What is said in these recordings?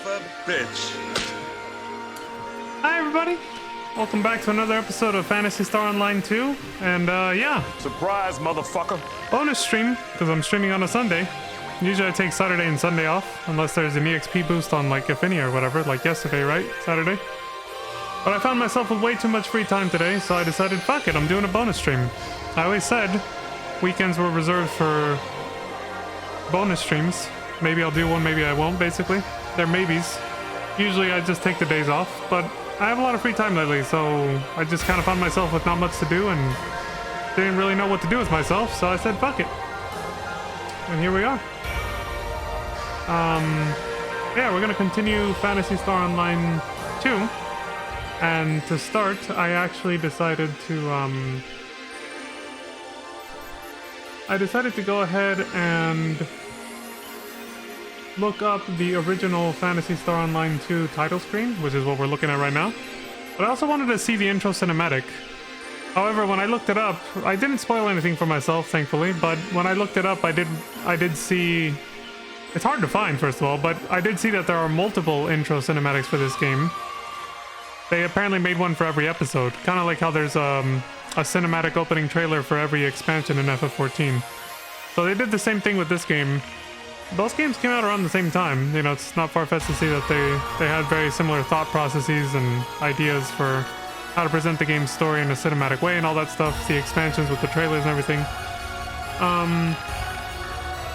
a bitch. Hi everybody, welcome back to another episode of Phantasy Star Online 2, and yeah, Surprise, motherfucker. bonus stream, because I'm streaming on a Sunday. Usually I take Saturday and Sunday off, unless there's an EXP boost on like Affinia or whatever, like yesterday, right? Saturday. But I found myself with way too much free time today, so I decided, fuck it, I'm doing a bonus stream. I always said weekends were reserved for bonus streams. Maybe I'll do one, maybe I won't, basically. They're maybes. Usually I just take the days off, but I have a lot of free time lately, so I just kind of found myself with not much to do and didn't really know what to do with myself, so I said fuck it. And here we are. Yeah, we're gonna continue Phantasy Star Online 2. And to start, I actually decided to go ahead and look up the original Phantasy Star Online 2 title screen, which is what we're looking at right now. But I also wanted to see the intro cinematic. However, when I looked it up, I didn't spoil anything for myself, thankfully, but when I looked it up, I did see... It's hard to find, first of all, but I did see that there are multiple intro cinematics for this game. They apparently made one for every episode, kind of like how there's a cinematic opening trailer for every expansion in FF14. So they did the same thing with this game. Those games came out around the same time. You know, it's not far-fetched to see that they had very similar thought processes and ideas for how to present the game's story in a cinematic way and all that stuff. The expansions with the trailers and everything.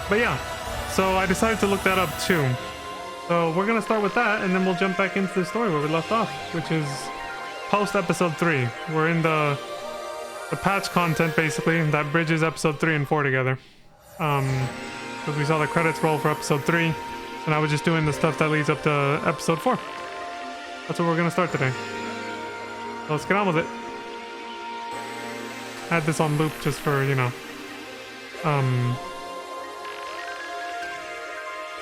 But yeah, so I decided to look that up too. So we're gonna start with that, and then we'll jump back into the story where we left off, which is post episode 3. We're in the patch content basically that bridges episode 3 and 4 together. Because we saw the credits roll for episode 3, and I was just doing the stuff that leads up to episode 4. That's what we're gonna start today. So let's get on with it. I had this on loop just for, you know,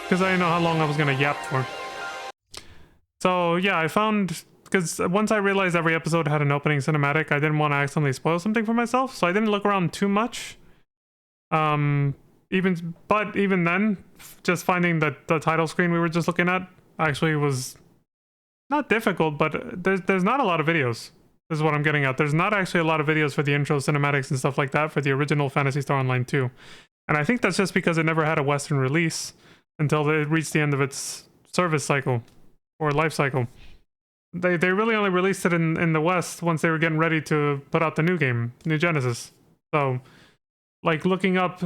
because I didn't know how long I was gonna yap for. So yeah, I found, because once I realized every episode had an opening cinematic, I didn't want to accidentally spoil something for myself, so I didn't look around too much. Even then, just finding the title screen we were just looking at actually was not difficult, but there's not a lot of videos. This is what I'm getting at. There's not actually a lot of videos for the intro cinematics and stuff like that for the original Phantasy Star Online 2. And I think that's just because it never had a Western release until it reached the end of its service cycle or life cycle. They really only released it in the West once they were getting ready to put out the new game, New Genesis. So like looking up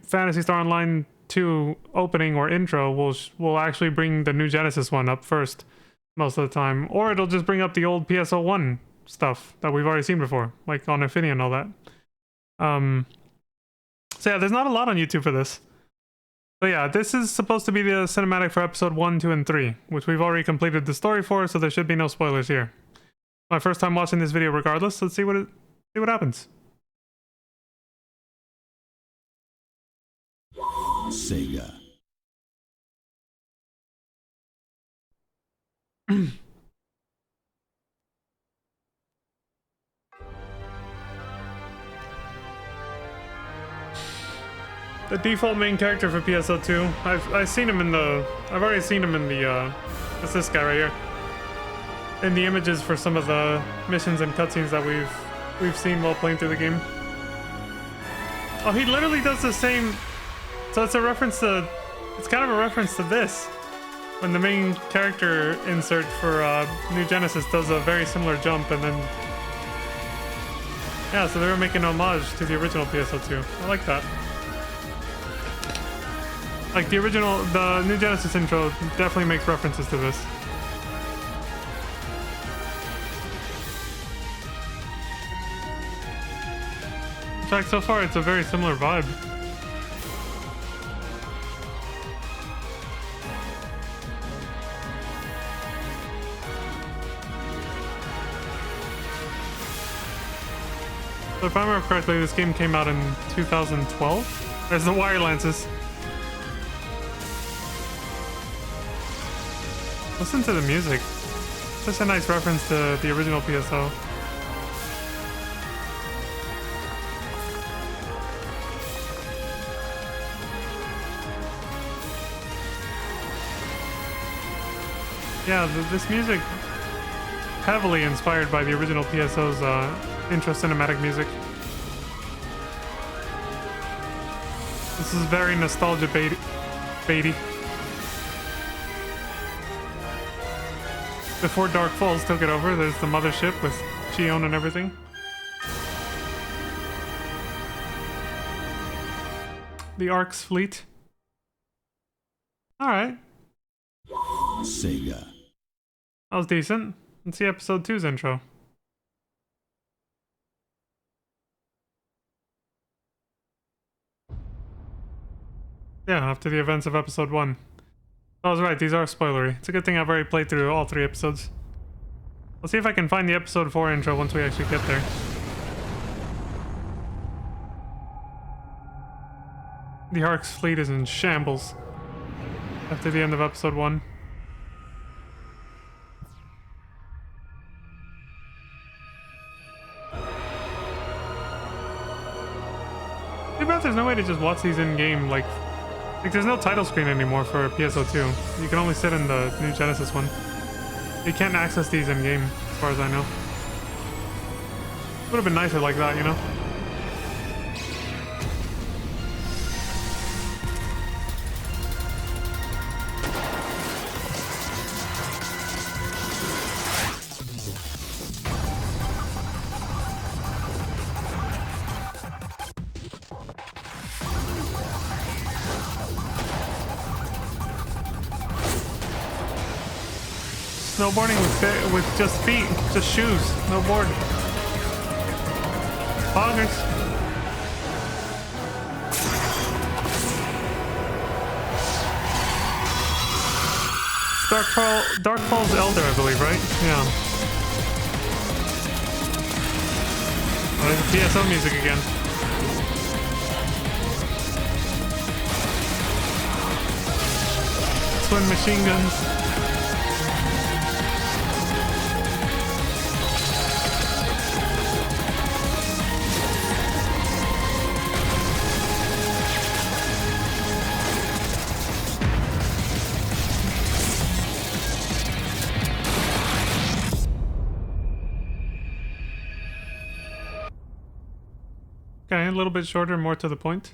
Phantasy Star Online 2 opening or intro will actually bring the New Genesis one up first most of the time, or it'll just bring up the old PSO1 stuff that we've already seen before, like on Affinia and all that. So yeah, there's not a lot on YouTube for this. So yeah, this is supposed to be the cinematic for episode 1, 2, and 3, which we've already completed the story for, so there should be no spoilers here. My first time watching this video regardless. Let's see what happens. Sega. The default main character for PSO2. I've seen him in the... I've already seen him in the it's this guy right here. In the images for some of the missions and cutscenes that we've seen while playing through the game. Oh, he literally does the same. So it's a reference to... It's kind of a reference to this. When the main character insert for New Genesis does a very similar jump, and then... Yeah, so they were making homage to the original PSO2. I like that. Like the New Genesis intro definitely makes references to this. In fact, so far it's a very similar vibe. So if I remember correctly, this game came out in 2012. There's the wire lances. Listen to the music. Such a nice reference to the original PSO. Yeah, this music heavily inspired by the original PSO's intro cinematic music. This is very nostalgia baity. Before Dark Falls took it over, there's the mothership with Chion and everything. The Ark's fleet. Alright. Sega. That was decent. Let's see episode 2's intro. Yeah, after the events of episode 1. I was right, these are spoilery. It's a good thing I've already played through all 3 episodes. Let's see if I can find the episode 4 intro once we actually get there. The Ark's fleet is in shambles after the end of episode 1. Too bad there's no way to just watch these in-game, like there's no title screen anymore for PSO2. You can only sit in the new Genesis one. You can't access these in-game, as far as I know. Would have been nicer like that, you know? Snowboarding with just feet, just shoes, no board. Poggers. Dark Falls Elder, I believe, right? Yeah. Oh, there's the PSO music again. Twin machine guns. Okay, a little bit shorter, more to the point.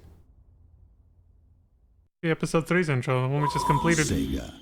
The episode 3's intro, the one we just completed. Sega.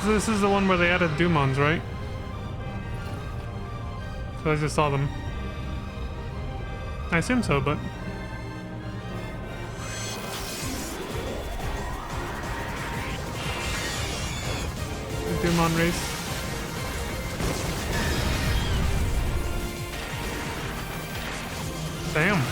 This is the one where they added Dumons, right? So I just saw them. I assume so, but... The Dumon race. Damn.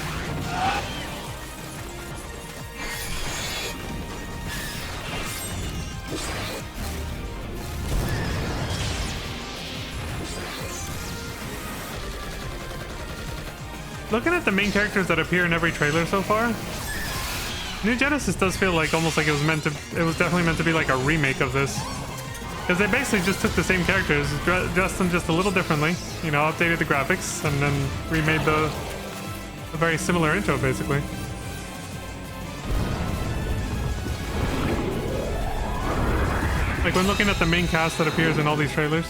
Looking at the main characters that appear in every trailer so far, New Genesis does feel like almost like it was definitely meant to be like a remake of this. Because they basically just took the same characters, dressed them just a little differently, you know, updated the graphics, and then remade a very similar intro, basically. Like when looking at the main cast that appears in all these trailers.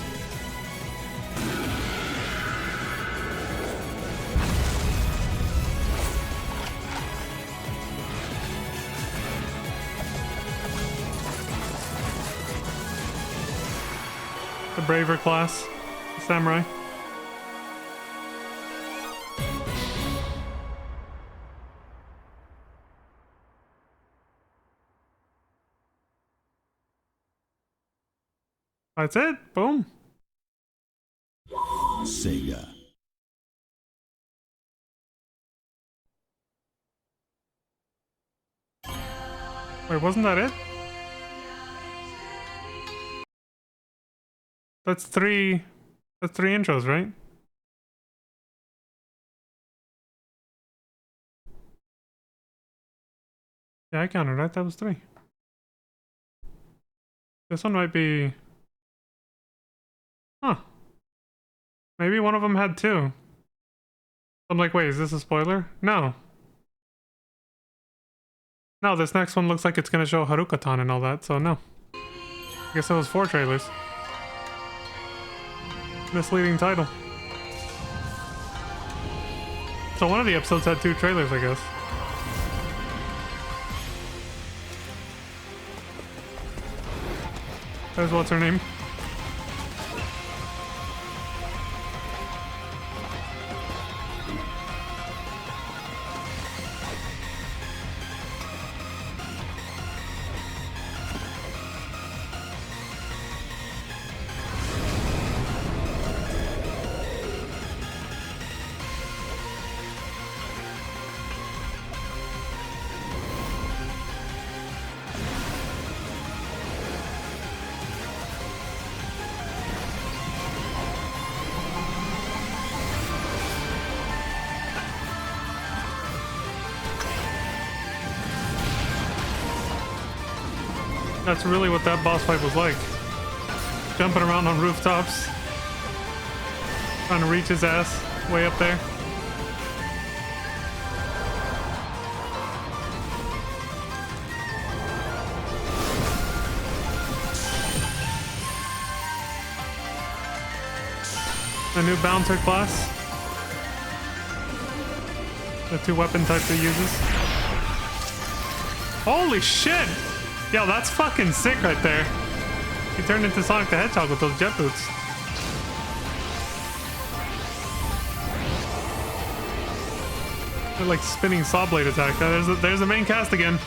The braver class, the samurai. That's it. Boom. Sega. Wait, wasn't that it? That's three intros, right? Yeah, I counted right. That was 3. This one might be... Huh. Maybe one of them had 2. I'm like, wait, is this a spoiler? No. No, this next one looks like it's gonna show Haruka-tan and all that, so no. I guess it was 4 trailers. Misleading title. So one of the episodes had 2 trailers, I guess. There's what's her name. That's really what that boss fight was like. Jumping around on rooftops. Trying to reach his ass way up there. A new bouncer class. The 2 weapon types he uses. Holy shit! Yo, that's fucking sick right there. He turned into Sonic the Hedgehog with those jet boots. They're like spinning saw blade attack. There's the main cast again.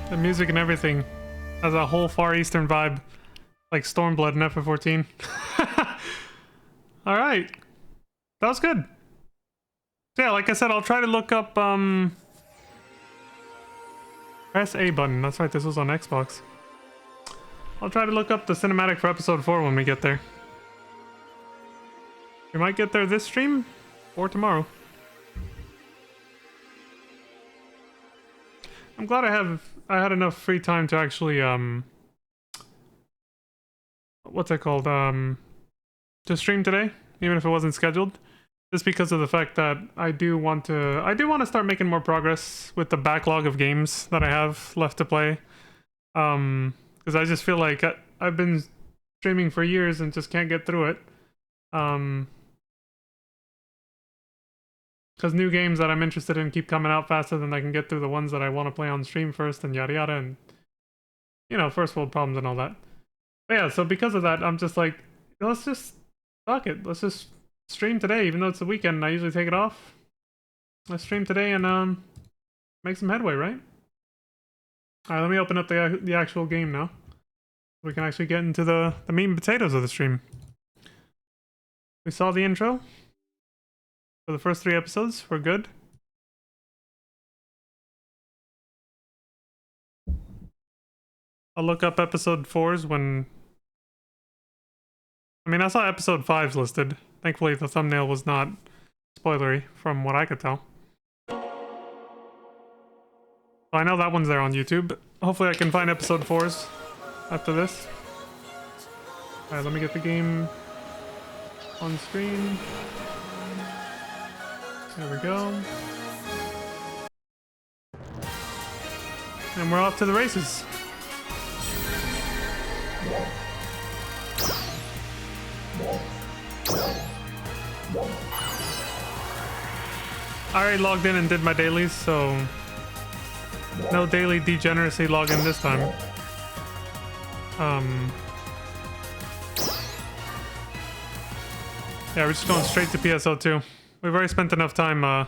The music and everything has a whole Far Eastern vibe. Like Stormblood and FF14. Alright. That was good. So yeah, like I said, I'll try to look up, press A button. That's right, this was on Xbox. I'll try to look up the cinematic for episode 4 when we get there. We might get there this stream or tomorrow. I'm glad I had enough free time to actually, what's that called? To stream today, even if it wasn't scheduled. Just because of the fact that I do want to start making more progress with the backlog of games that I have left to play. Because I just feel like I've been streaming for years and just can't get through it. Because new games that I'm interested in keep coming out faster than I can get through the ones that I want to play on stream first and yada yada, and you know, first world problems and all that. But yeah, so because of that, I'm just like, let's just fuck it. Let's just stream today, even though it's the weekend and I usually take it off. Let's stream today and make some headway, right? Alright, let me open up the actual game now. We can actually get into the meat and potatoes of the stream. We saw the intro for the first 3 episodes. We're good. I'll look up episode 4's when... I mean, I saw episode 5's listed. Thankfully, the thumbnail was not spoilery, from what I could tell. So I know that one's there on YouTube. Hopefully I can find episode 4's after this. Alright, let me get the game on screen. There we go. And we're off to the races. I already logged in and did my dailies, so no daily degeneracy login this time. Yeah, we're just going straight to PSO2. We've already spent enough time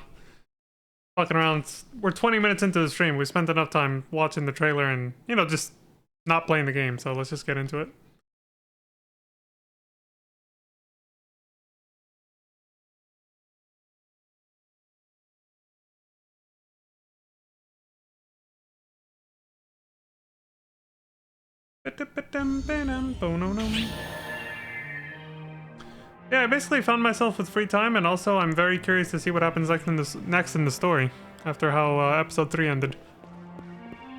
fucking around. We're 20 minutes into the stream. We spent enough time watching the trailer and, you know, just not playing the game, so let's just get into it. Yeah, I basically found myself with free time, and also I'm very curious to see what happens next in the story, after how episode 3 ended.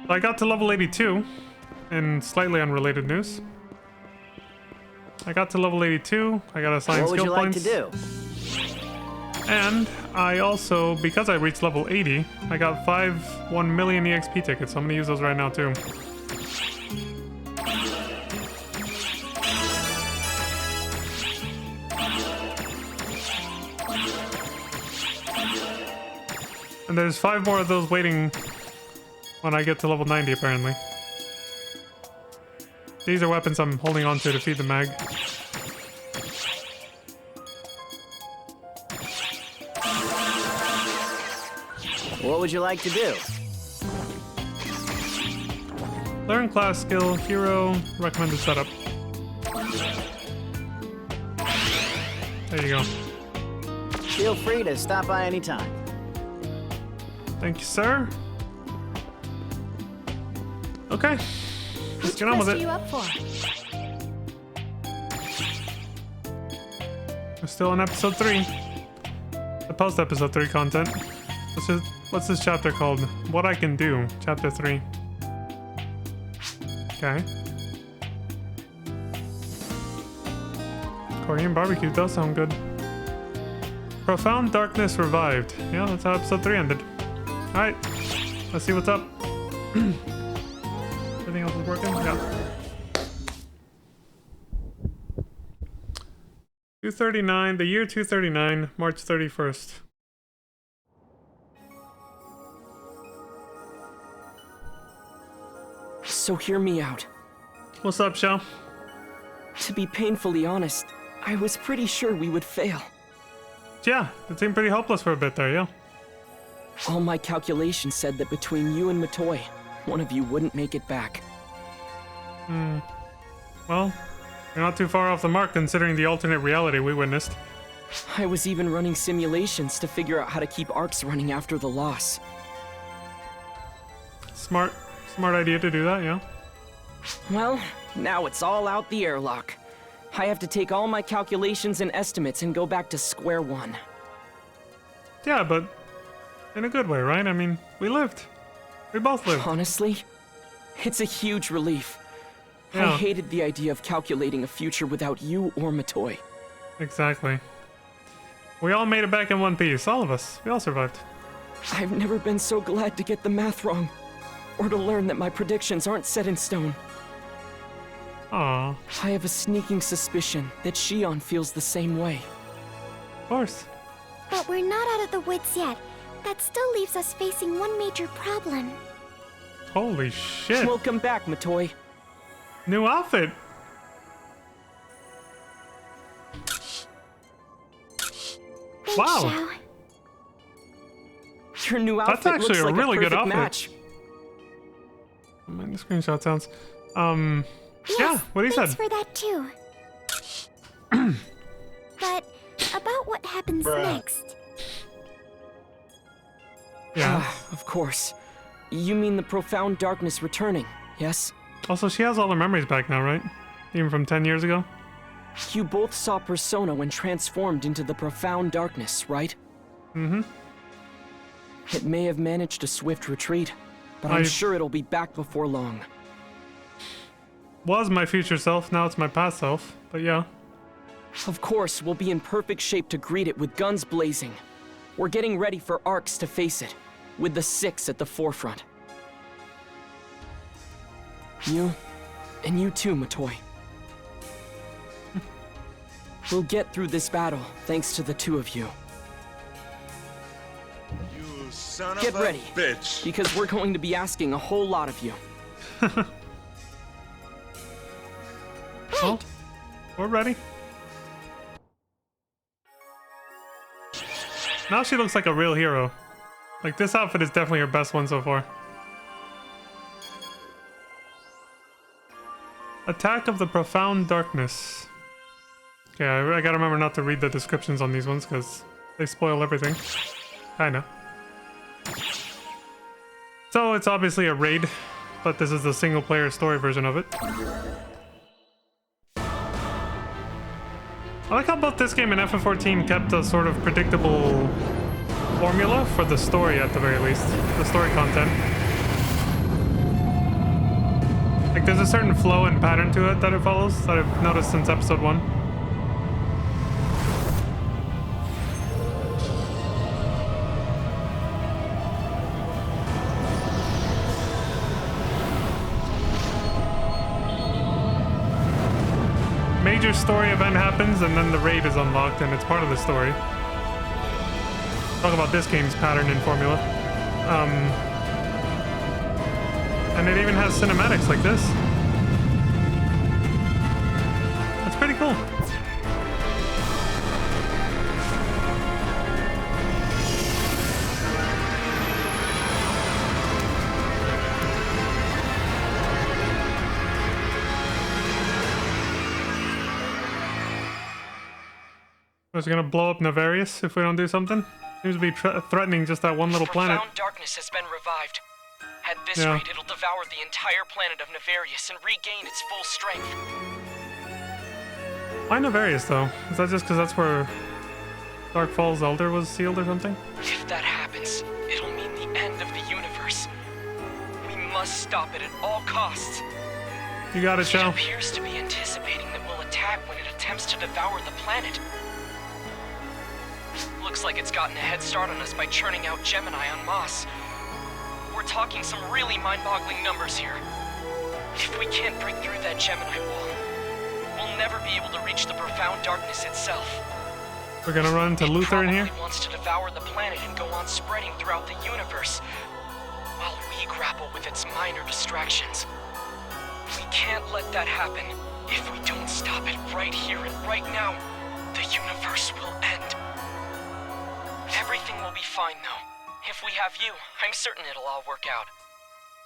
I got to level 82, in slightly unrelated news. I got to level 82, I got assigned skill points. What would you like to do? And I also, because I reached level 80, I got 1 million EXP tickets, so I'm gonna use those right now too. And there's 5 more of those waiting when I get to level 90, apparently. These are weapons I'm holding on to feed the mag. What would you like to do? Learn class skill, hero, recommended setup. There you go. Feel free to stop by anytime. Thank you, sir. Okay, let's get on with it. What are you up for? We're still on episode 3. The post-episode 3 content. What's this chapter called? What I Can Do, chapter 3. Okay. Korean barbecue does sound good. Profound darkness revived. Yeah, that's how episode 3 ended. Alright, let's see what's up. Everything else is working? Yeah. 239, the year 239, March 31st. So hear me out. What's up, Shao? To be painfully honest, I was pretty sure we would fail. Yeah, it seemed pretty hopeless for a bit there, yeah. All my calculations said that between you and Matoy, one of you wouldn't make it back. Well, you're not too far off the mark considering the alternate reality we witnessed. I was even running simulations to figure out how to keep arcs running after the loss. Smart idea to do that, yeah. Well, now it's all out the airlock. I have to take all my calculations and estimates and go back to square one. Yeah, but in a good way, right? I mean, we lived. We both lived. Honestly, it's a huge relief. Yeah. I hated the idea of calculating a future without you or Matoy. Exactly. We all made it back in one piece, all of us. We all survived. I've never been so glad to get the math wrong, or to learn that my predictions aren't set in stone. Aww, I have a sneaking suspicion that Shion feels the same way. of course. But we're not out of the woods yet. That still leaves us facing one major problem. Holy shit. Welcome back, Matoy. New outfit. Thanks, Wow. Xiao. Your new That's outfit actually looks a like really a good perfect outfit. match. Oh man, the screenshot sounds. Yes, Yeah, what he thanks said. for that too. But about what happens next? Yeah. Of course. You mean the profound darkness returning, yes? Also, she has all her memories back now, right? Even from 10 years ago? You both saw Persona when transformed into the profound darkness, right? Mm-hmm. It may have managed a swift retreat, but I'm sure it'll be back before long. Was my future self, now it's my past self. But yeah. Of course, we'll be in perfect shape to greet it with guns blazing. We're getting ready for arcs to face it, with the 6 at the forefront. You, and you too, Matoy. We'll get through this battle, thanks to the two of you. You son Get of a ready, bitch. because we're going to be asking a whole lot of you. Well, we're ready. Now she looks like a real hero. Like, this outfit is definitely her best one so far. Attack of the Profound Darkness. Okay, I gotta remember not to read the descriptions on these ones because they spoil everything. Kinda. So it's obviously a raid but this is the single-player story version of it. I like how both this game and FF14 kept a sort of predictable formula for the story, at the very least. The story content. Like, there's a certain flow and pattern to it that it follows that I've noticed since episode 1. Major story event happens and then the raid is unlocked and it's part of the story. Talk about this game's pattern and formula. And it even has cinematics like this. That's pretty cool. Was it gonna blow up Navarius if we don't do something? Seems to be threatening just that one little planet. Profound darkness has been revived. At this Yeah. rate, it'll devour the entire planet of Navarius and regain its full strength. Why Navarius though? Is that just because that's where Dark Falls Elder was sealed or something? If that happens, it'll mean the end of the universe. We must stop it at all costs. You got it, It Shao. appears to be anticipating that we'll attack when it attempts to devour the planet. Looks like it's gotten a head start on us by churning out Gemini en masse. We're talking some really mind-boggling numbers here. If we can't break through that Gemini wall, we'll never be able to reach the profound darkness itself. We're gonna run into Luther in here. It probably wants to devour the planet and go on spreading throughout the universe, while we grapple with its minor distractions. We can't let that happen. If we don't stop it right here and right now, the universe will end. Everything will be fine, though. If we have you, I'm certain it'll all work out.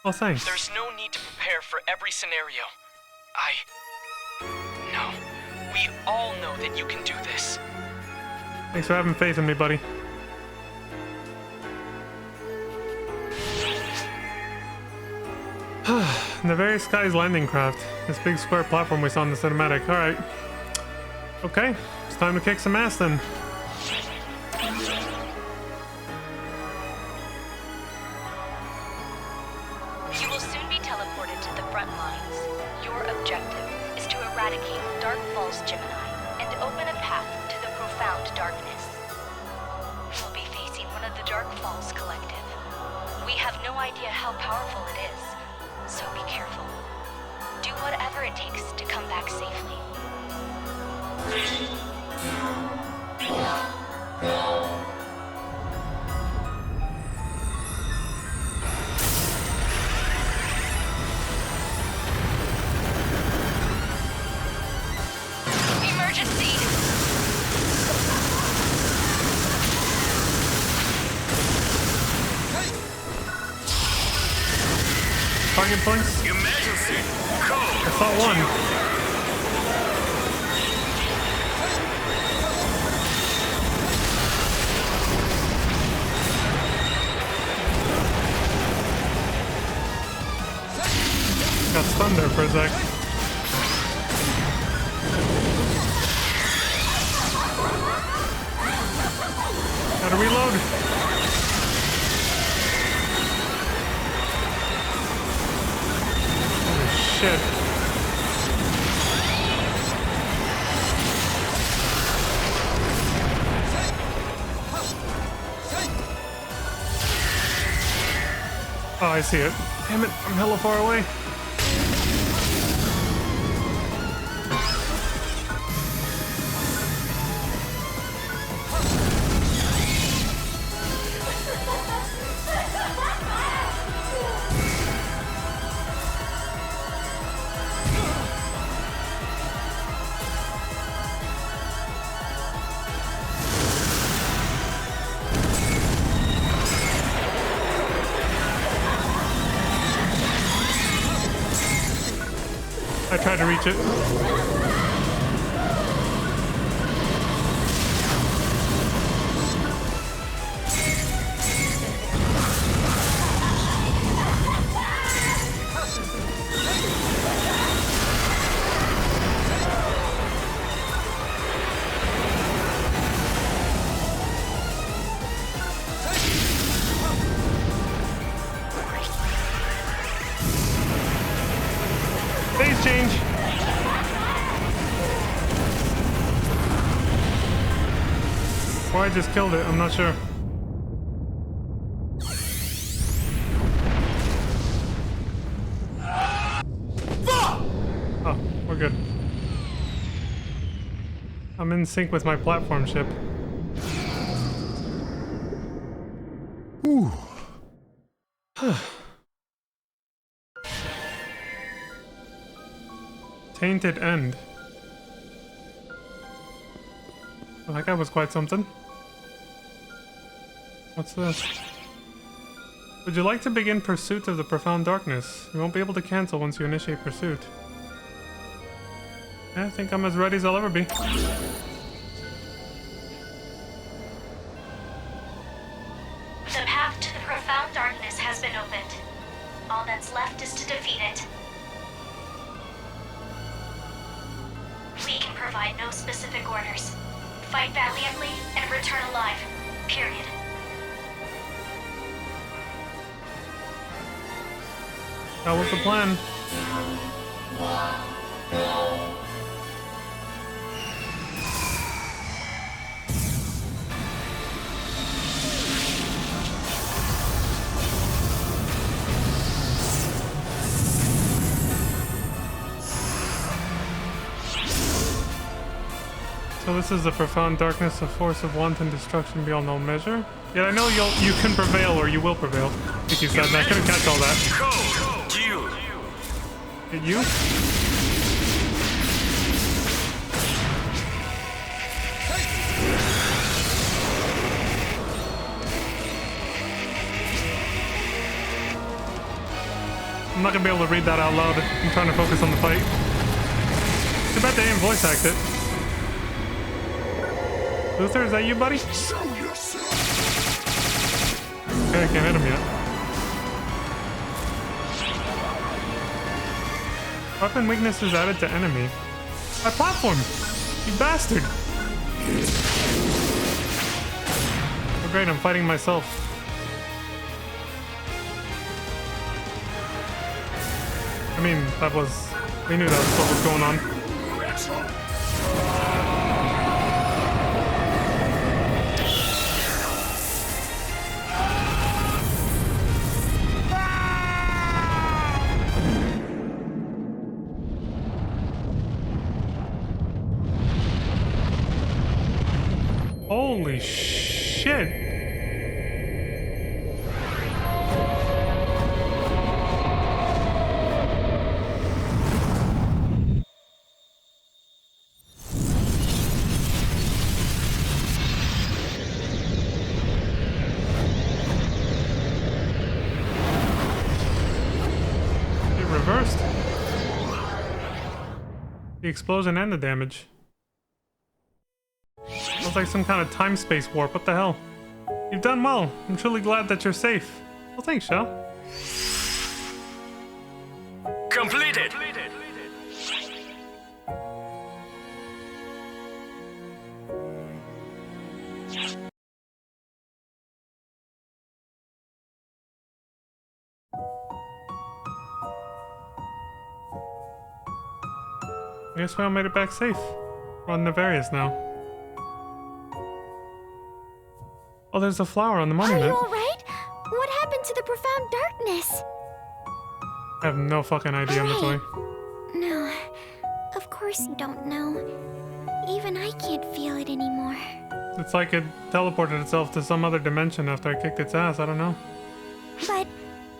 Oh, thanks. There's no need to prepare for every scenario. No. We all know that you can do this. Thanks for having faith in me, buddy. Navarius Sky's landing craft. This big square platform we saw in the cinematic. Alright. Okay, it's time to kick some ass then. You will soon be teleported to the front lines. Your objective is to eradicate Dark Falls Gemini and open a path to the profound darkness. You'll be facing one of the Dark Falls Collective. We have no idea how powerful it is, so be careful. Do whatever it takes to come back safely. Emergency! Target points? Emergency! I saw one. Got stunned there for a sec. Gotta reload. Holy shit. Oh, I see it. Damn it, I'm hella far away. I tried to reach it. exchange. Or I just killed it, I'm not sure. Oh, we're good. I'm in sync with my platform ship. Ooh. Tainted End. Well, that guy was quite something. What's this? Would you like to begin pursuit of the profound darkness? You won't be able to cancel once you initiate pursuit. Yeah, I think I'm as ready as I'll ever be. The path to the profound darkness has been opened. All that's left is to defeat it. We can provide no specific orders. Fight valiantly and return alive. Period. That was the plan. So this is the profound darkness, a force of wanton destruction beyond all measure. Yet I know you can prevail, or you will prevail. I think you said that. I couldn't catch all that. You? I'm not gonna be able to read that out loud. I'm trying to focus on the fight. Too bad they didn't voice act it. Luther, is that you, buddy? Okay, I can't hit him yet. Weapon weakness is added to enemy. My platform! You bastard! Oh great, I'm fighting myself. I mean, we knew that was what was going on. Holy shit! It reversed. The explosion and the damage. Looks like some kind of time-space warp. What the hell? You've done well. I'm truly glad that you're safe. Well, thanks, Shao. Completed. I guess we all made it back safe. We're on Nefarious now. Oh, there's a flower on the monument. Are you alright? What happened to the profound darkness? I have no fucking idea, Mitsui. No, of course you don't know. Even I can't feel it anymore. It's like it teleported itself to some other dimension after I kicked its ass. I don't know. But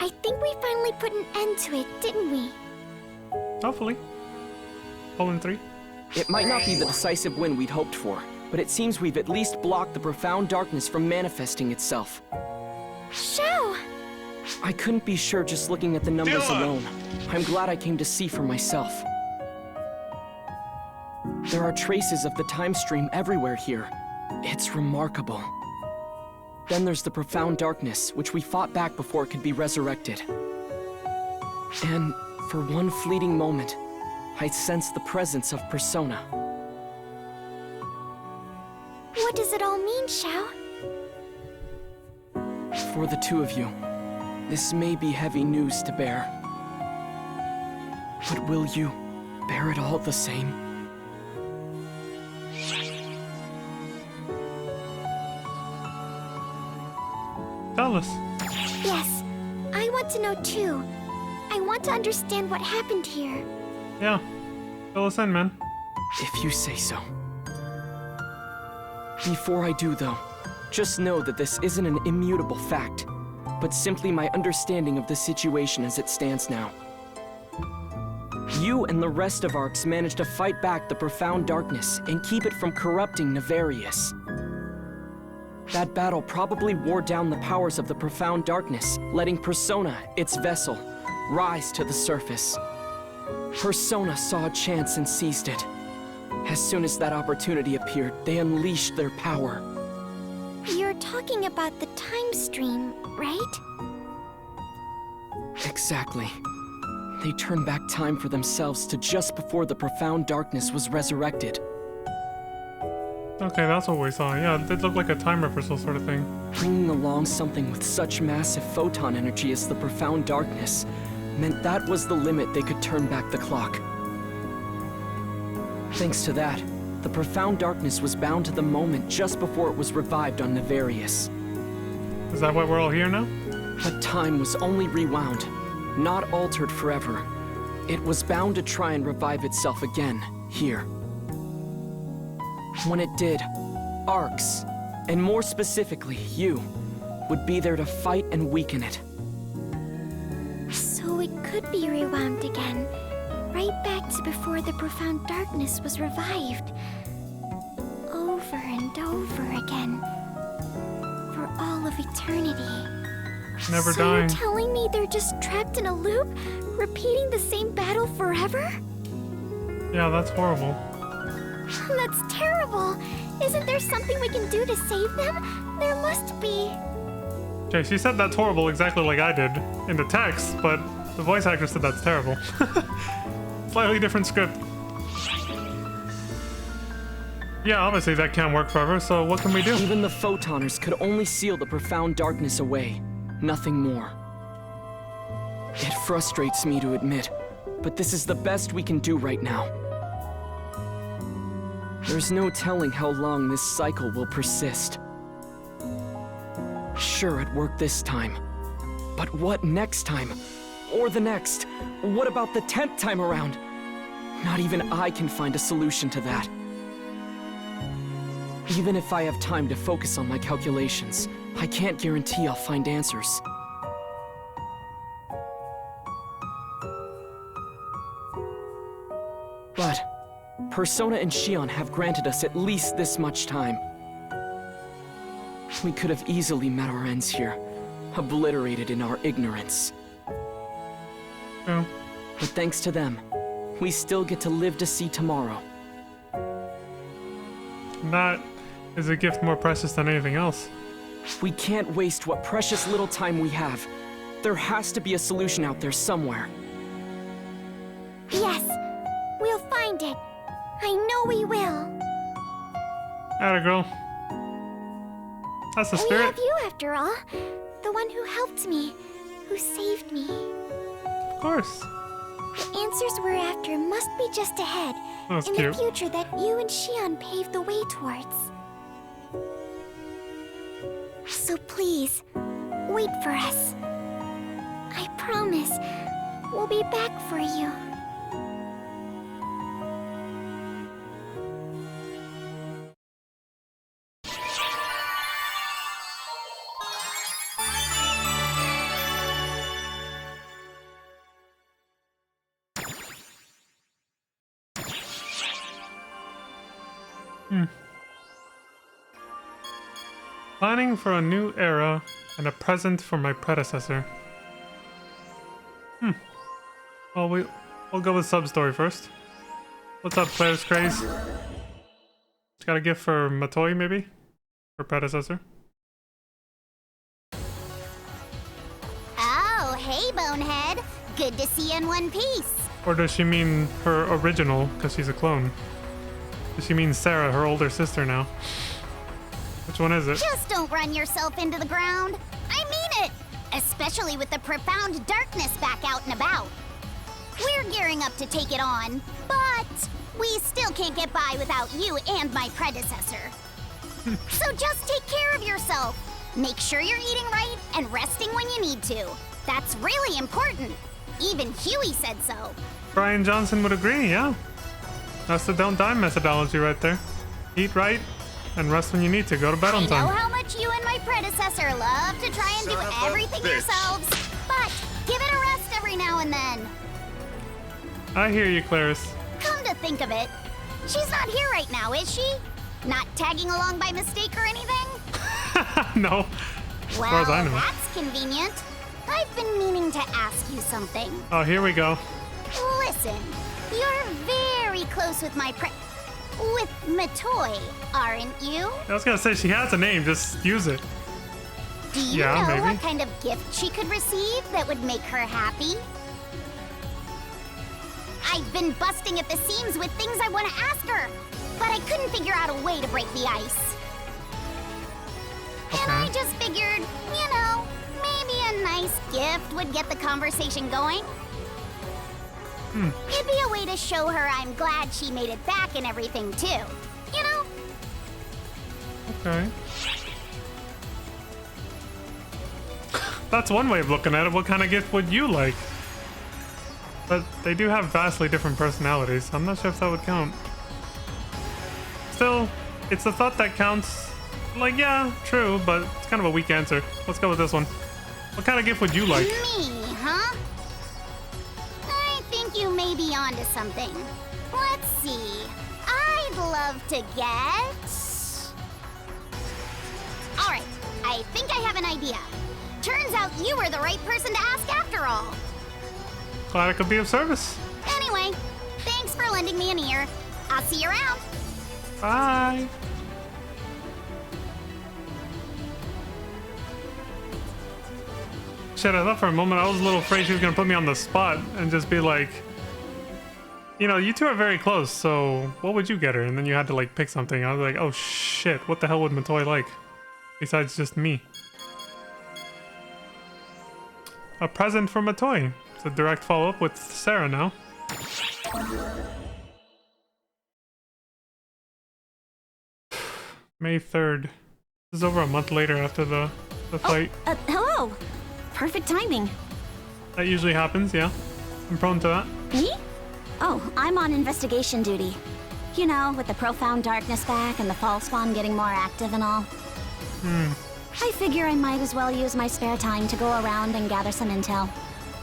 I think we finally put an end to it, didn't we? Hopefully. Colon 3. It might not be the decisive win we'd hoped for, but it seems we've at least blocked the profound darkness from manifesting itself. Shao! I couldn't be sure just looking at the numbers Dylan! alone. I'm glad I came to see for myself. There are traces of the time stream everywhere here. It's remarkable. Then there's the profound darkness, which we fought back before it could be resurrected. And for one fleeting moment, I sensed the presence of Persona. What does it all mean, Shao? For the two of you, this may be heavy news to bear. But will you bear it all the same. Tell us. Yes, I want to know too. I want to understand what happened here. Yeah. Fill us in, man. If you say so. Before I do, though, just know that this isn't an immutable fact, but simply my understanding of the situation as it stands now. You and the rest of ARCs managed to fight back the profound darkness and keep it from corrupting Nefarious. That battle probably wore down the powers of the profound darkness, letting Persona, its vessel, rise to the surface. Persona saw a chance and seized it. As soon as that opportunity appeared, they unleashed their power. You're talking about the time stream, right? Exactly. They turned back time for themselves to just before the profound darkness was resurrected. Okay, that's what we saw. Yeah, it did look like a time reversal sort of thing. Bringing along something with such massive photon energy as the profound darkness meant that was the limit they could turn back the clock. Thanks to that, the profound darkness was bound to the moment just before it was revived on Nefarious. Is that why we're all here now? But time was only rewound, not altered forever. It was bound to try and revive itself again, here. When it did, ARCs, and more specifically you, would be there to fight and weaken it. So it could be rewound again, right back to before the profound darkness was revived. Over and over again. For all of eternity. Never So dying. you're telling me they're just trapped in a loop, repeating the same battle forever? Yeah, that's horrible. That's terrible. Isn't there something we can do to save them? There must be. Okay, she said that's horrible exactly like I did in the text, but the voice actor said that's terrible. Slightly different script. Yeah, obviously that can't work forever, so what can we do? Even the photoners could only seal the profound darkness away, nothing more. It frustrates me to admit, but this is the best we can do right now. There's no telling how long this cycle will persist. Sure, it worked this time. But what next time? Or the next? What about the 10th time around? Not even I can find a solution to that. Even if I have time to focus on my calculations, I can't guarantee I'll find answers. But Persona and Shion have granted us at least this much time. We could have easily met our ends here, obliterated in our ignorance. Oh. But thanks to them, we still get to live to see tomorrow. That is a gift more precious than anything else. We can't waste what precious little time we have. There has to be a solution out there somewhere. Yes, we'll find it. I know we will. Atta girl. That's the We spirit. have you after all. The one who helped me, who saved me. Of course. The answers we're after must be just ahead. That's in cute. the future that you and Shion paved the way towards. So please, wait for us. I promise, we'll be back for you. Planning for a new era and a present for my predecessor. Well, we'll go with sub-story first. What's up, Players Craze? Got a gift for Matoi, maybe? Her predecessor? Oh, hey, Bonehead. Good to see you in one piece. Or does she mean her original, because she's a clone? Does she mean Sarah, her older sister now? Which one is it? Just don't run yourself into the ground. I mean it! Especially with the profound darkness back out and about. We're gearing up to take it on, but we still can't get by without you and my predecessor. So just take care of yourself. Make sure you're eating right and resting when you need to. That's really important. Even Huey said so. Brian Johnson would agree, yeah. That's the don't die methodology right there. Eat right and rest when you need to. Go to bed on I time. know how much you and my predecessor love to try and do everything yourselves, but give it a rest every now and then. I hear you, Clarice. Come to think of it, she's not here right now, is she? Not tagging along by mistake or anything? No. As far as I know. That's convenient. I've been meaning to ask you something. Oh, here we go. Listen, you're very close with with Matoy, aren't you? I was gonna say, she has a name, just use it. Do you Yeah, know maybe. what kind of gift she could receive that would make her happy? I've been busting at the seams with things I want to ask her, but I couldn't figure out a way to break the ice. And I just figured, you know, maybe a nice gift would get the conversation going. It'd be a way to show her I'm glad she made it back and everything, too. You know? Okay. That's one way of looking at it. What kind of gift would you like? But they do have vastly different personalities. I'm not sure if that would count. Still, it's the thought that counts. Like, yeah, true, but it's kind of a weak answer. Let's go with this one. What kind of gift would you like? Me, huh? I think you may be onto something. Let's see. I'd love to get... Alright, I think I have an idea. Turns out you were the right person to ask after all. Glad I could be of service. Anyway, thanks for lending me an ear. I'll see you around. Bye. Shit, I thought for a moment I was a little afraid she was gonna put me on the spot and just be like, you know, you two are very close, so what would you get her? And then you had to like pick something. I was like, oh shit, what the hell would Matoy like? Besides just me. A present from Matoy. It's a direct follow-up with Sarah now. May 3rd. This is over a month later after the fight. Hello. Perfect timing. That usually happens, yeah. I'm prone to that. Me? Oh, I'm on investigation duty. You know, with the profound darkness back and the fall spawn getting more active and all. I figure I might as well use my spare time to go around and gather some intel.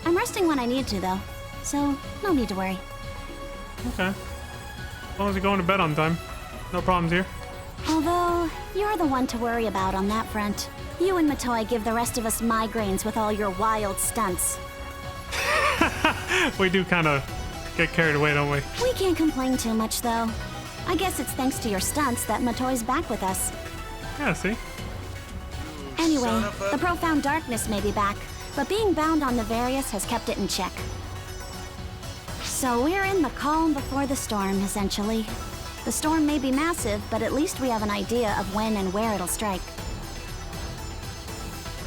I'm resting when I need to, though, so no need to worry. Okay. As long as you're going to bed on time. No problems here. Although, you're the one to worry about on that front. You and Matoy give the rest of us migraines with all your wild stunts. We do kind of get carried away, don't we? We can't complain too much, though. I guess it's thanks to your stunts that Matoy's back with us. Yeah, see? Anyway, the profound darkness may be back, but being bound on Nefarious has kept it in check. So we're in the calm before the storm, essentially. The storm may be massive, but at least we have an idea of when and where it'll strike.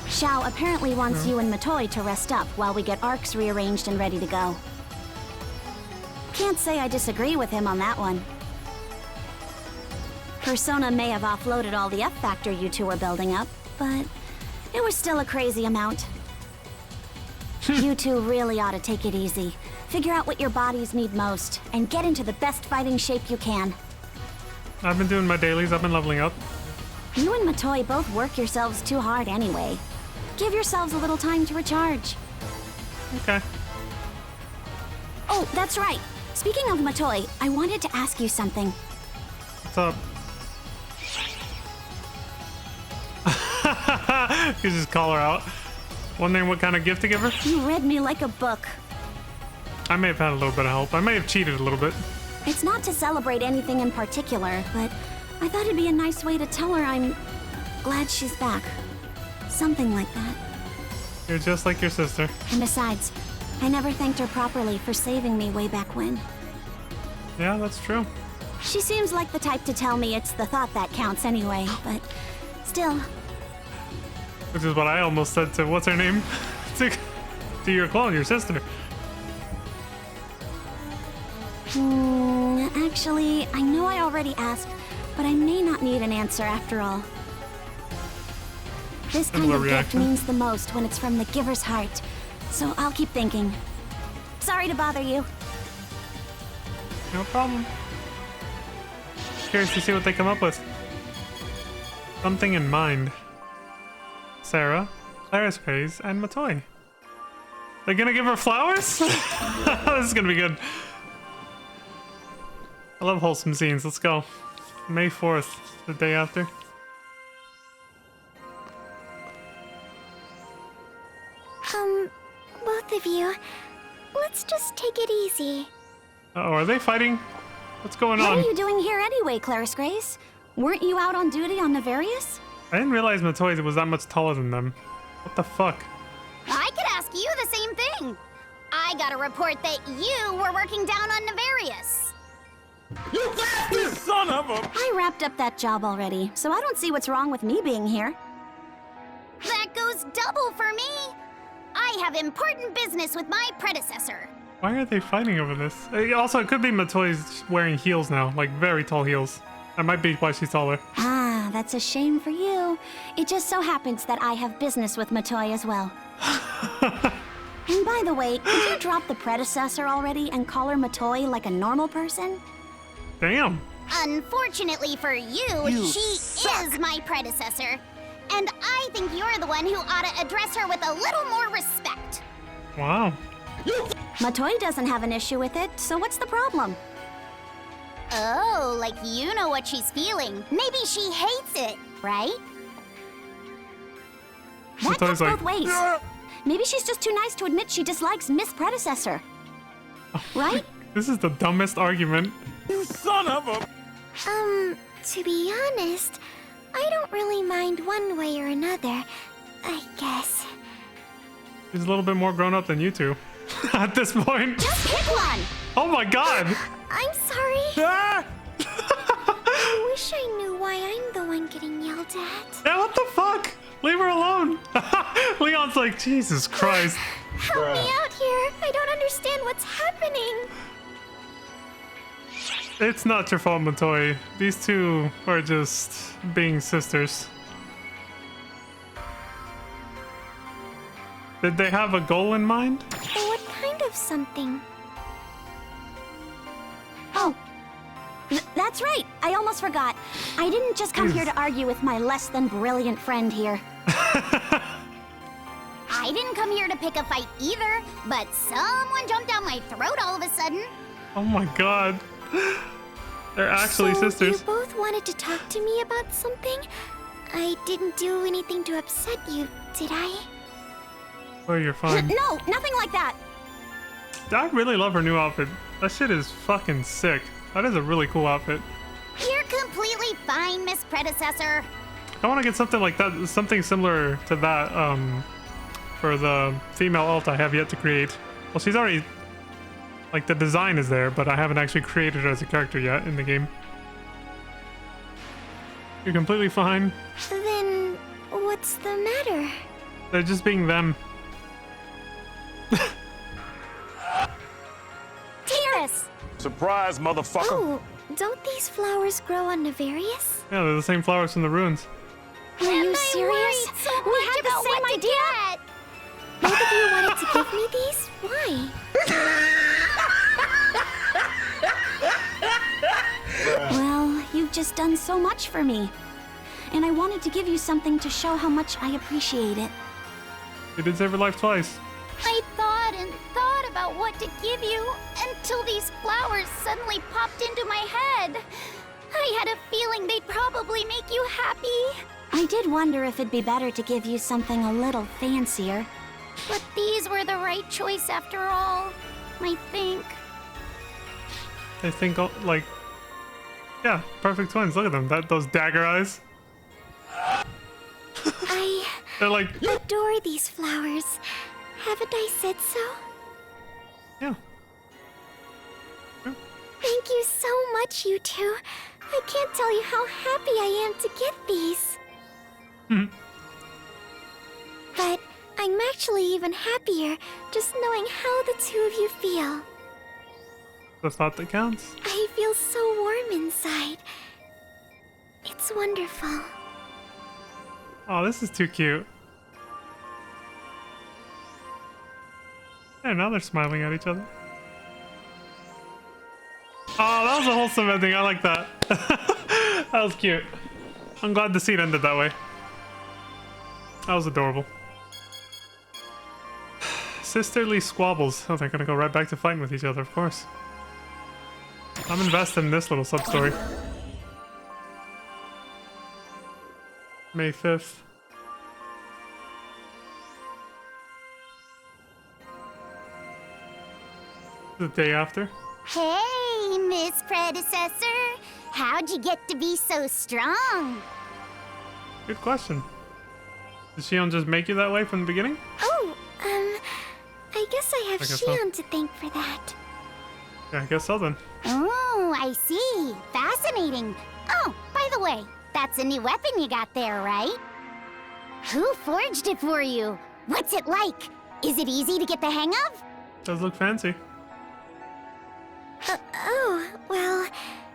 Xiao apparently wants you and Matoy to rest up while we get arcs rearranged and ready to go. Can't say I disagree with him on that one. Persona may have offloaded all the F-Factor you two are building up, but it was still a crazy amount. You two really ought to take it easy. Figure out what your bodies need most, and get into the best fighting shape you can. I've been doing my dailies. I've been leveling up. You and Matoy both work yourselves too hard anyway. Give yourselves a little time to recharge. Okay. Oh, that's right. Speaking of Matoy, I wanted to ask you something. What's up? You just call her out. Wondering what kind of gift to give her? You read me like a book. I may have had a little bit of help. I may have cheated a little bit. It's not to celebrate anything in particular, but I thought it'd be a nice way to tell her I'm glad she's back. Something like that. You're just like your sister. And besides, I never thanked her properly for saving me way back when. Yeah, that's true. She seems like the type to tell me it's the thought that counts anyway, but still. Which is what I almost said to what's her name? to your clone, your sister. Actually, I know I already asked, but I may not need an answer after all. This kind Similar of gift reaction. means the most when it's from the giver's heart, so I'll keep thinking. Sorry to bother you. No problem. Curious to see what they come up with. Something in mind. Sarah, Claris Craze, and Matoi. They're gonna give her flowers? This is gonna be good. I love wholesome scenes. Let's go. May 4th, the day after. Both of you, let's just take it easy. Uh-oh, are they fighting? What's going What on? are you doing here anyway, Claris Grace? Weren't you out on duty on Nefarious? I didn't realize Matoi was that much taller than them. What the fuck? I could ask you the same thing. I got a report that you were working down on Nefarious. I wrapped up that job already, so I don't see what's wrong with me being here. That goes double for me. I have important business with my predecessor. Why are they fighting over this? Also, it could be Matoi's wearing heels now, like very tall heels. That might be why she's taller. Ah, that's a shame for you. It just so happens that I have business with Matoi as well. And by the way, could you drop the predecessor already and call her Matoi like a normal person? Damn. Unfortunately for you, she is my predecessor. And I think you're the one who ought to address her with a little more respect. Wow. Matoi doesn't have an issue with it, so what's the problem? Oh, like you know what she's feeling. Maybe she hates it, right? That Matoi's goes both ways. Maybe she's just too nice to admit she dislikes Miss Predecessor. Right? This is the dumbest argument. To be honest, I don't really mind one way or another, I guess. She's a little bit more grown up than you two at this point. Just pick one. Oh my god. I'm sorry. I wish I knew why I'm the one getting yelled at. Yeah, what the fuck? Leave her alone. Leon's like, Jesus Christ. Help me out here. I don't understand what's happening. It's not your fault, Matoi. These two are just being sisters. Did they have a goal in mind? What kind of something? Oh, that's right. I almost forgot. I didn't just come here to argue with my less than brilliant friend here. I didn't come here to pick a fight either, but someone jumped down my throat all of a sudden. Oh my god. They're actually So sisters. you both wanted to talk to me about something? I didn't do anything to upset you, did I? Oh, you're fine. No, nothing like that. I really love her new outfit. That shit is fucking sick. That is a really cool outfit. You're completely fine, Miss Predecessor. I want to get something like that, something similar to that, for the female alt I have yet to create. Well, she's already, like, the design is there, but I haven't actually created her as a character yet in the game. You're completely fine. Then what's the matter? They're just being them. Tiras! Surprise, motherfucker. Oh, don't these flowers grow on Nefarious? Yeah, they're the same flowers from the ruins. Are you I serious? worried so We much had about the same what to idea. get. Both of you wanted to give me these? Why? Well, you've just done so much for me. And I wanted to give you something to show how much I appreciate it. You did save her life twice. I thought and thought about what to give you until these flowers suddenly popped into my head. I had a feeling they'd probably make you happy. I did wonder if it'd be better to give you something a little fancier. But these were the right choice after all, I think. They think, like, yeah, perfect twins. Look at them. Those dagger eyes. I They're like, adore these flowers. Haven't I said so? yeah. Thank you so much, you two. I can't tell you how happy I am to get these. But I'm actually even happier just knowing how the two of you feel. the thought that counts. I feel so warm inside. It's wonderful. Oh, this is too cute. And now they're smiling at each other. Oh, that was a wholesome ending. I like that. That was cute. I'm glad the scene ended that way. That was adorable. Sisterly squabbles. Oh, they're gonna go right back to fighting with each other, of course. I'm invested in this little sub-story. May 5th. The day after. Hey, Miss Predecessor. How'd you get to be so strong? Good question. Did Shion just make you that way from the beginning? Oh, I guess I have I guess so. Shion to thank for that. Yeah, I guess so then. Oh, I see. Fascinating. Oh, by the way, that's a new weapon you got there, right? Who forged it for you? What's it like? Is it easy to get the hang of? Does look fancy. Oh, well,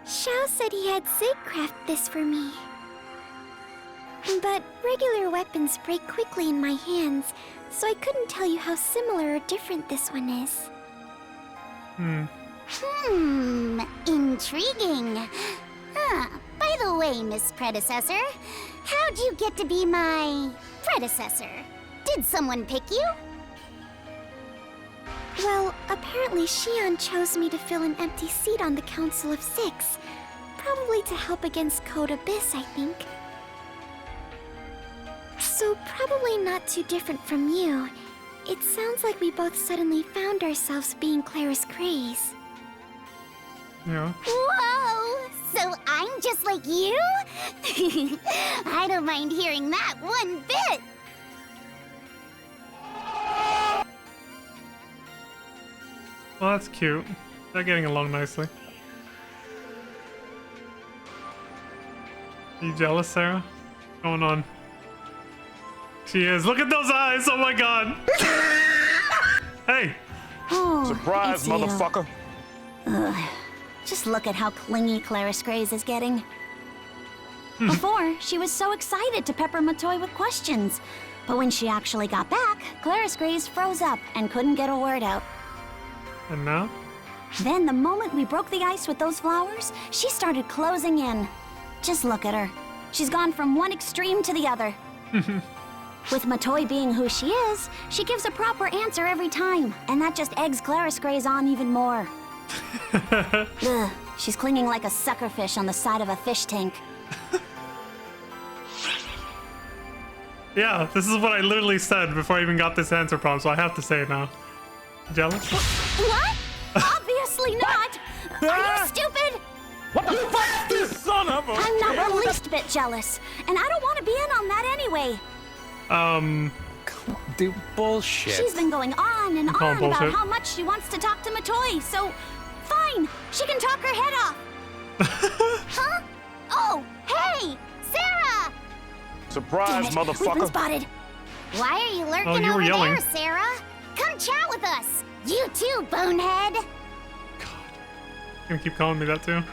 Xiao said he had Zig craft this for me. But regular weapons break quickly in my hands, so I couldn't tell you how similar or different this one is. Intriguing. By the way, Miss Predecessor, how'd you get to be my predecessor? Did someone pick you? Well, apparently Shion chose me to fill an empty seat on the Council of Six. Probably to help against Code Abyss, I think. So probably not too different from you. It sounds like we both suddenly found ourselves being Claris Grays. Yeah. Whoa! So I'm just like you? I don't mind hearing that one bit. Well, that's cute. They're getting along nicely. Are you jealous, Sarah? What's going on? She is. Look at those eyes! Oh my god! Hey! Oh, Surprise, it's you. motherfucker. Just look at how clingy Claris Grays is getting. Before, she was so excited to pepper Matoy with questions. But when she actually got back, Claris Grays froze up and couldn't get a word out. And now? Then, the moment we broke the ice with those flowers, she started closing in. Just look at her. She's gone from one extreme to the other. With Matoy being who she is, she gives a proper answer every time, and that just eggs Claris Grays on even more. Ugh, she's clinging like a suckerfish on the side of a fish tank. Yeah, this is what I literally said before I even got this answer prompt, so I have to say it now. Jealous? What? Obviously not! Are you stupid? What the fuck, this son of a... I'm not the least bit jealous, and I don't want to be in on that anyway. Dude, bullshit. She's been going on and call on about bullshit. how much she wants to talk to Matoy, so fine, she can talk her head off. Huh? Oh, hey! Sarah! Surprise, Damn it, we've been motherfucker. spotted. Why are you lurking Oh, you were over yelling. there, Sarah? Come chat with us. You too, bonehead. Gonna keep calling me that too.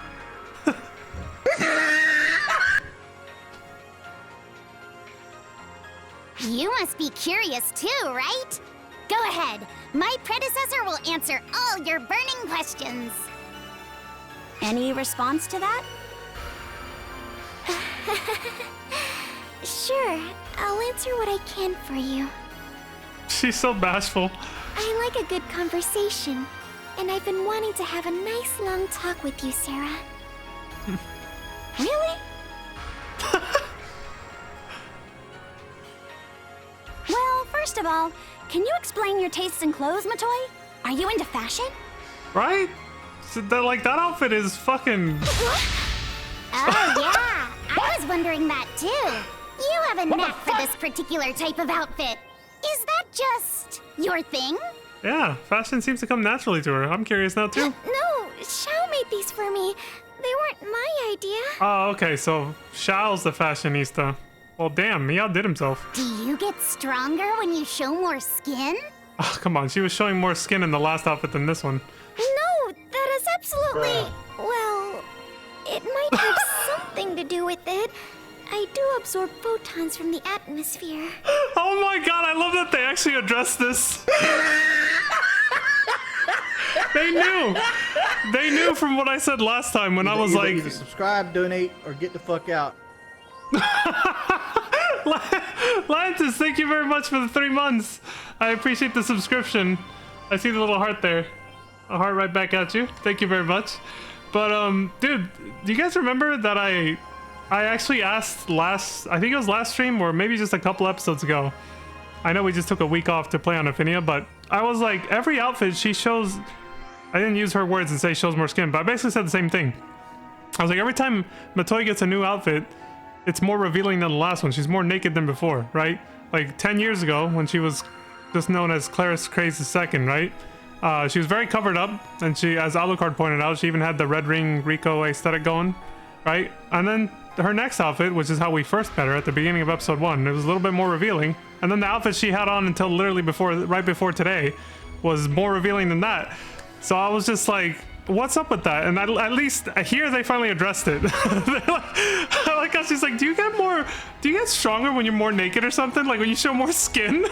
You must be curious too, right? Go ahead. My predecessor will answer all your burning questions. Any response to that? Sure, I'll answer what I can for you. She's so bashful. I like a good conversation, and I've been wanting to have a nice long talk with you, Sarah. Really? Well, first of all, can you explain your tastes in clothes, Matoy? Are you into fashion? Right? So that, like, that outfit is fucking... Oh, yeah. I was wondering that too. You have a knack for this particular type of outfit. Is that just your thing? Yeah, fashion seems to come naturally to her. I'm curious now too. No, Xiao made these for me. They weren't my idea. Oh, okay, so Xiao's the fashionista. Well, damn, he outdid himself. Do you get stronger when you show more skin? Oh, come on, she was showing more skin in the last outfit than this one. No, that has absolutely. Well, it might have something to do with it. I do absorb photons from the atmosphere. Oh my god, I love that they actually addressed this. They knew. They knew from what I said last time when I was like... Either subscribe, donate, or get the fuck out. Lantis, thank you very much for the 3 months. I appreciate the subscription. I see the little heart there. A heart right back at you. Thank you very much. But, dude, do you guys remember that I actually asked I think it was last stream or maybe just a couple episodes ago. I know we just took a week off to play on Aphinia, but I was like, every outfit she shows, I didn't use her words and say shows more skin, but I basically said the same thing. I was like, every time Matoi gets a new outfit, it's more revealing than the last one. She's more naked than before, right? Like 10 years ago when she was just known as Claris Craze II, right? She was very covered up, and she, as Alucard pointed out, she even had the Red Ring Rico aesthetic going, right? And then her next outfit, which is how we first met her at the beginning of episode 1, it was a little bit more revealing. And then the outfit she had on until literally right before today was more revealing than that. So I was just like, what's up with that? And at least here they finally addressed it. I like how she's like, do you get stronger when you're more naked or something? Like when you show more skin?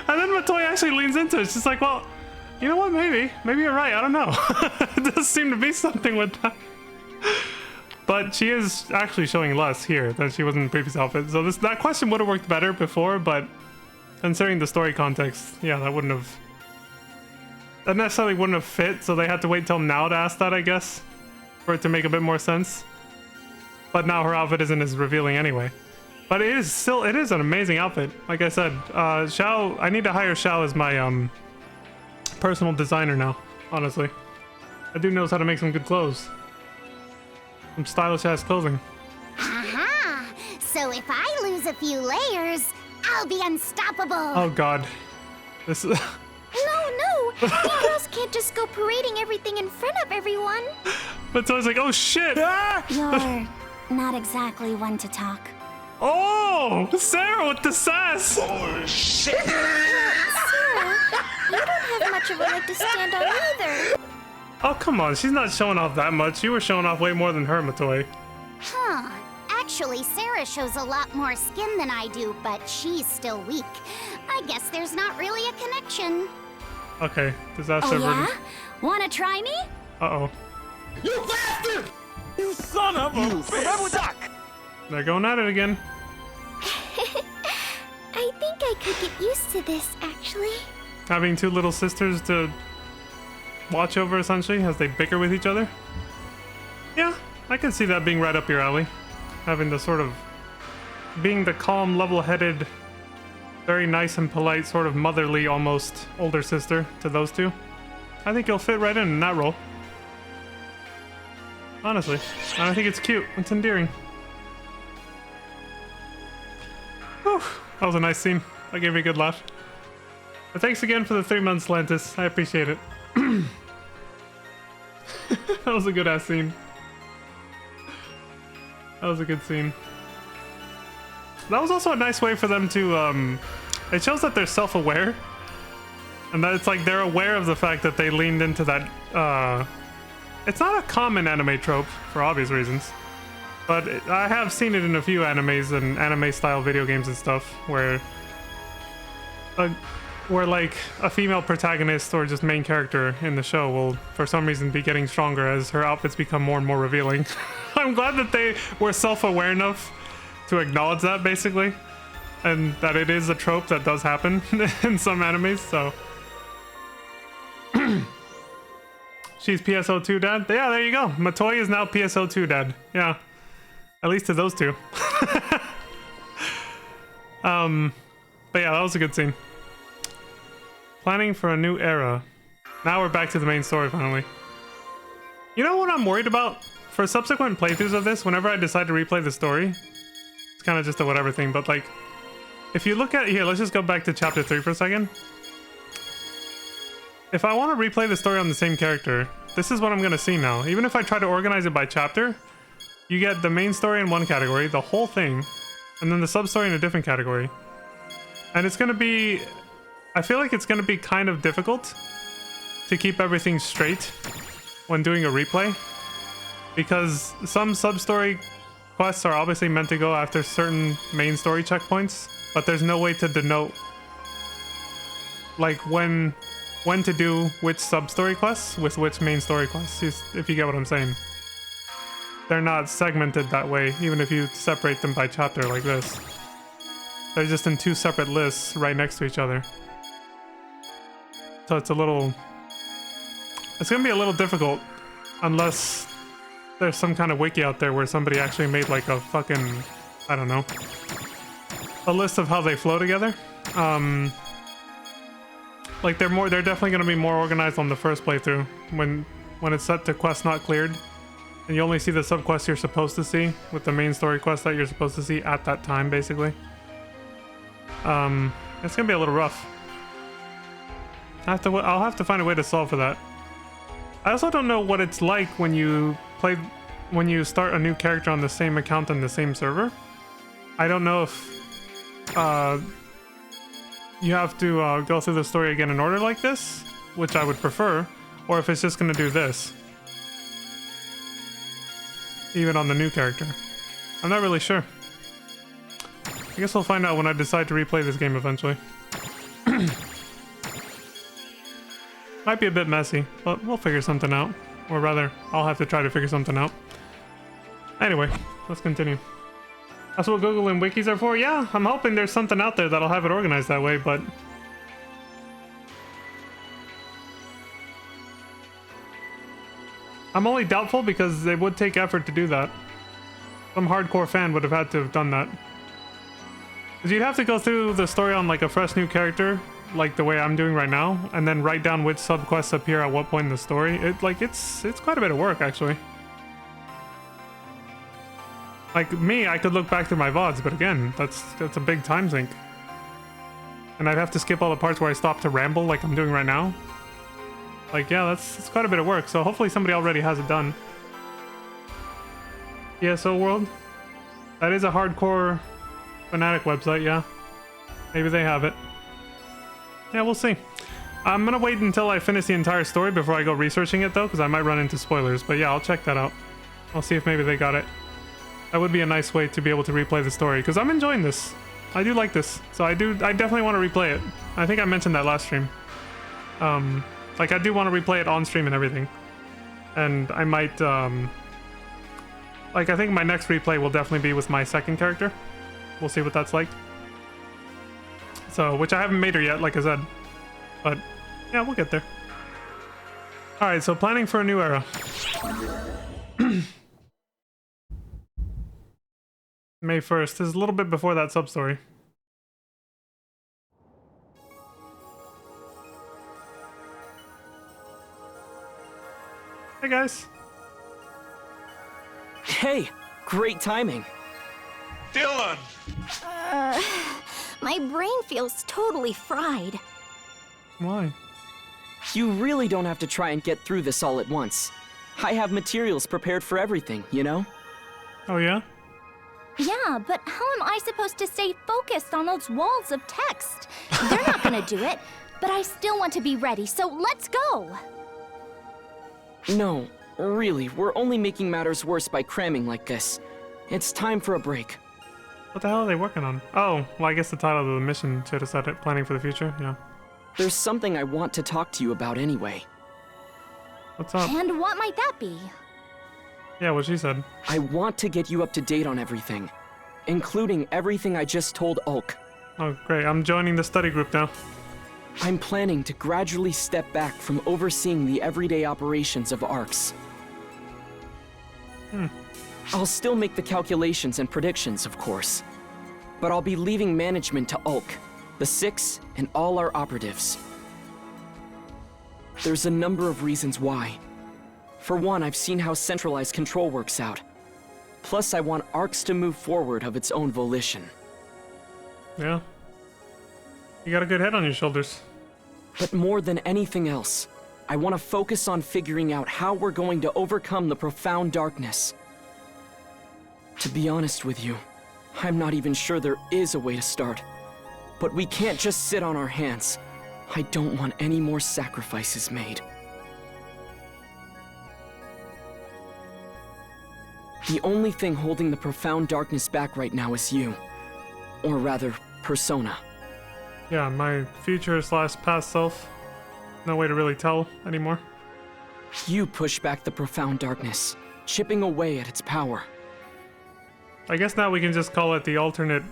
And then Matoi actually leans into it. She's like, well, you know what? Maybe you're right. I don't know. It does seem to be something with that. But she is actually showing less here than she was in the previous outfit. So that question would have worked better before, but considering the story context, yeah, that necessarily wouldn't have fit. So they had to wait till now to ask that, I guess, for it to make a bit more sense. But now her outfit isn't as revealing anyway. But it is an amazing outfit. Like I said, Xiao, I need to hire Xiao as my personal designer now, honestly. That dude knows how to make some good clothes. Some stylish ass clothing. Aha! So if I lose a few layers, I'll be unstoppable. Oh god. This is... No! You girls can't just go parading everything in front of everyone. But it's always like, oh shit! You're not exactly one to talk. Oh! Sarah with the sass! Oh, shit! Sarah, you don't have much of a leg to stand on either. Oh, come on. She's not showing off that much. You were showing off way more than her, Matoi. Huh. Actually, Sarah shows a lot more skin than I do, but she's still weak. I guess there's not really a connection. Okay. Disaster Oh yeah? averted. Wanna try me? Uh-oh. You bastard! You son of a bitch! Suck! They're going at it again. I think I could get used to this, actually. Having two little sisters to watch over, essentially, as they bicker with each other. Yeah, I can see that being right up your alley. Having the sort of... being the calm, level-headed, very nice and polite, sort of motherly, almost, older sister to those two. I think you'll fit right in that role. Honestly. And I think it's cute. It's endearing. Whew. That was a nice scene. That gave me a good laugh. But thanks again for the 3 months, Lantis. I appreciate it. That was a good ass scene. That was a good scene. That was also a nice way for them to, it shows that they're self-aware. And that it's like they're aware of the fact that they leaned into that, it's not a common anime trope, for obvious reasons. But I have seen it in a few animes and anime-style video games and stuff, where like a female protagonist or just main character in the show will, for some reason, be getting stronger as her outfits become more and more revealing. I'm glad that they were self-aware enough to acknowledge that, basically, and that it is a trope that does happen in some animes. So she's PSO2 dad. Yeah, there you go. Matoi is now PSO2 dad. Yeah, at least to those two. But yeah, that was a good scene. Planning for a new era. Now we're back to the main story finally. You know what I'm worried about? For subsequent playthroughs of this, whenever I decide to replay the story, it's kind of just a whatever thing, but like, if you look at here, let's just go back to chapter 3 for a second. If I want to replay the story on the same character, this is what I'm going to see now. Even if I try to organize it by chapter, you get the main story in one category, the whole thing, and then the sub-story in a different category. And it's going to be... I feel like it's going to be kind of difficult to keep everything straight when doing a replay, because some sub-story quests are obviously meant to go after certain main story checkpoints, but there's no way to denote like when to do which sub-story quests with which main story quests, if you get what I'm saying. They're not segmented that way, even if you separate them by chapter like this. They're just in two separate lists right next to each other. So it's gonna be a little difficult unless there's some kind of wiki out there where somebody actually made like a fucking, I don't know, a list of how they flow together. Like they're definitely gonna be more organized on the first playthrough when it's set to quest not cleared, and you only see the sub-quests you're supposed to see with the main story quest that you're supposed to see at that time, basically. It's gonna be a little rough. I'll have to find a way to solve for that. I also don't know what it's like when you start a new character on the same account on the same server. I don't know if you have to go through the story again in order like this, which I would prefer, or if it's just gonna do this, even on the new character. I'm not really sure. I guess we'll find out when I decide to replay this game eventually. Might be a bit messy, but we'll figure something out. Or rather, I'll have to try to figure something out. Anyway, let's continue. That's what Google and wikis are for? Yeah, I'm hoping there's something out there that'll have it organized that way, but... I'm only doubtful because it would take effort to do that. Some hardcore fan would have had to have done that. Because you'd have to go through the story on like a fresh new character, like the way I'm doing right now, and then write down which subquests appear at what point in the story. It's quite a bit of work, actually. Like me, I could look back through my VODs, but again, that's a big time sink. And I'd have to skip all the parts where I stop to ramble like I'm doing right now. Like, yeah, it's quite a bit of work, so hopefully somebody already has it done. ESO World? That is a hardcore fanatic website, yeah. Maybe they have it. Yeah, we'll see. I'm gonna wait until I finish the entire story before I go researching it, though, because I might run into spoilers. But yeah, I'll check that out. I'll see if maybe they got it. That would be a nice way to be able to replay the story, because I'm enjoying this. I do like this, so I definitely want to replay it. I think I mentioned that last stream. Like, I do want to replay it on stream and everything. And I might, like, I think my next replay will definitely be with my second character. We'll see what that's like. So, which I haven't made her yet, like I said. But, yeah, we'll get there. Alright, so planning for a new era. May 1st is a little bit before that sub-story. Hey guys. Hey, great timing. Dylan! My brain feels totally fried. Why? You really don't have to try and get through this all at once. I have materials prepared for everything, you know? Oh yeah? Yeah, but how am I supposed to stay focused on those walls of text? They're not gonna do it, but I still want to be ready, so let's go! No, really, we're only making matters worse by cramming like this. It's time for a break. What the hell are they working on? Oh, well, I guess the title of the mission should have said it. Planning for the future, yeah. There's something I want to talk to you about anyway. What's up? And what might that be? Yeah, what she said. I want to get you up to date on everything, including everything I just told Ulk. Oh, great. I'm joining the study group now. I'm planning to gradually step back from overseeing the everyday operations of ARCs. I'll still make the calculations and predictions, of course. But I'll be leaving management to Ulk, the Six, and all our operatives. There's a number of reasons why. For one, I've seen how centralized control works out. Plus, I want ARCs to move forward of its own volition. Yeah. You got a good head on your shoulders. But more than anything else, I want to focus on figuring out how we're going to overcome the profound darkness. To be honest with you, I'm not even sure there is a way to start. But we can't just sit on our hands. I don't want any more sacrifices made. The only thing holding the profound darkness back right now is you. Or rather, Persona. Yeah, my future / past self. No way to really tell anymore. You push back the profound darkness, chipping away at its power. I guess now we can just call it the alternate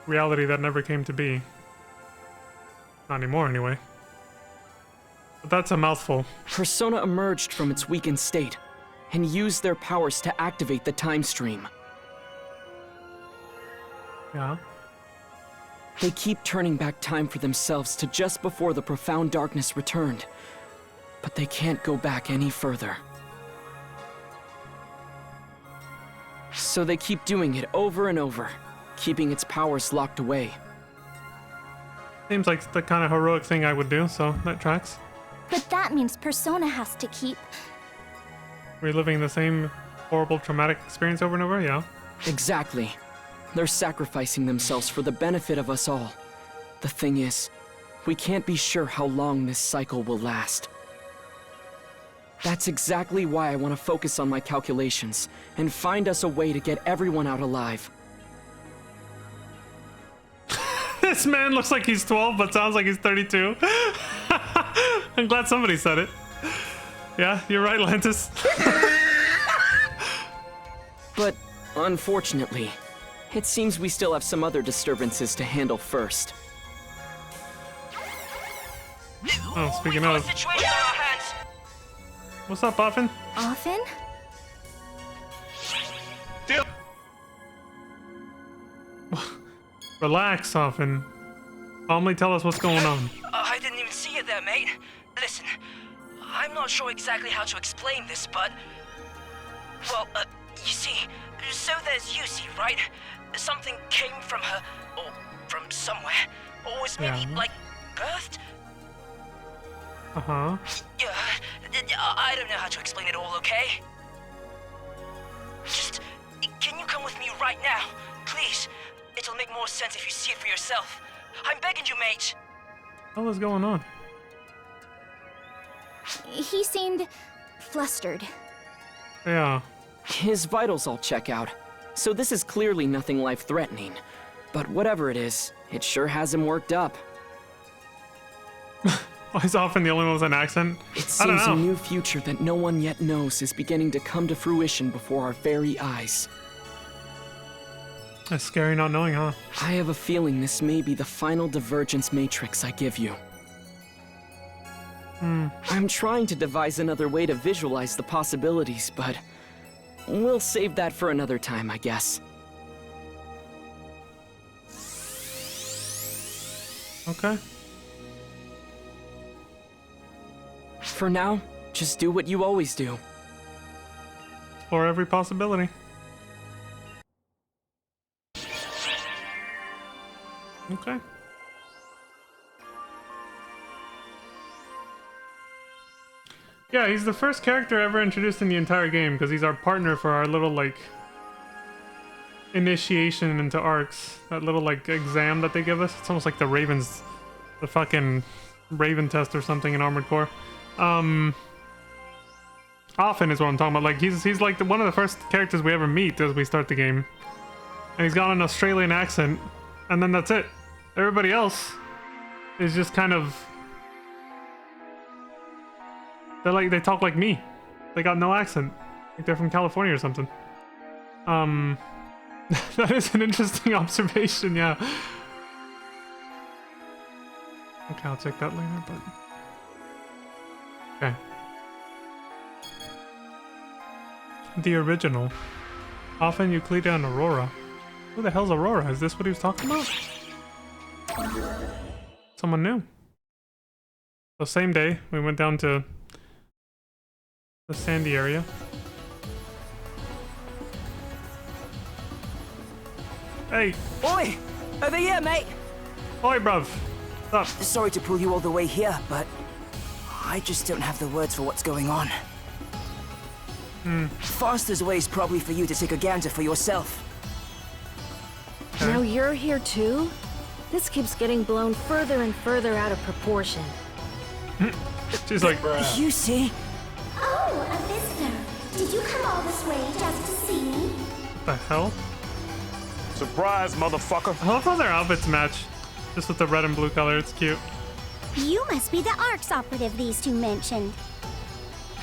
reality that never came to be. Not anymore, anyway. But that's a mouthful. Persona emerged from its weakened state, and used their powers to activate the time stream. Yeah. They keep turning back time for themselves to just before the profound darkness returned. But they can't go back any further. So they keep doing it over and over, keeping its powers locked away. Seems like the kind of heroic thing I would do, so that tracks. But that means Persona has to keep... Reliving the same horrible traumatic experience over and over, yeah. Exactly. They're sacrificing themselves for the benefit of us all. The thing is, we can't be sure how long this cycle will last. That's exactly why I want to focus on my calculations and find us a way to get everyone out alive. This man looks like he's 12, but sounds like he's 32. I'm glad somebody said it. Yeah, you're right, Lantis. But, unfortunately, it seems we still have some other disturbances to handle first. Oh, speaking of... What's up, Offen? Often? Relax, Offen. Calmly tell us what's going on. I didn't even see you there, mate. Listen, I'm not sure exactly how to explain this, but... Well, you see, so there's Yusi, right? Something came from her, or from somewhere, or was maybe, like, birthed? Uh-huh. Yeah, I don't know how to explain it all, okay? Just, can you come with me right now? Please. It'll make more sense if you see it for yourself. I'm begging you, mate. What is going on? He seemed flustered. Yeah. His vitals all check out, so this is clearly nothing life-threatening. But whatever it is, it sure has him worked up. Why is Offen the only one with an accent? It I don't seems know. a new future that no one yet knows is beginning to come to fruition before our very eyes. It's scary not knowing, huh? I have a feeling this may be the final divergence matrix I give you. I'm trying to devise another way to visualize the possibilities, but we'll save that for another time, I guess. Okay. For now, just do what you always do. Explore every possibility. Okay. Yeah, he's the first character ever introduced in the entire game because he's our partner for our little, like, initiation into arcs. That little, like, exam that they give us. It's almost like the Ravens, the fucking Raven test or something in Armored Core. Offen is what I'm talking about. Like, he's like one of the first characters we ever meet as we start the game. And he's got an Australian accent, and then that's it. Everybody else is just kind of... They talk like me. They got no accent. Like they're from California or something. That is an interesting observation, yeah. Okay, I'll check that later, but... Okay. The original. Often Euclidean and Aurora. Who the hell's Aurora? Is this what he was talking about? Someone new. The same day, we went down to the sandy area. Hey! Oi! Over here, mate! Oi, bruv! What's up? Sorry to pull you all the way here, but I just don't have the words for what's going on. Fastest way is probably for you to take a gander for yourself. Now you're here too? This keeps getting blown further and further out of proportion. She's like, You see? Oh, a visitor. Did you come all this way just to see me? What the hell? Surprise, motherfucker. I love how their outfits match. Just with the red and blue color, it's cute. You must be the ARCS operative these two mentioned.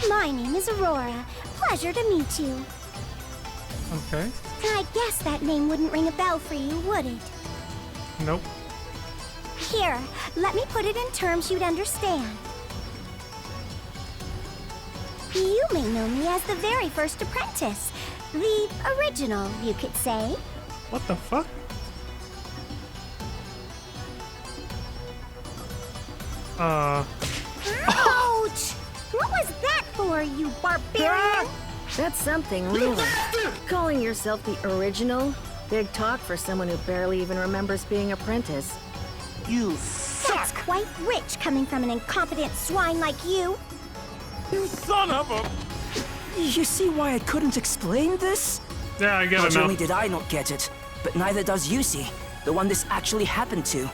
My name is Aurora. Pleasure to meet you. Okay. I guess that name wouldn't ring a bell for you, would it? Nope. Here, let me put it in terms you'd understand. You may know me as the very first apprentice. The original, you could say. What the fuck? Ouch! What was that for, you barbarian? That's something, really. Calling yourself the original? Big talk for someone who barely even remembers being apprentice. You That's quite rich coming from an incompetent swine like you. You son of a... You see why I couldn't explain this? Yeah, I get it Not now. only did I not get it, but neither does Yusi, the one this actually happened to.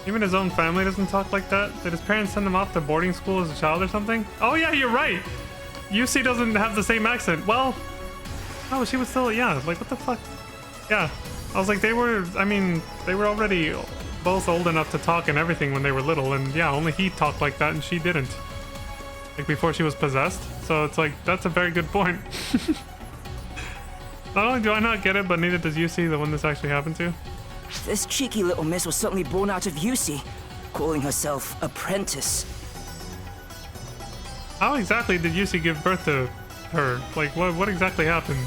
Even his own family doesn't talk like that? Did his parents send him off to boarding school as a child or something? Oh yeah, you're right! Yusi doesn't have the same accent. Well, no, she was still, yeah, like what the fuck? Yeah, I was like, they were already both old enough to talk and everything when they were little, and yeah, only he talked like that and she didn't. Like before she was possessed. So it's like, that's a very good point. Not only do I not get it, but neither does Yusi, the one this actually happened to. This cheeky little miss was certainly born out of Yusi, calling herself apprentice. How exactly did Yusi give birth to her? Like, what exactly happened?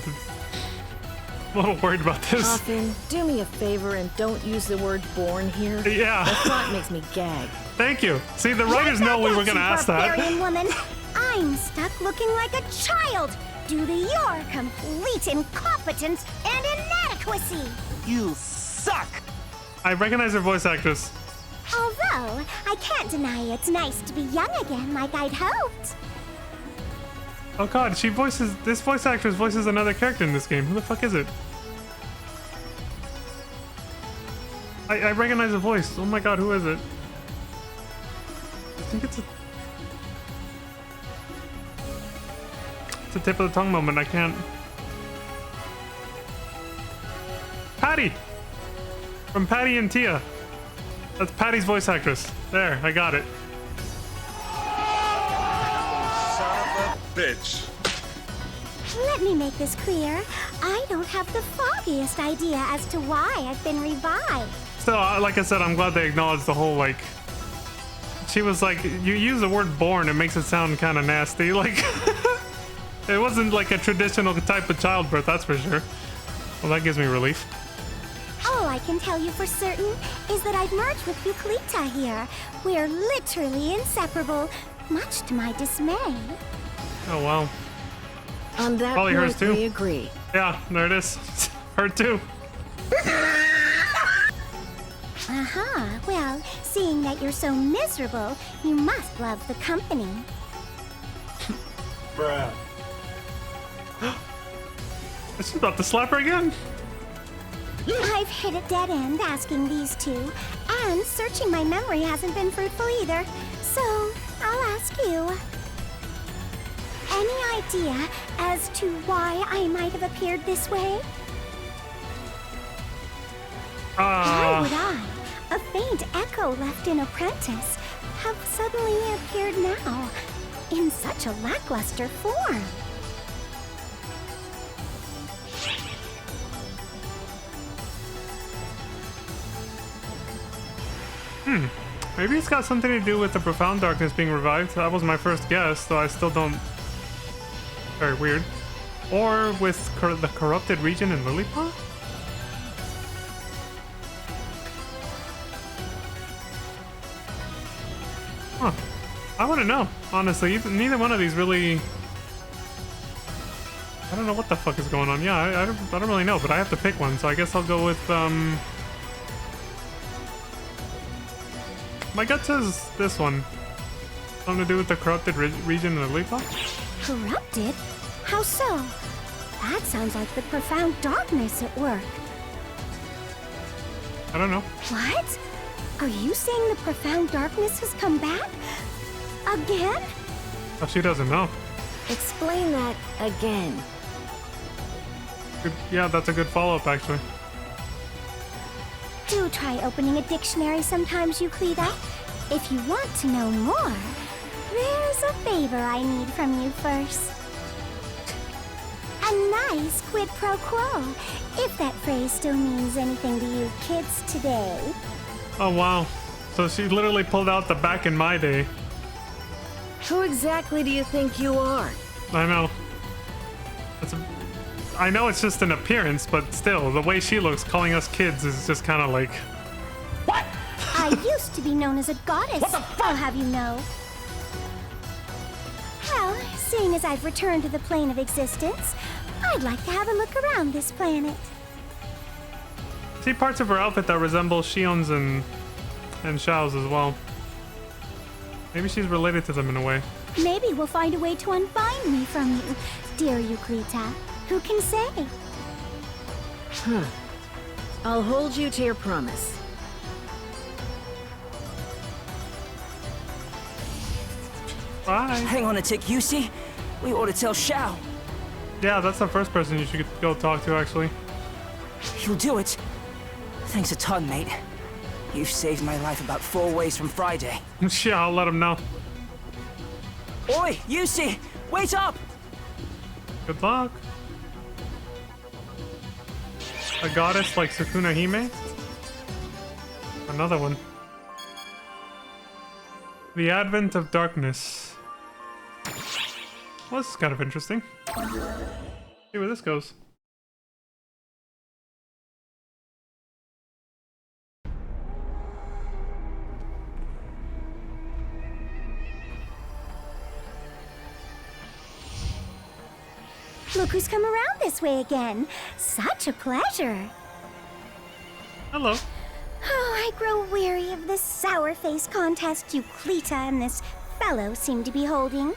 I'm a little worried about this. Coffin, do me a favor and don't use the word born here. Yeah. The thought makes me gag. Thank you. See, the writers know we were gonna ask that. Barbarian woman, I'm stuck looking like a child due to your complete incompetence and inadequacy. You suck! I recognize her voice actress. Although, I can't deny it's nice to be young again like I'd hoped. Oh god, this voice actress voices another character in this game. Who the fuck is it? I recognize the voice. Oh my god, who is it? I think it's a tip of the tongue moment. I can't. Patty! From Patty and Tia. That's Patty's voice actress. There, I got it. Son of a bitch. Let me make this clear. I don't have the foggiest idea as to why I've been revived. Still, like I said, I'm glad they acknowledged the whole, like... She was like, you use the word born, it makes it sound kind of nasty. Like, it wasn't like a traditional type of childbirth, that's for sure. Well, that gives me relief. All I can tell you for certain is that I've merged with Euclita here. We're literally inseparable, much to my dismay. Oh, wow. On that Probably hers point, too. we agree. Yeah, there it is. Her too. Uh-huh. Well, seeing that you're so miserable, you must love the company. Bruh. She's about to slap her again. I've hit a dead end asking these two, and searching my memory hasn't been fruitful either. So, I'll ask you. Any idea as to why I might have appeared this way? Why would I, a faint echo left in Apprentice, have suddenly appeared now in such a lackluster form? Maybe it's got something to do with the Profound Darkness being revived. That was my first guess, though I still don't... Very weird. Or with the corrupted region in Lilliput? Huh. I wouldn't know, honestly. Neither one of these really... I don't know what the fuck is going on. Yeah, I don't really know, but I have to pick one, so I guess I'll go with, My gut says this one. Something to do with the corrupted region in Lilliput? Corrupted? How so? That sounds like the Profound Darkness at work. I don't know. What? Are you saying the Profound Darkness has come back? Again? Oh, she doesn't know. Explain that again. Yeah, that's a good follow-up, actually. Do try opening a dictionary sometimes, Euclida. If you want to know more, there's a favor I need from you first. A nice quid pro quo, if that phrase still means anything to you kids today. Oh, wow. So she literally pulled out the back in my day. Who exactly do you think you are? I know. I know it's just an appearance, but still, the way she looks calling us kids is just kind of like... What? I used to be known as a goddess, I'll have you know. Well, seeing as I've returned to the plane of existence, I'd like to have a look around this planet. See parts of her outfit that resemble Shion's and Xiao's as well. Maybe she's related to them in a way. Maybe we'll find a way to unbind me from you, dear Euclida. Who can say? Huh. I'll hold you to your promise. Bye. Hang on a tick, Yusi. We ought to tell Xiao. Yeah, that's the first person you should go talk to, actually. You'll do it. Thanks a ton, mate. You've saved my life about 4 ways from Friday. Yeah, I'll let him know. Oi, Yusi! Wait up! Good luck. A goddess like Sukuna Hime? Another one. The Advent of Darkness. Well, this is kind of interesting. See where this goes. Look who's come around this way again. Such a pleasure. Hello. Oh, I grow weary of this sour-face contest Euclida and this fellow seem to be holding.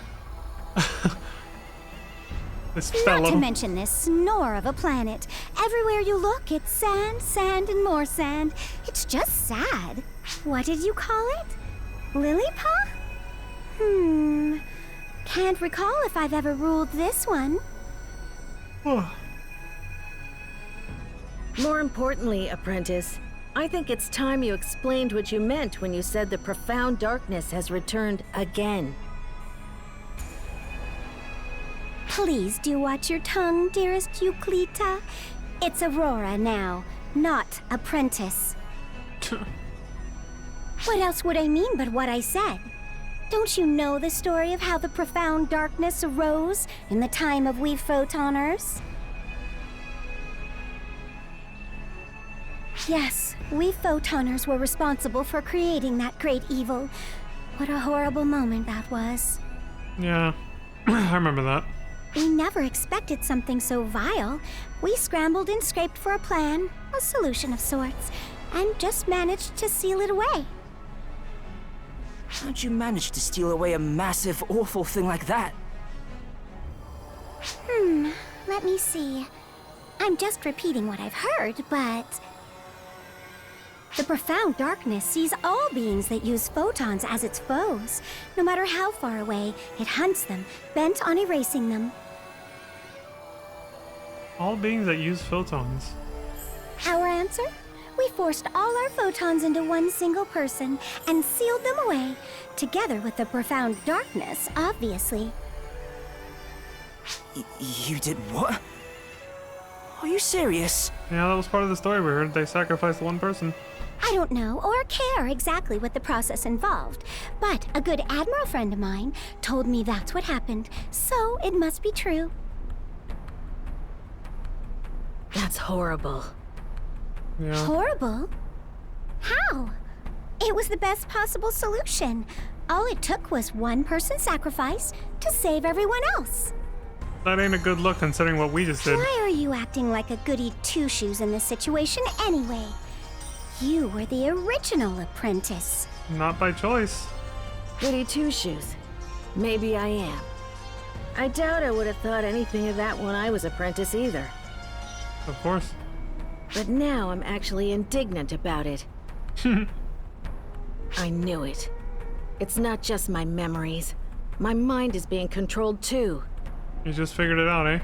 This fellow. Not to mention this snore of a planet. Everywhere you look, it's sand, sand, and more sand. It's just sad. What did you call it? Lily-paw? Can't recall if I've ever ruled this one. More importantly, apprentice, I think it's time you explained what you meant when you said the profound darkness has returned again. Please do watch your tongue, dearest Euclida. It's Aurora now, not apprentice. What else would I mean but what I said? Don't you know the story of how the profound darkness arose in the time of we photoners? Yes, we photoners were responsible for creating that great evil. What a horrible moment that was. Yeah, I remember that. We never expected something so vile. We scrambled and scraped for a plan, a solution of sorts, and just managed to seal it away. How'd you manage to steal away a massive, awful thing like that? Let me see. I'm just repeating what I've heard, but... The profound darkness sees all beings that use photons as its foes. No matter how far away, it hunts them, bent on erasing them. All beings that use photons. Our answer? We forced all our photons into one single person and sealed them away, together with the profound darkness, obviously. You did what? Are you serious? Yeah, that was part of the story we heard. They sacrificed one person. I don't know or care exactly what the process involved, but a good admiral friend of mine told me that's what happened, so it must be true. That's horrible. Yeah. Horrible? How? It was the best possible solution. All it took was one person's sacrifice to save everyone else. That ain't a good look considering what we just did. Why are you acting like a goody two-shoes in this situation anyway? You were the original apprentice. Not by choice. Goody two-shoes. Maybe I am. I doubt I would have thought anything of that when I was apprentice either. Of course. But now I'm actually indignant about it. I knew it. It's not just my memories. My mind is being controlled too. You just figured it out, eh?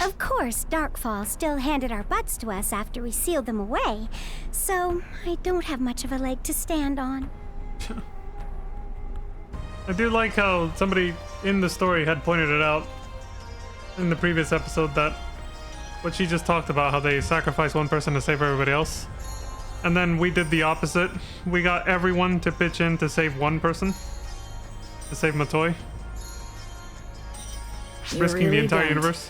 Of course, Darkfall still handed our butts to us after we sealed them away, so I don't have much of a leg to stand on. I do like how somebody in the story had pointed it out in the previous episode that what she just talked about, how they sacrificed one person to save everybody else. And then we did the opposite. We got everyone to pitch in to save one person. To save Matoi. Risking the entire universe.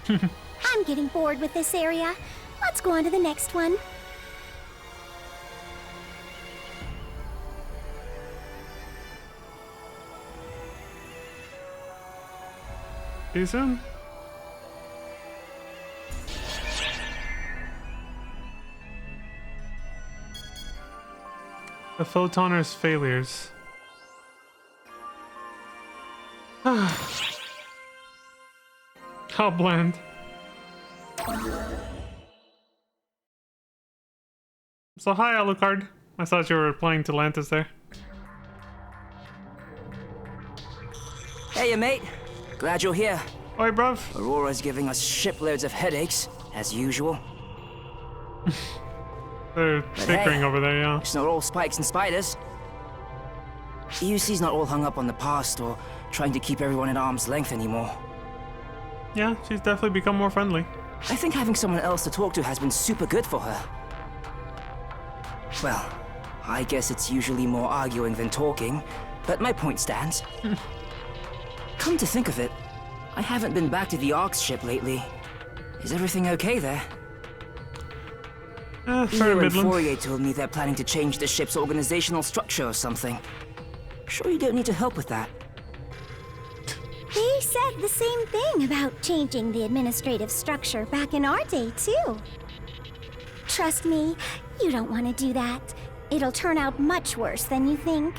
I'm getting bored with this area. Let's go on to the next one. See you soon. The Photoner's failures. How bland. So hi, Alucard. I thought you were playing Talantis there. Hey, mate. Glad you're here. Oi, bruv. Aurora's giving us shiploads of headaches, as usual. They're bickering over there, yeah. It's not all spikes and spiders. UC's not all hung up on the past or trying to keep everyone at arm's length anymore. Yeah, she's definitely become more friendly. I think having someone else to talk to has been super good for her. Well, I guess it's usually more arguing than talking, but my point stands. Come to think of it, I haven't been back to the Ark's ship lately. Is everything okay there? Fair and Midland. Fourier told me they're planning to change the ship's organizational structure or something. Sure you don't need to help with that? They said the same thing about changing the administrative structure back in our day, too. Trust me, you don't want to do that. It'll turn out much worse than you think.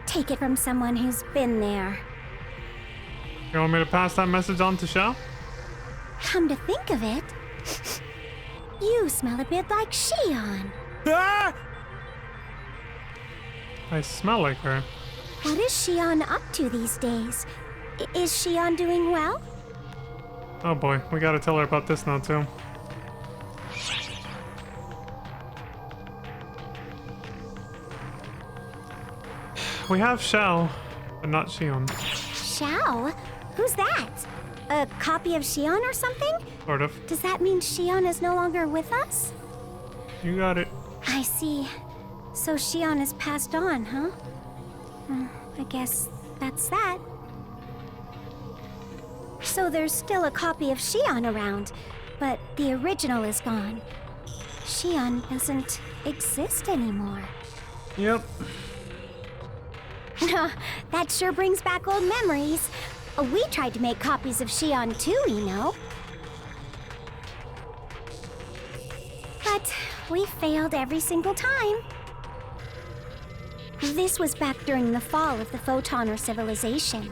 Take it from someone who's been there. You want me to pass that message on to Shao? Come to think of it, you smell a bit like Shion. Ah! I smell like her. What is Shion up to these days? Is Shion doing well? Oh boy, we gotta tell her about this now too. We have Shao, but not Shion. Shao? Who's that? A copy of Shion or something? Sort of. Does that mean Shion is no longer with us? You got it. I see. So Shion is passed on, huh? I guess that's that. So there's still a copy of Shion around, but the original is gone. Shion doesn't exist anymore. Yep. That sure brings back old memories. We tried to make copies of Shion too, you know. But we failed every single time. This was back during the fall of the Photoner civilization.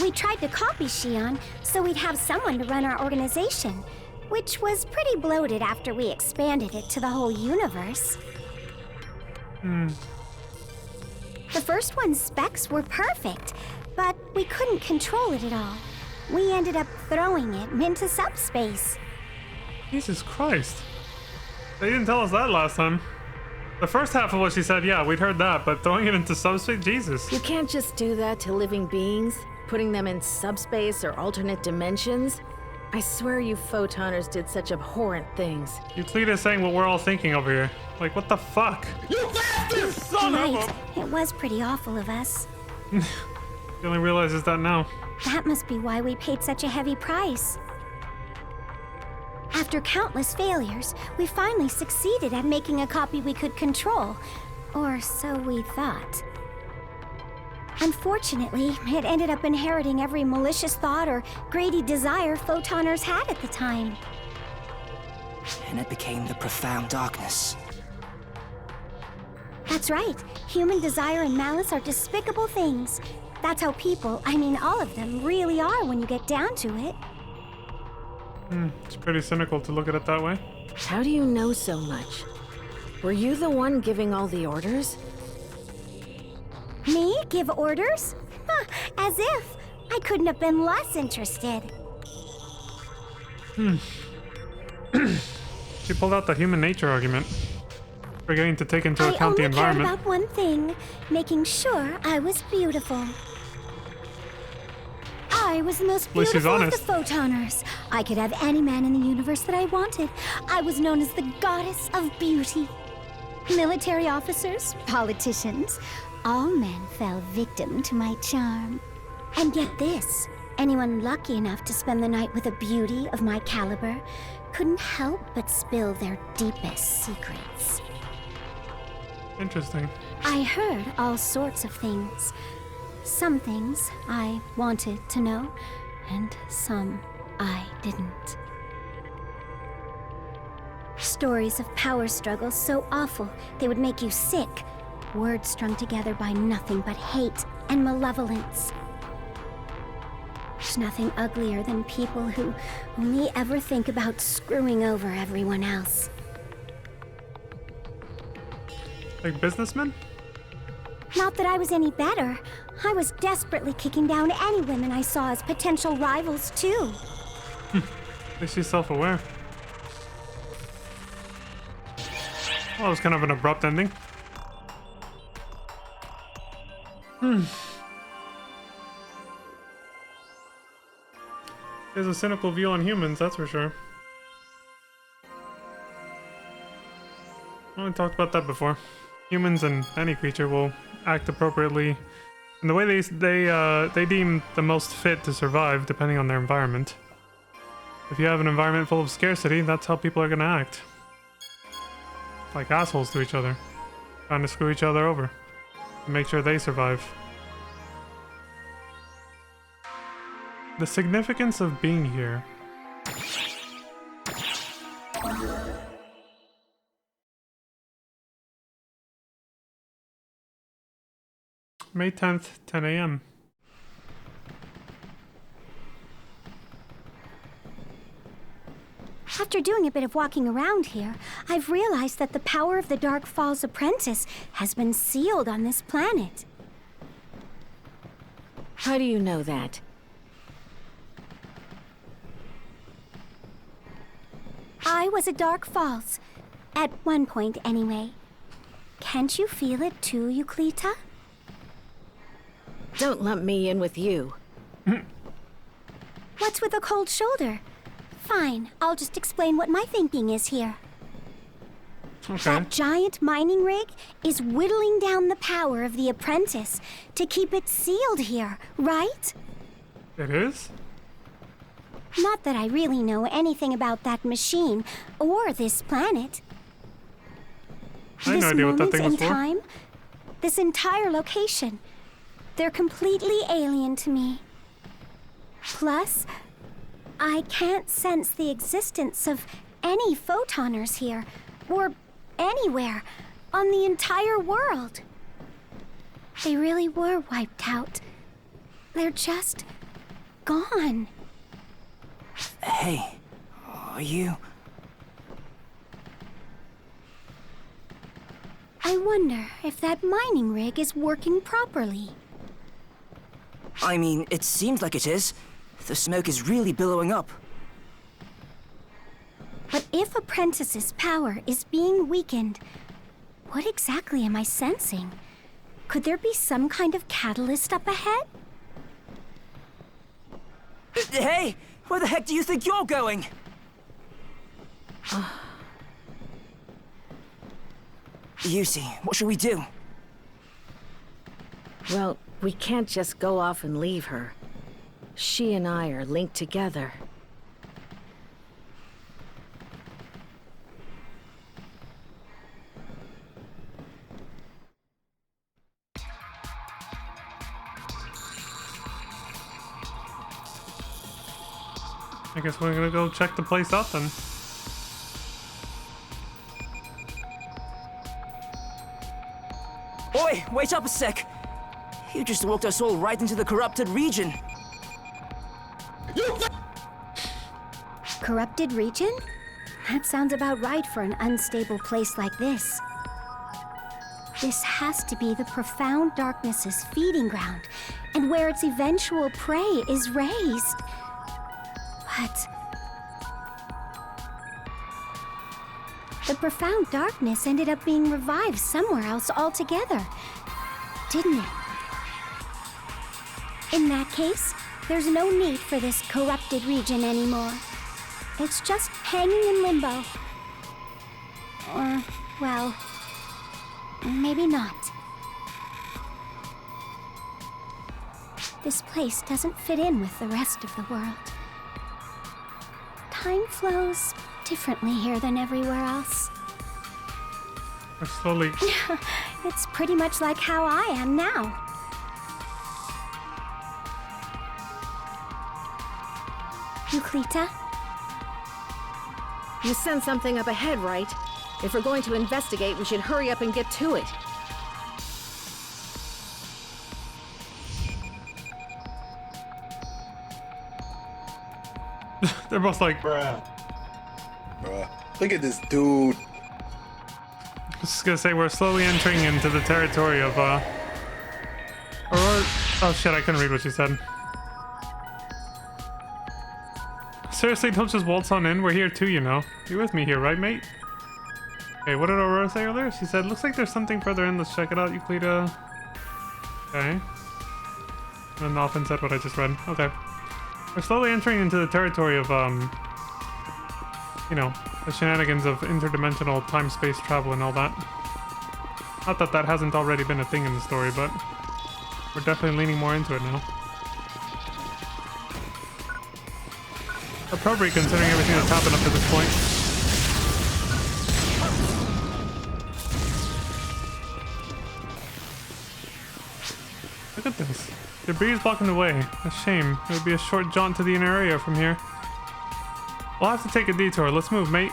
We tried to copy Shion so we'd have someone to run our organization, which was pretty bloated after we expanded it to the whole universe. The first one's specs were perfect, but we couldn't control it at all. We ended up throwing it into subspace. Jesus Christ. They didn't tell us that last time. The first half of what she said, yeah, we'd heard that, but throwing it into subspace? Jesus. You can't just do that to living beings, putting them in subspace or alternate dimensions. I swear you Photoners did such abhorrent things. Euclid is saying what we're all thinking over here. Like, what the fuck? You bastard! Son of Right, a... it was pretty awful of us. He only realizes that now. That must be why we paid such a heavy price. After countless failures, we finally succeeded at making a copy we could control. Or so we thought. Unfortunately, it ended up inheriting every malicious thought or greedy desire Photoners had at the time. And it became the profound darkness. That's right. Human desire and malice are despicable things. That's how people, I mean all of them, really are when you get down to it. It's pretty cynical to look at it that way. How do you know so much? Were you the one giving all the orders? Me? Give orders? Huh, as if. I couldn't have been less interested. She pulled out the human nature argument. Forgetting to take into account the I environment. only cared about one thing, making sure I was beautiful. I was the most At least she's beautiful of the honest. Photoners. I could have any man in the universe that I wanted. I was known as the goddess of beauty. Military officers, politicians, all men fell victim to my charm. And get this, anyone lucky enough to spend the night with a beauty of my caliber couldn't help but spill their deepest secrets. Interesting. I heard all sorts of things. Some things I wanted to know, and some I didn't. Stories of power struggles so awful they would make you sick. Words strung together by nothing but hate and malevolence. There's nothing uglier than people who only ever think about screwing over everyone else. Like businessmen? Not that I was any better. I was desperately kicking down any women I saw as potential rivals, too. At least she's self-aware. Well, it was kind of an abrupt ending. There's a cynical view on humans, that's for sure. Well, we talked about that before. Humans and any creature will act appropriately in the way they deem the most fit to survive, depending on their environment. If you have an environment full of scarcity, that's how people are gonna act. Like assholes to each other, trying to screw each other over to make sure they survive. The significance of being here. May 10th, 10 a.m. After doing a bit of walking around here, I've realized that the power of the Dark Falls Apprentice has been sealed on this planet. How do you know that? I was a Dark Falls. At one point, anyway. Can't you feel it too, Euclita? Don't lump me in with you. What's with a cold shoulder? Fine, I'll just explain what my thinking is here. Okay. That giant mining rig is whittling down the power of the apprentice to keep it sealed here, right? It is? Not that I really know anything about that machine or this planet. I had no idea what that thing was This moment for. in time, this entire location, they're completely alien to me. Plus, I can't sense the existence of any photoners here, or anywhere, on the entire world. They really were wiped out. They're just gone. Hey, are you... I wonder if that mining rig is working properly. I mean, it seems like it is. The smoke is really billowing up. But if Apprentice's power is being weakened, what exactly am I sensing? Could there be some kind of catalyst up ahead? Hey, where the heck do you think you're going? Yusi, what should we do? Well, we can't just go off and leave her. She and I are linked together. I guess we're gonna go check the place out then. Oi, wait up a sec! You just walked us all right into the corrupted region. Corrupted region? That sounds about right for an unstable place like this. This has to be the profound darkness's feeding ground, and where its eventual prey is raised. But the profound darkness ended up being revived somewhere else altogether, didn't it? In that case, there's no need for this corrupted region anymore. It's just hanging in limbo. Or, well, maybe not. This place doesn't fit in with the rest of the world. Time flows differently here than everywhere else. We're slowly... It's pretty much like how I am now. Euclita? You sent something up ahead, right? If we're going to investigate, we should hurry up and get to it. They're both like... Bruh. Look at this dude. I was just gonna say, we're slowly entering into the territory of, oh shit, I couldn't read what she said. Seriously, don't just waltz on in. We're here too, you know. You're with me here, right, mate? Okay, what did Aurora say earlier? She said, looks like there's something further in. Let's check it out, Euclida. Okay. And then Alphen said what I just read. Okay. We're slowly entering into the territory of, you know, the shenanigans of interdimensional time-space travel and all that. Not that that hasn't already been a thing in the story, but we're definitely leaning more into it now. Appropriate considering everything that's happened up to this point. Look at this. Debris is blocking the way. A shame. It would be a short jaunt to the inner area from here. We'll have to take a detour. Let's move, mate.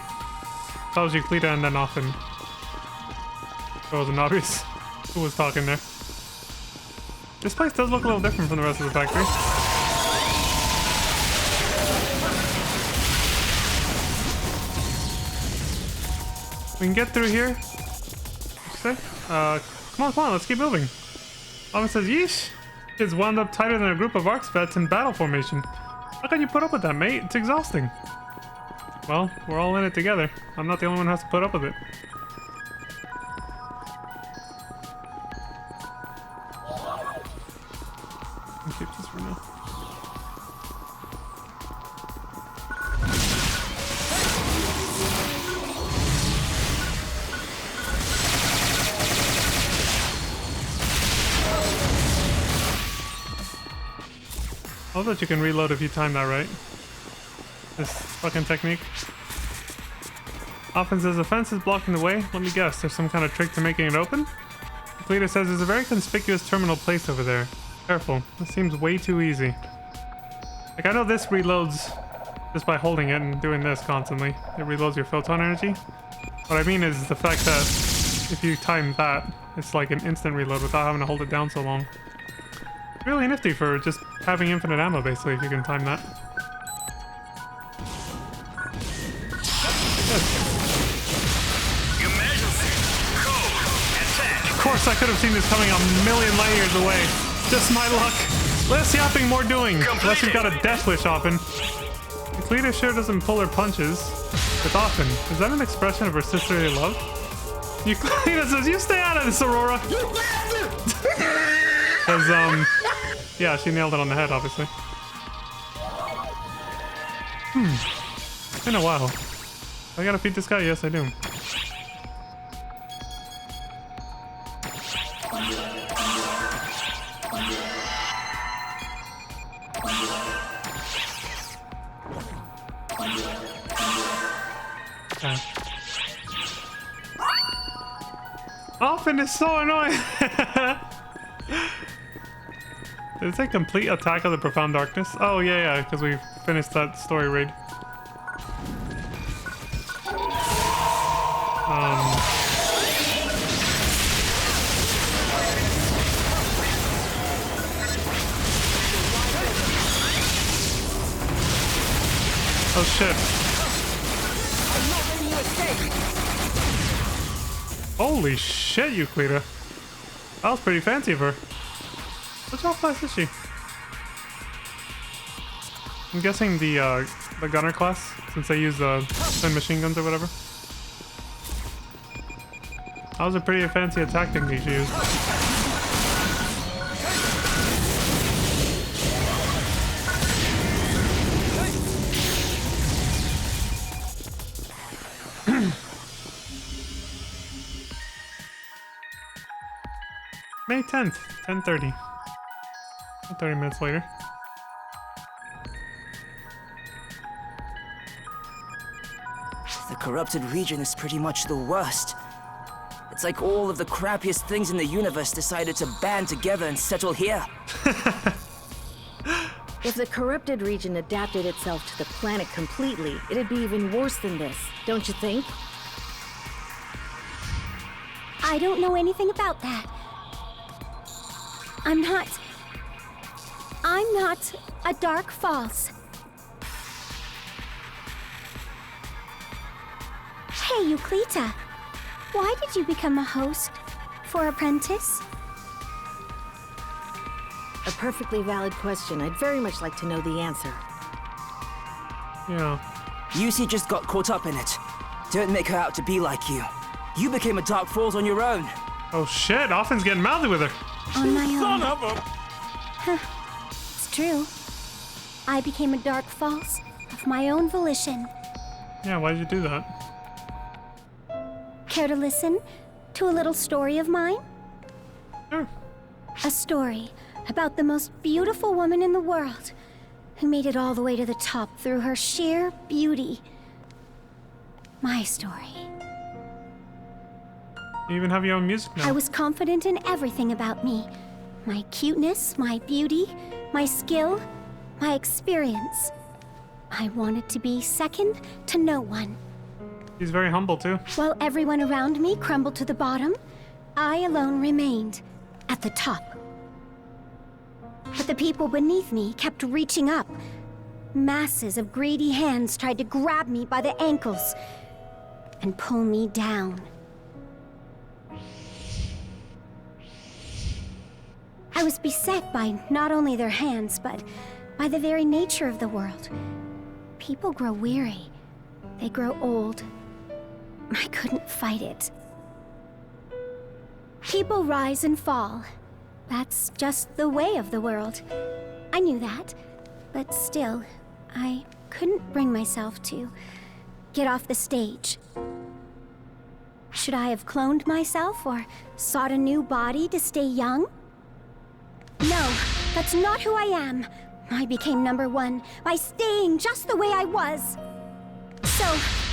Tells Euclida and then Alphen. It wasn't obvious who was talking there. This place does look a little different from the rest of the factory. We can get through here. What'd you say? Come on, let's keep moving. Alphen says, yeesh. Kids wound up tighter than a group of arc spats in battle formation. How can you put up with that, mate? It's exhausting. Well, we're all in it together. I'm not the only one who has to put up with it. I'll keep this for now. I love that you can reload if you time that right. This fucking technique. Alphen says the fence is blocking the way. Let me guess, there's some kind of trick to making it open? Euclida says there's a very conspicuous terminal place over there. Careful, this seems way too easy. Like, I know this reloads just by holding it and doing this constantly. It reloads your photon energy. What I mean is the fact that if you time that, it's like an instant reload without having to hold it down so long. Really nifty for just having infinite ammo, basically, if you can time that. Of course, I could have seen this coming a million light years away. Just my luck. Less yapping, more doing. Unless you've got a death wish, Alphen. Euclida sure doesn't pull her punches. With Alphen, is that an expression of her sisterly love? Euclida says, you stay out of this, Aurora. Because, yeah, she nailed it on the head, obviously. It's been a while. I gotta feed this guy? Yes, I do. Okay. Alphen is so annoying! Did it say complete attack of the profound darkness? Oh, yeah, because we finished that story raid. Oh shit. Holy shit, Euclida. That was pretty fancy of her. Which all class is she? I'm guessing the gunner class, since they use the twin machine guns or whatever. That was a pretty fancy attack technique she used. May 10th, 10:30. 30 minutes later. The corrupted region is pretty much the worst. It's like all of the crappiest things in the universe decided to band together and settle here. If the corrupted region adapted itself to the planet completely, it'd be even worse than this, don't you think? I don't know anything about that. I'm not a Dark False. Hey, Euclida. Why did you become a host for Apprentice? A perfectly valid question. I'd very much like to know the answer. Yeah. Yusi just got caught up in it. Don't make her out to be like you. You became a Dark Falls on your own. Oh shit, Offen's getting mouthy with her. On my own. Son of a... Huh. It's true. I became a Dark False of my own volition. Yeah, why did you do that? Care to listen to a little story of mine? Sure. A story about the most beautiful woman in the world who made it all the way to the top through her sheer beauty. My story. You even have your own music now. I was confident in everything about me. My cuteness, my beauty, my skill, my experience. I wanted to be second to no one. He's very humble too. While everyone around me crumbled to the bottom, I alone remained at the top. But the people beneath me kept reaching up. Masses of greedy hands tried to grab me by the ankles and pull me down. I was beset by not only their hands, but by the very nature of the world. People grow weary. They grow old. I couldn't fight it. People rise and fall. That's just the way of the world. I knew that, but still, I couldn't bring myself to get off the stage. Should I have cloned myself or sought a new body to stay young? No, that's not who I am. I became #1 by staying just the way I was. So,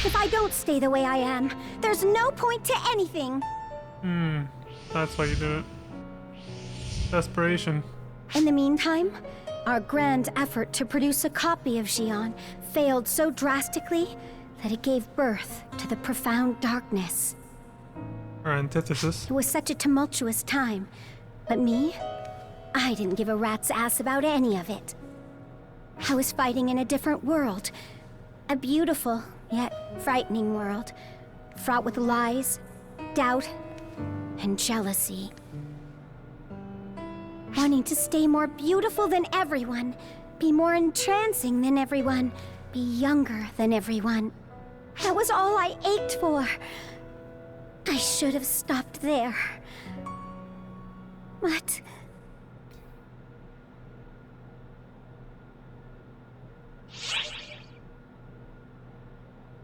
if I don't stay the way I am, there's no point to anything. That's why you did it. Desperation. In the meantime, our grand effort to produce a copy of Xion failed so drastically that it gave birth to the profound darkness. Our antithesis. It was such a tumultuous time, but me, I didn't give a rat's ass about any of it. I was fighting in a different world, a beautiful yet frightening world, fraught with lies, doubt, and jealousy. Wanting to stay more beautiful than everyone, be more entrancing than everyone, be younger than everyone. That was all I ached for. I should have stopped there. But...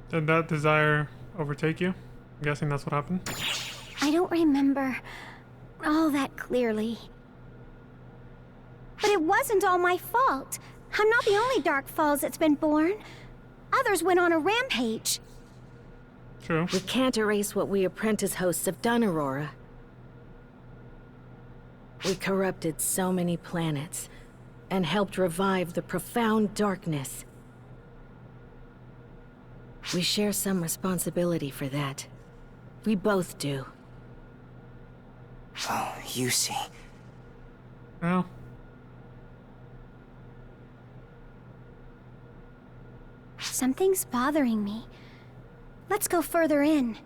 Did that desire overtake you? I'm guessing that's what happened. I don't remember all that clearly. But it wasn't all my fault. I'm not the only Dark Falls that's been born. Others went on a rampage. True. We can't erase what we apprentice hosts have done, Aurora. We corrupted so many planets and helped revive the profound darkness. We share some responsibility for that. We both do. Oh, Yusi. Well. Something's bothering me. Let's go further in.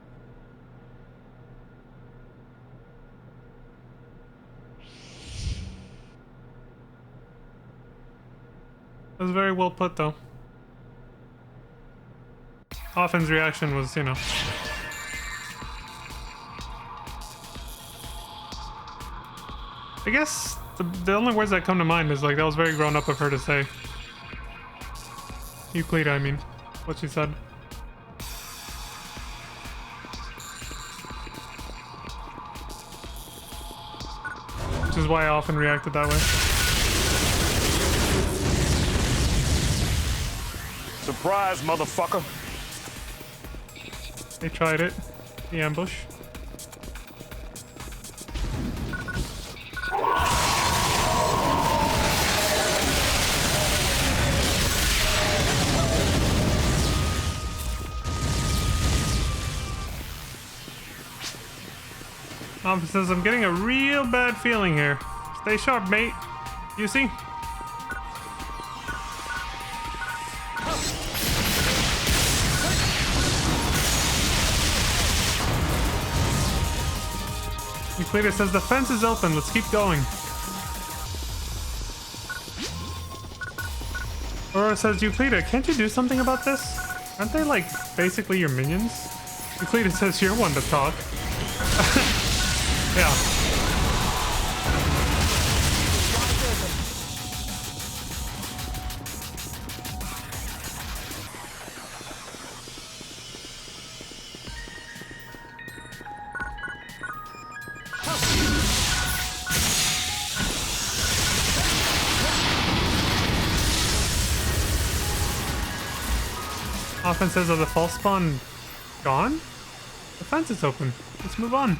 It was very well put, though. Often's reaction was, you know. I guess the only words that come to mind is like, that was very grown up of her to say. Euclid, I mean. What she said. Which is why I often reacted that way. Surprise, motherfucker. They tried it. The ambush. Says I'm getting a real bad feeling here. Stay sharp, mate. You see? Euclid says the fence is open. Let's keep going. Aurora says, Euclid, can't you do something about this? Aren't they like basically your minions? Euclid says you're one to talk. Yeah. Often says, are the false spawn gone? The fence is open. Let's move on.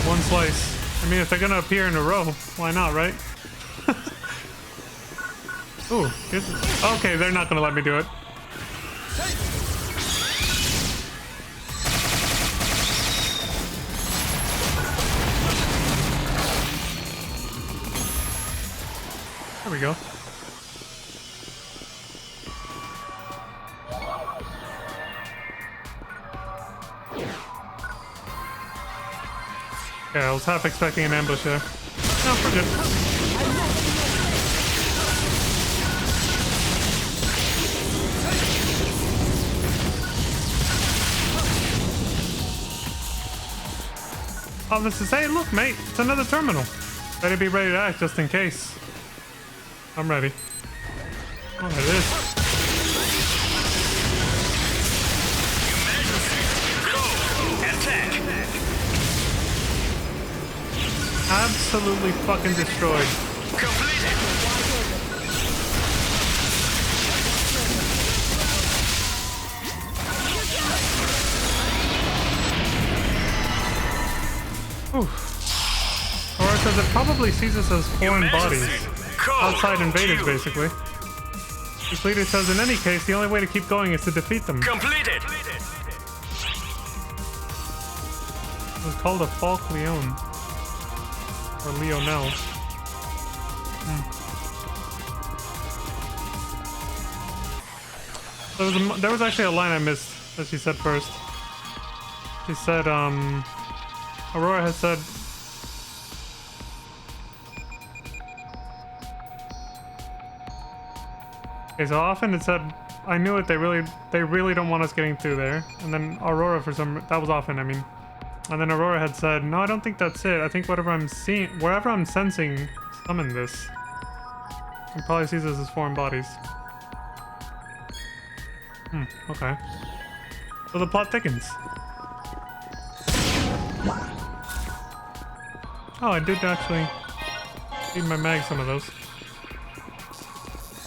One slice. I mean, if they're gonna appear in a row, why not, right? Ooh, okay, they're not gonna let me do it. There we go. Yeah, I was half expecting an ambush there. No, we're good. Officer says, hey, look, mate, it's another terminal. Better be ready to act just in case. I'm ready. Oh, there it is. Absolutely fucking destroyed. Completed. Aurora says it probably sees us as foreign bodies. Outside invaders, basically. This leader says in any case, the only way to keep going is to defeat them. Completed. It was called a Falk Leon. Or Leonel. There was actually a line I missed that she said first. She said, Aurora has said... Okay, so often it said, I knew it, they really don't want us getting through there. And then Aurora that was often, I mean. And then Aurora had said, no, I don't think that's it. I think whatever I'm sensing summoned this. It probably sees us as foreign bodies. Okay. So the plot thickens. Oh, I did actually feed my mag some of those.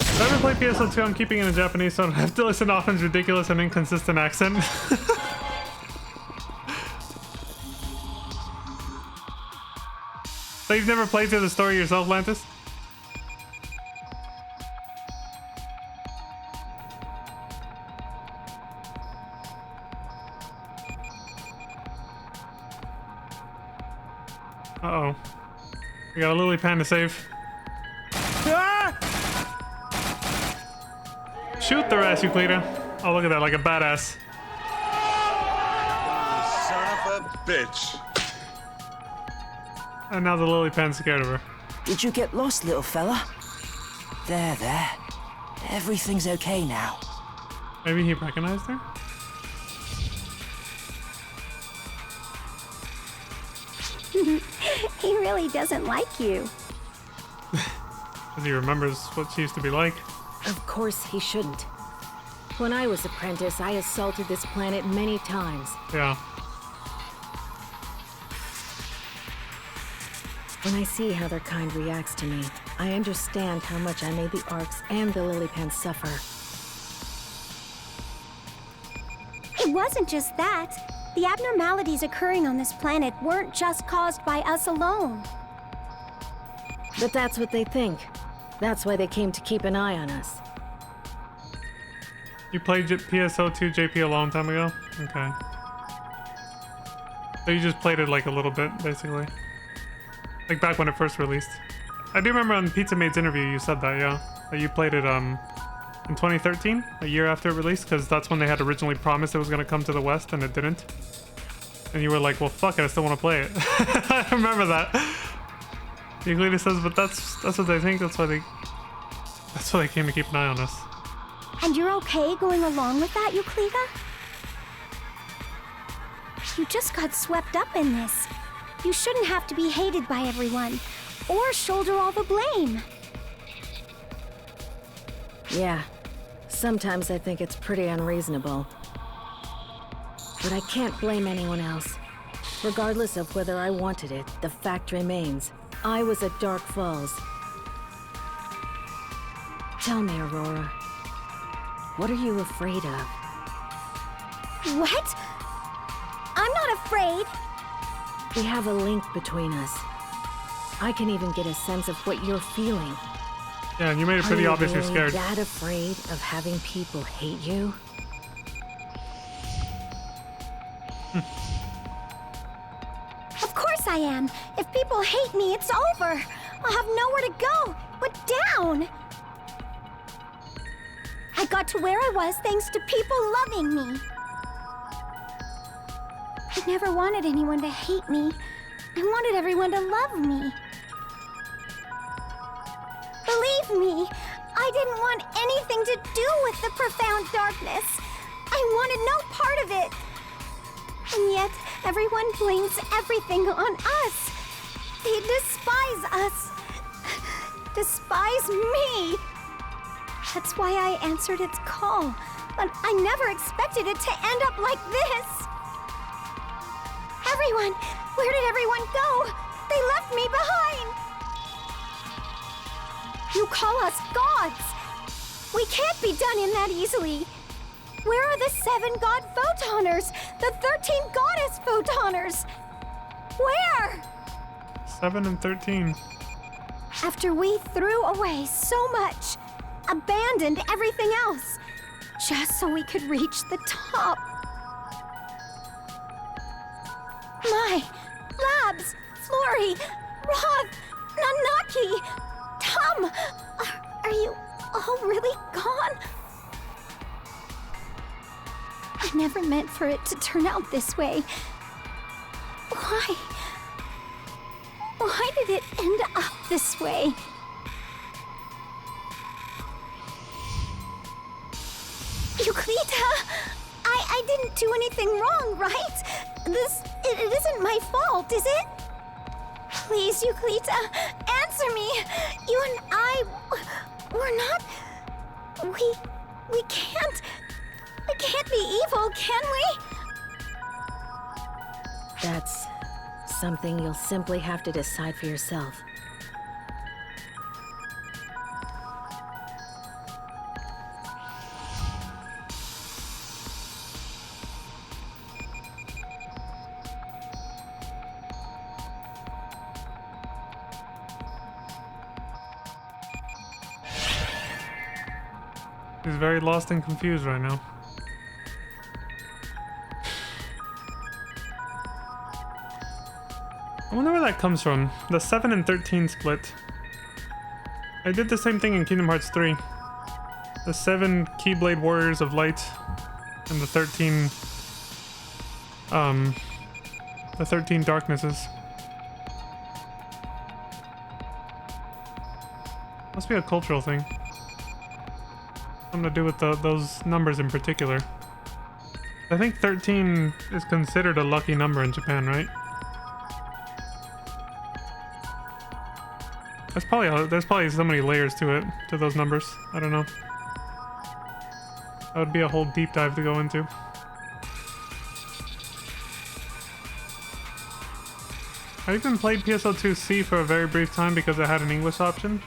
If I ever play PSO2, I'm keeping it in Japanese so I don't have to listen to Often's ridiculous and inconsistent accent. So you've never played through the story yourself, Lantis? Uh-oh. We got a lily pad to save. Ah! Shoot their ass, Euclida. Oh, look at that, like a badass. Son of a bitch. And now the lily pad's scared of her. Did you get lost, little fella? There, there. Everything's okay now. Maybe he recognized her? He really doesn't like you. Because he remembers what she used to be like. Of course he shouldn't. When I was apprentice, I assaulted this planet many times. Yeah. When I see how their kind reacts to me, I understand how much I made the Arcs and the Lillipens suffer. It wasn't just that. The abnormalities occurring on this planet weren't just caused by us alone. But that's what they think. That's why they came to keep an eye on us. You played PSO2 JP a long time ago? Okay. So you just played it like a little bit, basically. Like back when it first released. I do remember on Pizza Maid's interview you said that, yeah. That you played it in 2013, a year after it released, because that's when they had originally promised it was going to come to the West and it didn't. And you were like, well, fuck it, I still want to play it. I remember that. Euclida says, but that's what they think, that's why they came to keep an eye on us. And you're okay going along with that, Euclida? You just got swept up in this. You shouldn't have to be hated by everyone, or shoulder all the blame. Yeah, sometimes I think it's pretty unreasonable. But I can't blame anyone else. Regardless of whether I wanted it, the fact remains. I was at Dark Falls. Tell me, Aurora. What are you afraid of? What? I'm not afraid. We have a link between us. I can even get a sense of what you're feeling. Yeah, and you made it pretty obvious you're scared. Are you really that afraid of having people hate you? Of course I am. If people hate me, it's over. I'll have nowhere to go but down. I got to where I was thanks to people loving me. I never wanted anyone to hate me. I wanted everyone to love me. Believe me, I didn't want anything to do with the profound darkness. I wanted no part of it. And yet, everyone blames everything on us. They despise us. Despise me. That's why I answered its call. But I never expected it to end up like this. Everyone! Where did everyone go? They left me behind! You call us gods! We can't be done in that easily. Where are the 7 god photoners? The 13 goddess photoners? Where? 7 and 13. After we threw away so much, abandoned everything else, just so we could reach the top. My Labs, Flori, Roth, Nanaki, Tom, are you all really gone? I never meant for it to turn out this way. Why? Why did it end up this way? Euclida, I didn't do anything wrong, right? It isn't my fault, is it? Please, Euclida, answer me. You and I, we're not, we can't be evil, can we? That's something you'll simply have to decide for yourself. He's very lost and confused right now. I wonder where that comes from. The 7 and 13 split. I did the same thing in Kingdom Hearts 3. The 7 Keyblade Warriors of Light and the 13 Darknesses. Must be a cultural thing. Something to do with those numbers in particular. I think 13 is considered a lucky number in Japan, right? There's probably so many layers to it, to those numbers. I don't know. That would be a whole deep dive to go into. I even played PSO2C for a very brief time because it had an English option.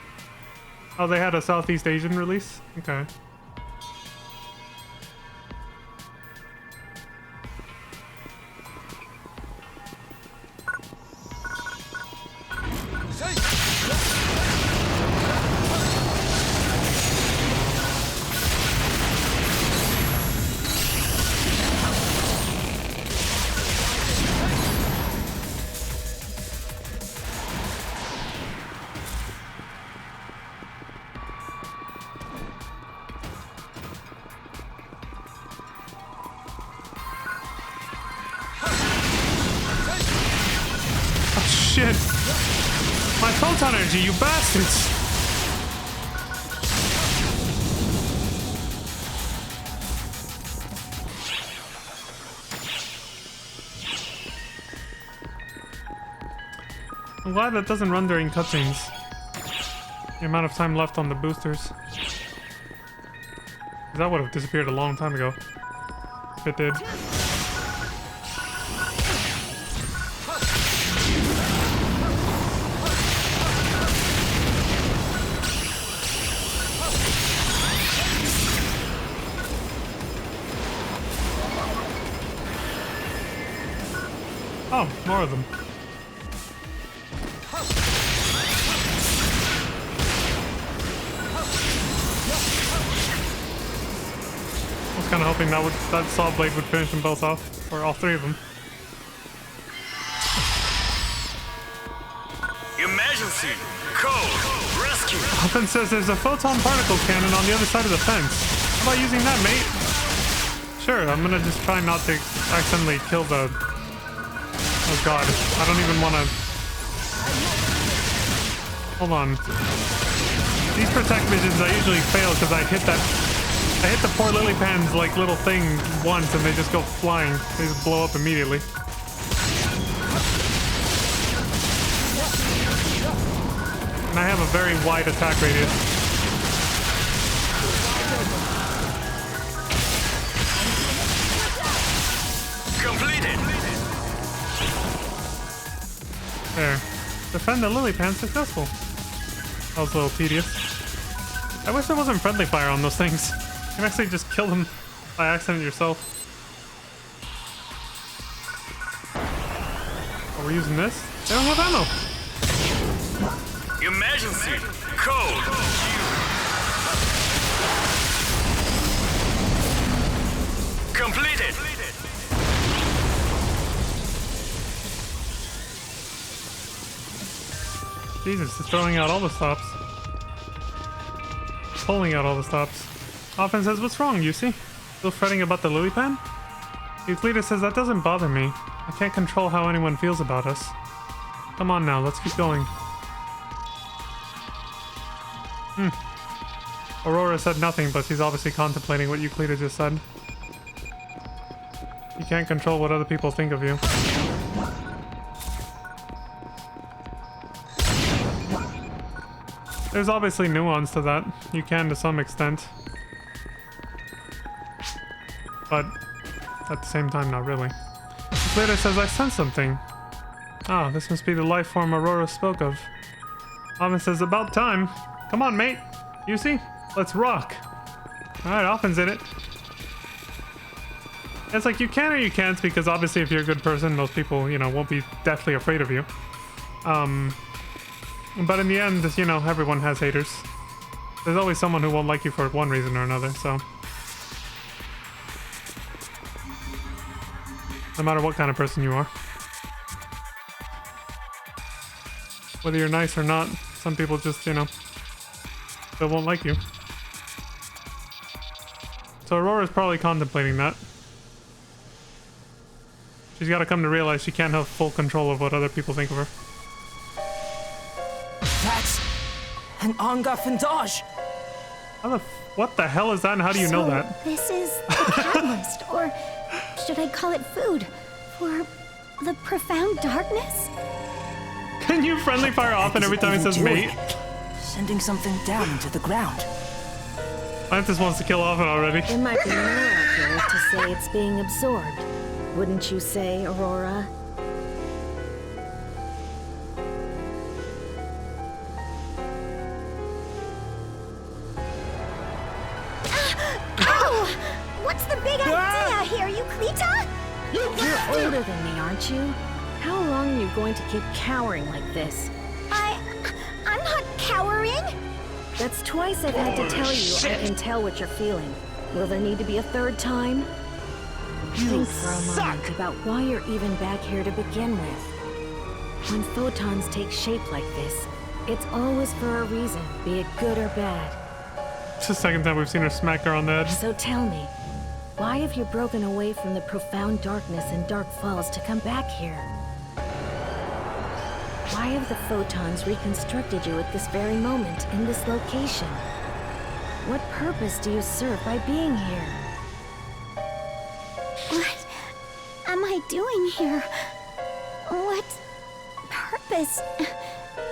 Oh, they had a Southeast Asian release? Okay. Shit! My photon energy, you bastards! I'm glad that doesn't run during cutscenes. The amount of time left on the boosters. That would have disappeared a long time ago. If it did. Oh, more of them. I was kind of hoping that saw blade would finish them both off, or all three of them. Emergency! Code! Rescue! Often says there's a photon particle cannon on the other side of the fence. How about using that, mate? Sure, I'm gonna just try not to accidentally kill the... Oh god, I don't even want to... Hold on. These protect missions I usually fail because I hit the poor lily pan's like little thing once and they just go flying. They just blow up immediately. And I have a very wide attack radius. Completed! There. Defend the lily pan successful. That was a little tedious. I wish there wasn't friendly fire on those things. You can actually just kill them by accident yourself. Oh, we're using this? They don't have ammo! Emergency! Code! Completed! Jesus, it's throwing out all the stops. Pulling out all the stops. Often says, what's wrong, Yusi? Still fretting about the lily pan? Euclidus says, that doesn't bother me. I can't control how anyone feels about us. Come on now, let's keep going. Aurora said nothing, but she's obviously contemplating what Euclidus just said. You can't control what other people think of you. There's obviously nuance to that. You can to some extent. But at the same time, not really. Euclidus says, I sense something. Ah, this must be the life form Aurora spoke of. Alvin says, about time. Come on, mate. You see? Let's rock. Alright, Alvin's in it. It's like you can or you can't, because obviously if you're a good person, most people, you know, won't be deathly afraid of you. But in the end, you know, everyone has haters. There's always someone who won't like you for one reason or another, so... No matter what kind of person you are. Whether you're nice or not, some people just, you know, they won't like you. So Aurora's probably contemplating that. She's got to come to realize she can't have full control of what other people think of her. That's an Anga Fandage. What the hell is that, and how do you know that? This is the catalyst, or should I call it food, for the profound darkness? Can you friendly fire often every time he says mate? Sending something down into the ground. Phantasy wants to kill Often already. It might be more accurate to say it's being absorbed. Wouldn't you say, Aurora? Oh! What's the big idea here, Euclita? You're older than me, aren't you? How long are you going to keep cowering like this? I'm not cowering. That's twice I've had to tell you I can tell what you're feeling. Will there need to be a third time? Think for a moment about why you're even back here to begin with. When photons take shape like this, it's always for a reason, be it good or bad. It's the second time we've seen her smack her on the head. So tell me, why have you broken away from the profound darkness and Dark Falls to come back here? Why have the photons reconstructed you at this very moment, in this location? What purpose do you serve by being here? What am I doing here? What purpose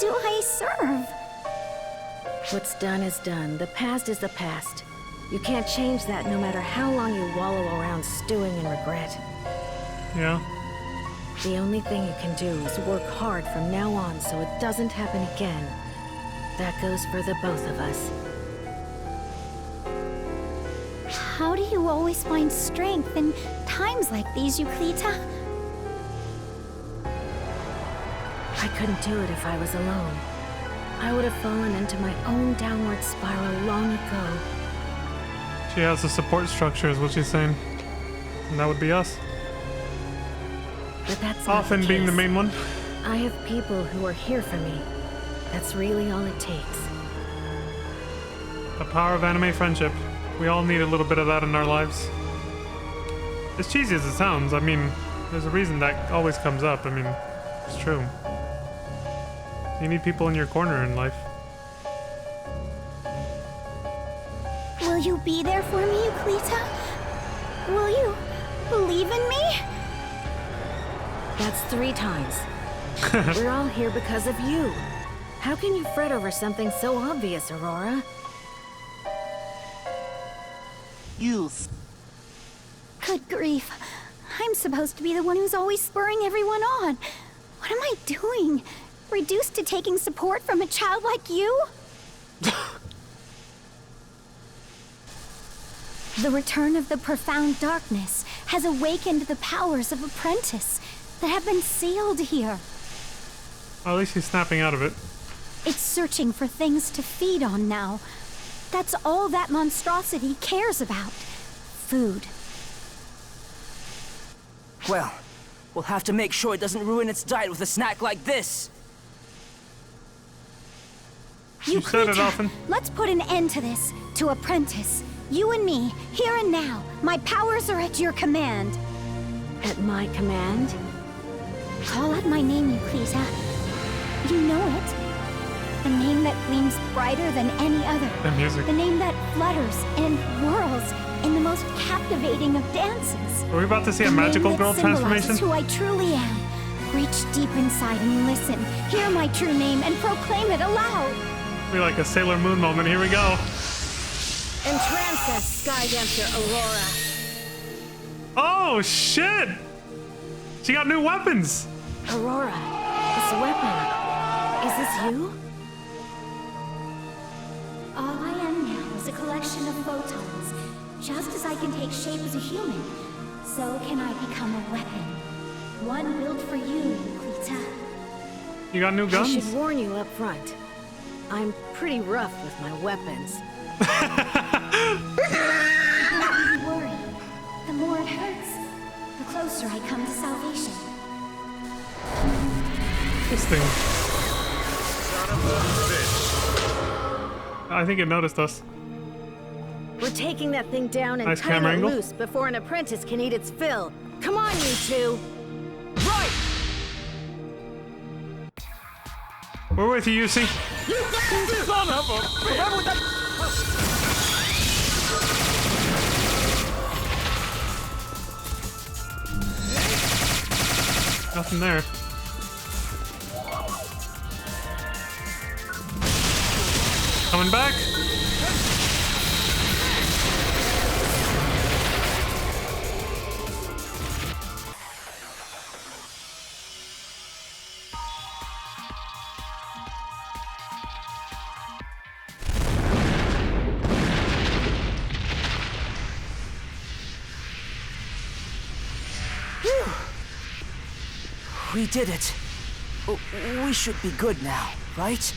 do I serve? What's done is done. The past is the past. You can't change that no matter how long you wallow around stewing in regret. Yeah. The only thing you can do is work hard from now on so it doesn't happen again. That goes for the both of us. How do you always find strength in times like these, Euclita? I couldn't do it if I was alone. I would have fallen into my own downward spiral long ago. She has a support structure, is what she's saying. And that would be us. But that's not Often the being the case. main one. I have people who are here for me. That's really all it takes. The power of anime friendship. We all need a little bit of that in our lives. As cheesy as it sounds, I mean, there's a reason that always comes up. I mean, it's true. You need people in your corner in life. Will you be there for me, Euclita? Will you believe in me? That's 3 times. We're all here because of you. How can you fret over something so obvious, Aurora? Youth. Good grief. I'm supposed to be the one who's always spurring everyone on. What am I doing? Reduced to taking support from a child like you? The return of the profound darkness has awakened the powers of Apprentice that have been sealed here. Well, at least he's snapping out of it. It's searching for things to feed on now. That's all that monstrosity cares about. Food. Well, we'll have to make sure it doesn't ruin its diet with a snack like this. You said it often. Let's put an end to this. To Apprentice. You and me, here and now. My powers are at your command. At my command? Call out my name, Euclita. You know it. The name that gleams brighter than any other. The music. The name that flutters and whirls in the most captivating of dances. Are we about to see a magical girl transformation? Who I truly am. Reach deep inside and listen. Hear my true name and proclaim it aloud. Be like a Sailor Moon moment. Here we go. Entrance us, Sky Dancer Aurora. Oh shit! She got new weapons. Aurora, this weapon. Is this you? All I am now is a collection of photons. Just as I can take shape as a human, so can I become a weapon. One built for you, Euclita. You got new guns? I should warn you up front. I'm pretty rough with my weapons. Don't you worry. The more it hurts, the closer I come to salvation. This thing. I think it noticed us. We're taking that thing down and Nice cutting camera it angle. loose before an apprentice can eat its fill. Come on, you two! Right! We're with you, UC. You son of a bitch! Remember that? Nothing there. Coming back. We did it. We should be good now, right?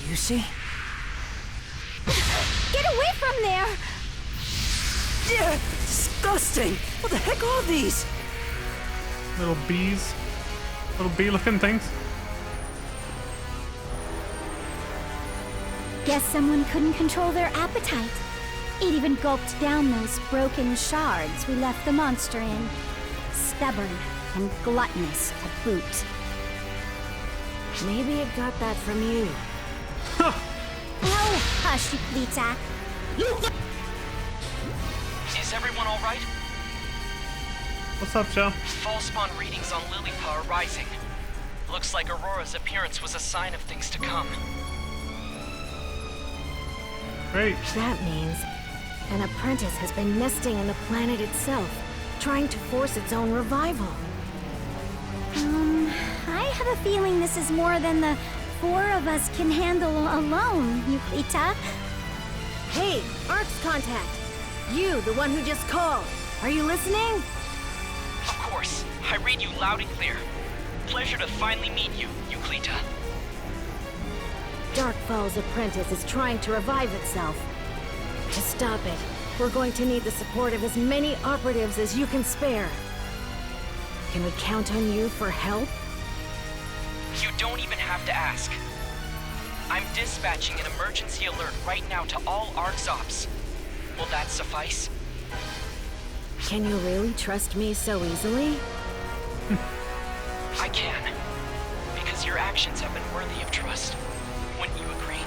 You see? Get away from there! Yeah, disgusting! What the heck are these? Little bees. Little bee-looking things. Guess someone couldn't control their appetite. It even gulped down those broken shards we left the monster in. Stubborn and gluttonous to boot. Maybe it got that from you. Oh, hush, Lita. Is everyone alright? What's up, Joe? Fall spawn readings on Lillipa are rising. Looks like Aurora's appearance was a sign of things to come. Great. That means an apprentice has been nesting in the planet itself, trying to force its own revival. I have a feeling this is more than the four of us can handle alone, Euclita. Hey, Arcs contact! You, the one who just called. Are you listening? Of course, I read you loud and clear. Pleasure to finally meet you, Euclita. Darkfall's apprentice is trying to revive itself. To stop it, we're going to need the support of as many operatives as you can spare. Can we count on you for help? You don't even have to ask. I'm dispatching an emergency alert right now to all ARC's ops. Will that suffice? Can you really trust me so easily? I can. Because your actions have been worthy of trust. Wouldn't you agree?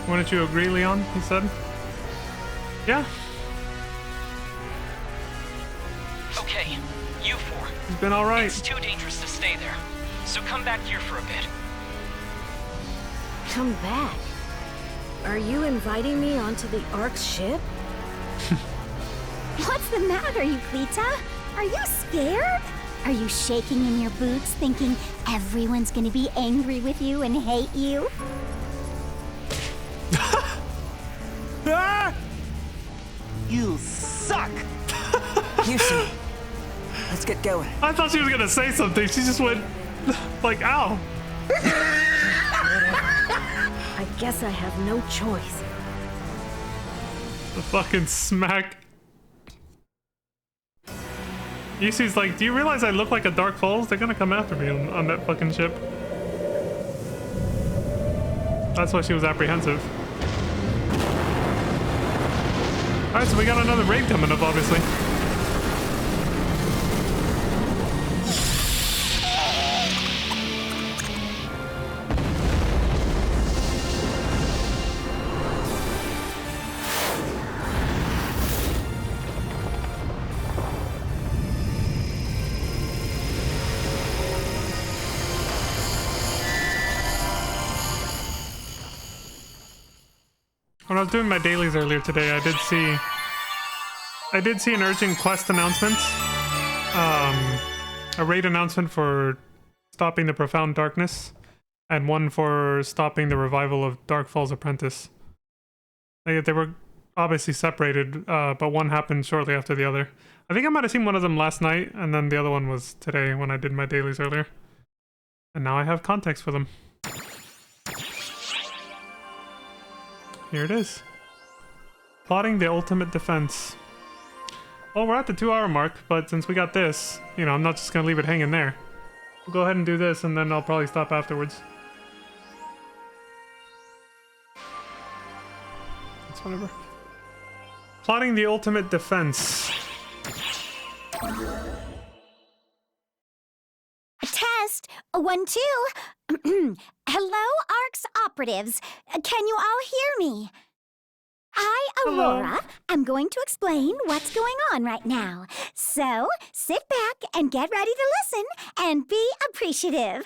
Wouldn't you agree, Leon? He said. Yeah. Okay, you four. He's been alright. It's too dangerous to stay there. So come back here for a bit. Come back? Are you inviting me onto the Ark's ship? What's the matter, Euclita? Are you scared? Are you shaking in your boots thinking everyone's gonna be angry with you and hate you? Ah! You suck! You see. Let's get going. I thought she was gonna say something. She just went like, ow. I guess I have no choice. The fucking smack. Yusi's like, do you realize I look like a Dark Falls? They're gonna come after me on that fucking ship. That's why she was apprehensive. Alright, so we got another raid coming up, obviously. When I was doing my dailies earlier today, I did see an urgent quest announcement. A raid announcement for stopping the Profound Darkness, and one for stopping the revival of Darkfall's Apprentice. They were obviously separated, but one happened shortly after the other. I think I might have seen one of them last night, and then the other one was today when I did my dailies earlier. And now I have context for them. Here it is. Plotting the ultimate defense. Well, we're at the 2-hour mark, but since we got this, you know, I'm not just gonna leave it hanging there. We'll go ahead and do this, and then I'll probably stop afterwards. That's whatever. Plotting the ultimate defense. Test 1, 2. Hello, ARC's operatives. Can you all hear me? I, Aurora, am going to explain what's going on right now. So, sit back and get ready to listen and be appreciative.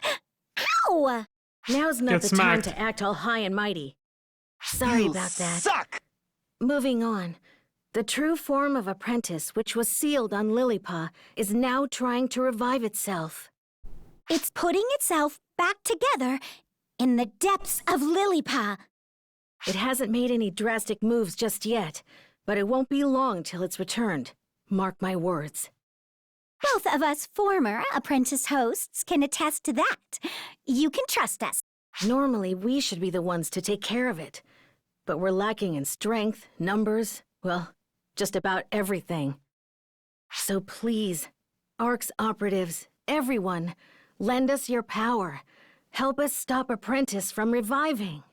Ow! Now's not Get the time smacked. to act all high and mighty. Sorry about that. Suck! Moving on. The true form of Apprentice, which was sealed on Lilliput, is now trying to revive itself. It's putting itself back together in the depths of Lilliput. It hasn't made any drastic moves just yet, but it won't be long till it's returned. Mark my words. Both of us former Apprentice hosts can attest to that. You can trust us. Normally, we should be the ones to take care of it. But we're lacking in strength, numbers, well, just about everything. So please, ARC's operatives, everyone, lend us your power. Help us stop Apprentice from reviving.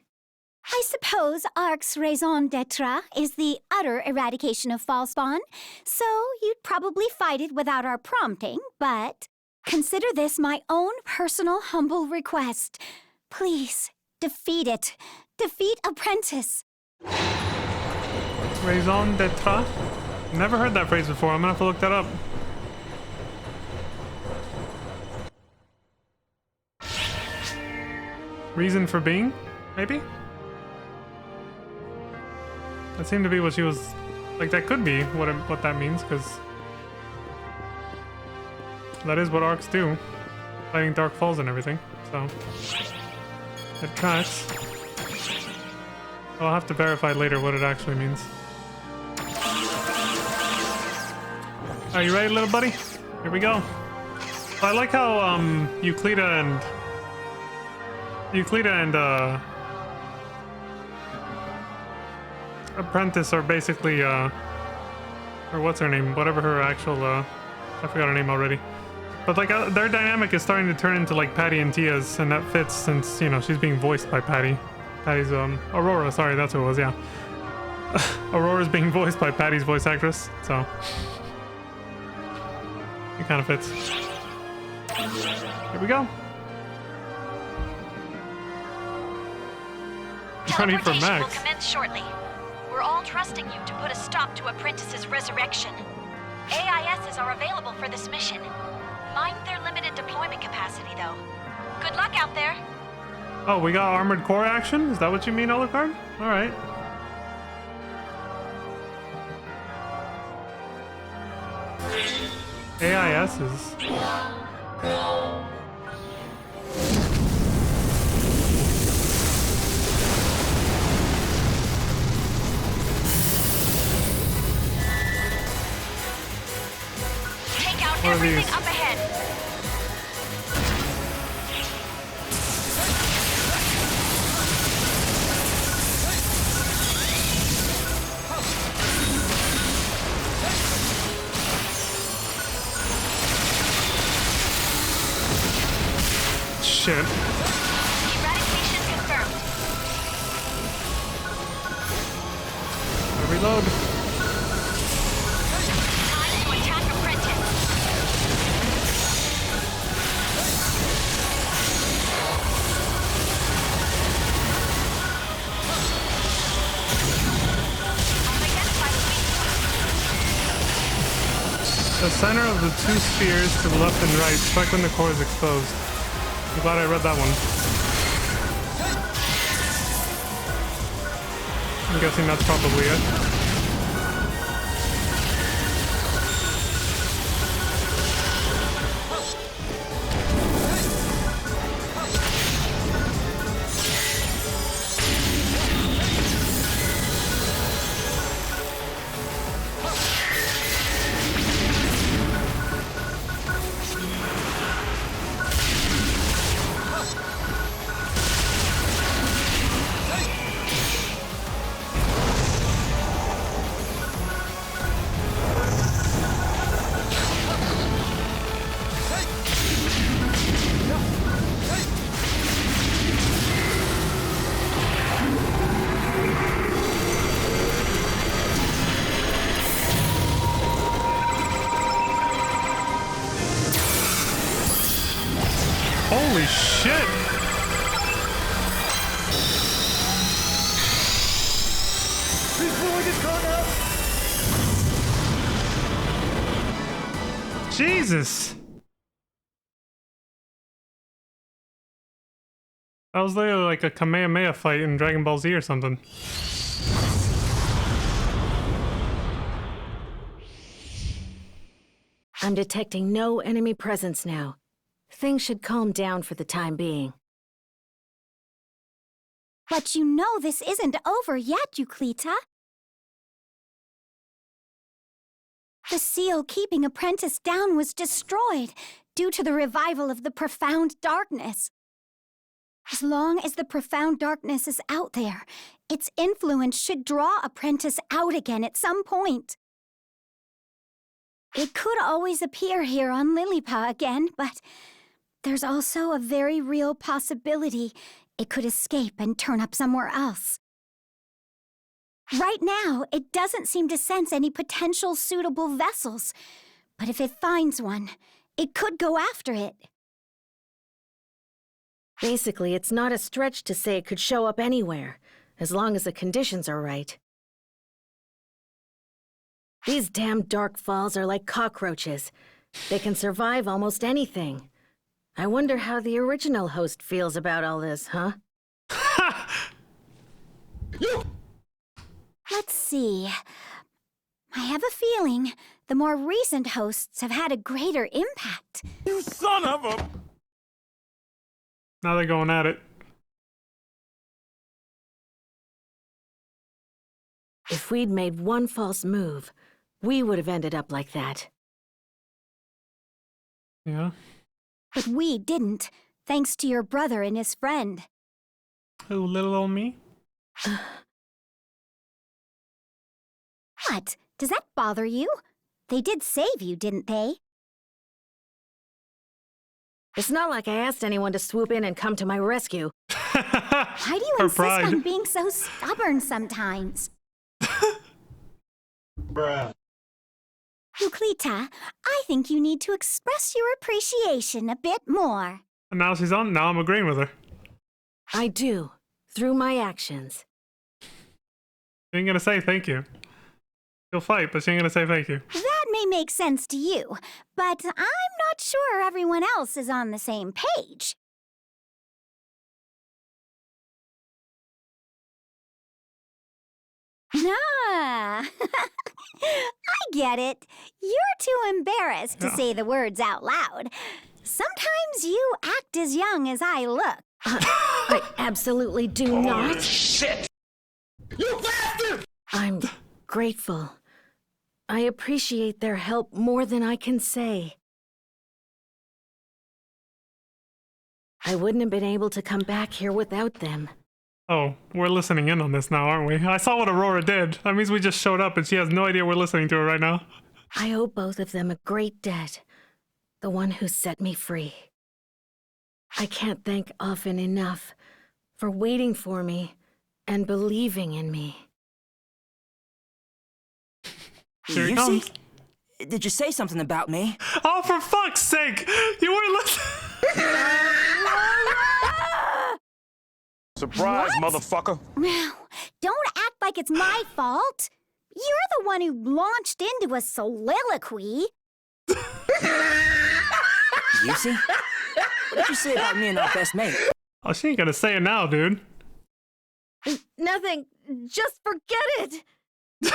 I suppose ARC's raison d'etre is the utter eradication of Falspawn, so you'd probably fight it without our prompting, but consider this my own personal humble request. Please, defeat it. Defeat Apprentice. Raison d'etre? Never heard that phrase before. I'm gonna have to look that up. Reason for being? Maybe? That seemed to be what she was... Like, that could be what that means, because... that is what ARCs do. Fighting Dark Falls and everything, so... it tracks. I'll have to verify later what it actually means. Are you ready, little buddy? Here we go. I like how, Euclida and, Apprentice are basically, or what's her name? Whatever her actual, I forgot her name already. But, like, their dynamic is starting to turn into, like, Patty and Tia's, and that fits since, you know, she's being voiced by Patty. Patty's, Aurora, sorry, that's who it was, yeah. Aurora's being voiced by Patty's voice actress, so... it kind of fits. Here we go. Ready for Teleportation Max. will commence shortly. We're all trusting you to put a stop to Apprentice's resurrection. AISs are available for this mission. Mind their limited deployment capacity, though. Good luck out there. Oh, we got Armored Core action? Is that what you mean, Alucard? Alright. AISs. Take out What are everything these? up ahead. Shit. Eradication confirmed. Reload. Time to attack Apprentice. The center of the two spheres to the left and right, strike when the core is exposed. I'm glad I read that one. I'm guessing that's probably it. Jesus! That was literally like a Kamehameha fight in Dragon Ball Z or something. I'm detecting no enemy presence now. Things should calm down for the time being. But you know this isn't over yet, Euclita. The seal keeping Apprentice down was destroyed due to the revival of the profound darkness. As long as the profound darkness is out there, its influence should draw Apprentice out again at some point. It could always appear here on Lilliput again, but there's also a very real possibility it could escape and turn up somewhere else. Right now, it doesn't seem to sense any potential suitable vessels, but if it finds one, it could go after it. Basically, it's not a stretch to say it could show up anywhere, as long as the conditions are right. These damn dark falls are like cockroaches. They can survive almost anything. I wonder how the original host feels about all this, huh? Let's see. I have a feeling the more recent hosts have had a greater impact. You son of a... Now they're going at it. If we'd made one false move, we would have ended up like that. Yeah. But we didn't, thanks to your brother and his friend. Who, little old me? What? Does that bother you? They did save you, didn't they? It's not like I asked anyone to swoop in and come to my rescue. Why do you Her insist pride. on being so stubborn sometimes? Bruh. Euclita, I think you need to express your appreciation a bit more. And now she's on. Now I'm agreeing with her. I do, through my actions. She ain't gonna say thank you. She'll fight, but she ain't gonna say thank you. That may make sense to you, but I'm not sure everyone else is on the same page. Ah, I get it. You're too embarrassed to say the words out loud. Sometimes you act as young as I look. I absolutely do not. Shit! You bastard! I'm grateful. I appreciate their help more than I can say. I wouldn't have been able to come back here without them. Oh, we're listening in on this now, aren't we? I saw what Aurora did. That means we just showed up and she has no idea we're listening to her right now. I owe both of them a great debt. The one who set me free. I can't thank often enough for waiting for me and believing in me. Here he You comes. see? Did you say something about me? Oh, for fuck's sake! You weren't listening! Surprise, What? motherfucker. Now, don't act like it's my fault. You're the one who launched into a soliloquy. You see? What did you say about me and our best mate? Oh, she ain't gonna say it now, dude. Nothing. Just forget it. gonna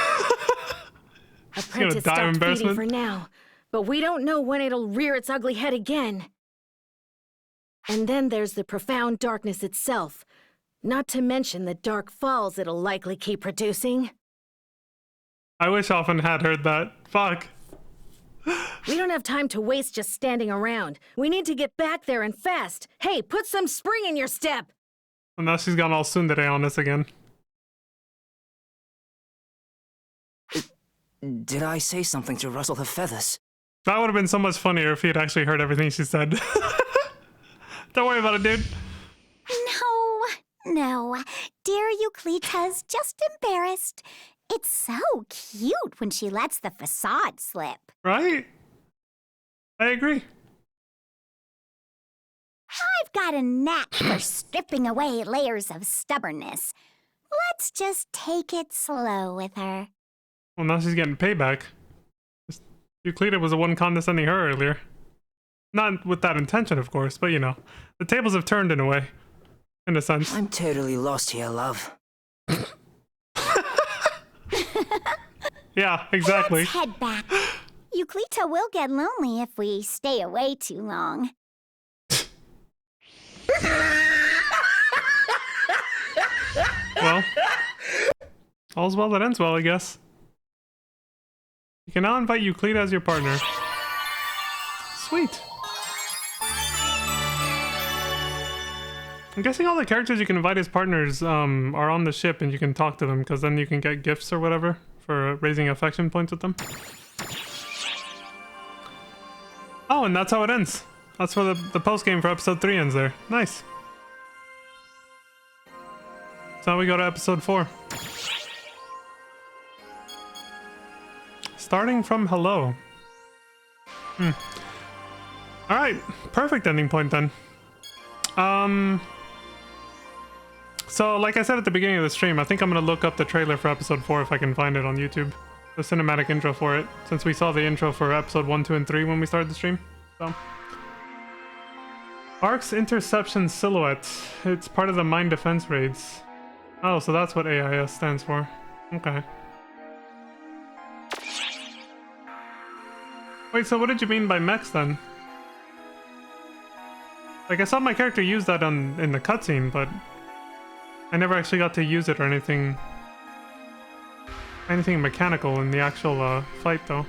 Apprentice die of stopped feeding embarrassment. for now, but we don't know when it'll rear its ugly head again. And then there's the profound darkness itself, not to mention the dark falls it'll likely keep producing. I wish Often had heard that. Fuck. We don't have time to waste just standing around. We need to get back there and fast. Hey, put some spring in your step. And now she's gone all tsundere on us again. Did I say something to rustle her feathers? That would have been so much funnier if he had actually heard everything she said. Don't worry about it, dude. No. Dear Euclita's just embarrassed. It's so cute when she lets the facade slip. Right? I agree. I've got a knack for stripping away layers of stubbornness. Let's just take it slow with her. Well, now she's getting payback. Euclida was the one condescending her earlier. Not with that intention, of course, but you know, the tables have turned in a way. In a sense. I'm totally lost here, love. Yeah, exactly. Let's head back. Euclida will get lonely if we stay away too long. Well, all's well that ends well, I guess. You can now invite Euclida as your partner. Sweet. I'm guessing all the characters you can invite as partners are on the ship and you can talk to them, because then you can get gifts or whatever for raising affection points with them. Oh, and that's how it ends. That's where the post-game for episode 3 ends there. Nice. So now we go to episode 4. Starting from hello. Alright, perfect ending point then. So like I said at the beginning of the stream, I think I'm gonna look up the trailer for episode 4 if I can find it on YouTube. The cinematic intro for it, since we saw the intro for episode 1, 2, and 3 when we started the stream. So. Ark's Interception Silhouette. It's part of the Mine Defense Raids. Oh, so that's what AIS stands for. Okay. Wait, so what did you mean by mechs then? Like, I saw my character use that in the cutscene, but I never actually got to use it or anything mechanical in the actual fight, though.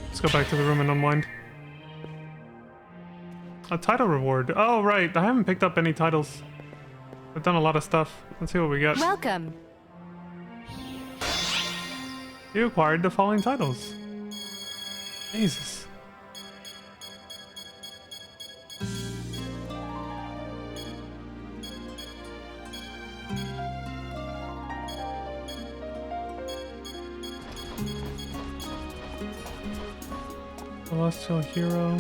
Let's go back to the room and unwind. A title reward. Oh, right. I haven't picked up any titles. I've done a lot of stuff. Let's see what we get. Welcome. You acquired the following titles. Jesus. Celestial Hero.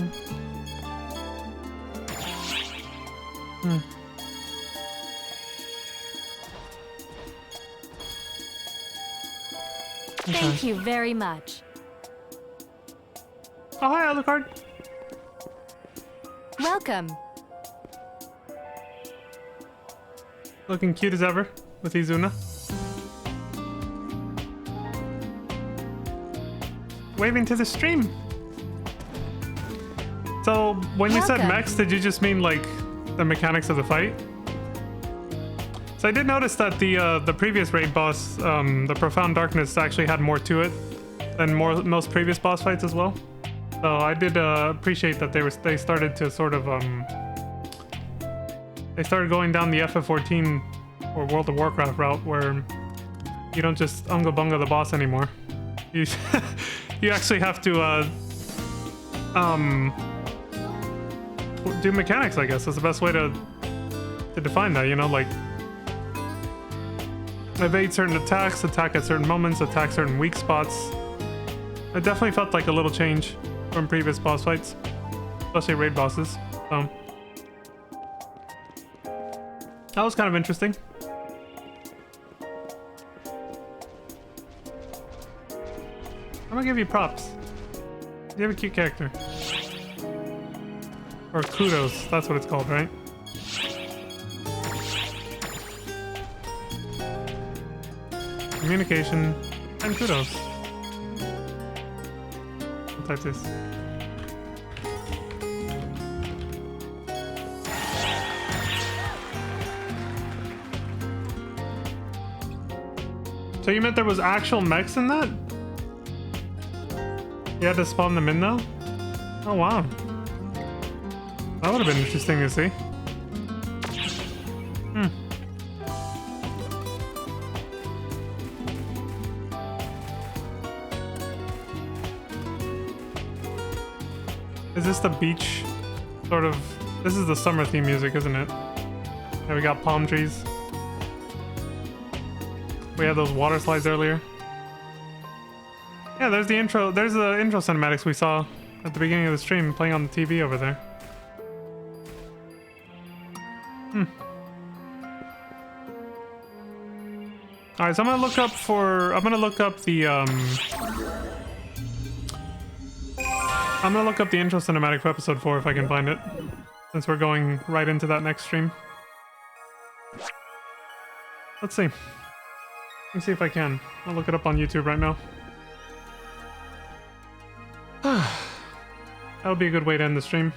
Thank you very much. Oh, hi, Alucard. Welcome. Looking cute as ever with Izuna. Waving to the stream. So, when you said mechs, did you just mean like the mechanics of the fight? So I did notice that the previous raid boss, the Profound Darkness, actually had more to it than most previous boss fights as well. So I did appreciate that they started to sort of they started going down the FF14 or World of Warcraft route where you don't just unga bunga the boss anymore. You you actually have to do mechanics, I guess. That's the best way to define that, you know, like evade certain attacks, attack at certain moments, attack certain weak spots. It definitely felt like a little change from previous boss fights, especially raid bosses. So that was kind of interesting. I'm gonna give you props. You have a cute character. Or kudos, that's what it's called, right? Communication and kudos. I'll type this. So you meant there was actual mechs in that? You had to spawn them in though? Oh wow. That would have been interesting to see. Is this the beach? Sort of. This is the summer theme music, isn't it? Yeah, we got palm trees. We had those water slides earlier. Yeah, there's the intro. There's the intro cinematics we saw at the beginning of the stream playing on the TV over there. Alright, so I'm gonna look up the intro cinematic for episode 4 if I can find it. Since we're going right into that next stream. Let's see. Let me see if I can. I'll look it up on YouTube right now. That would be a good way to end the stream.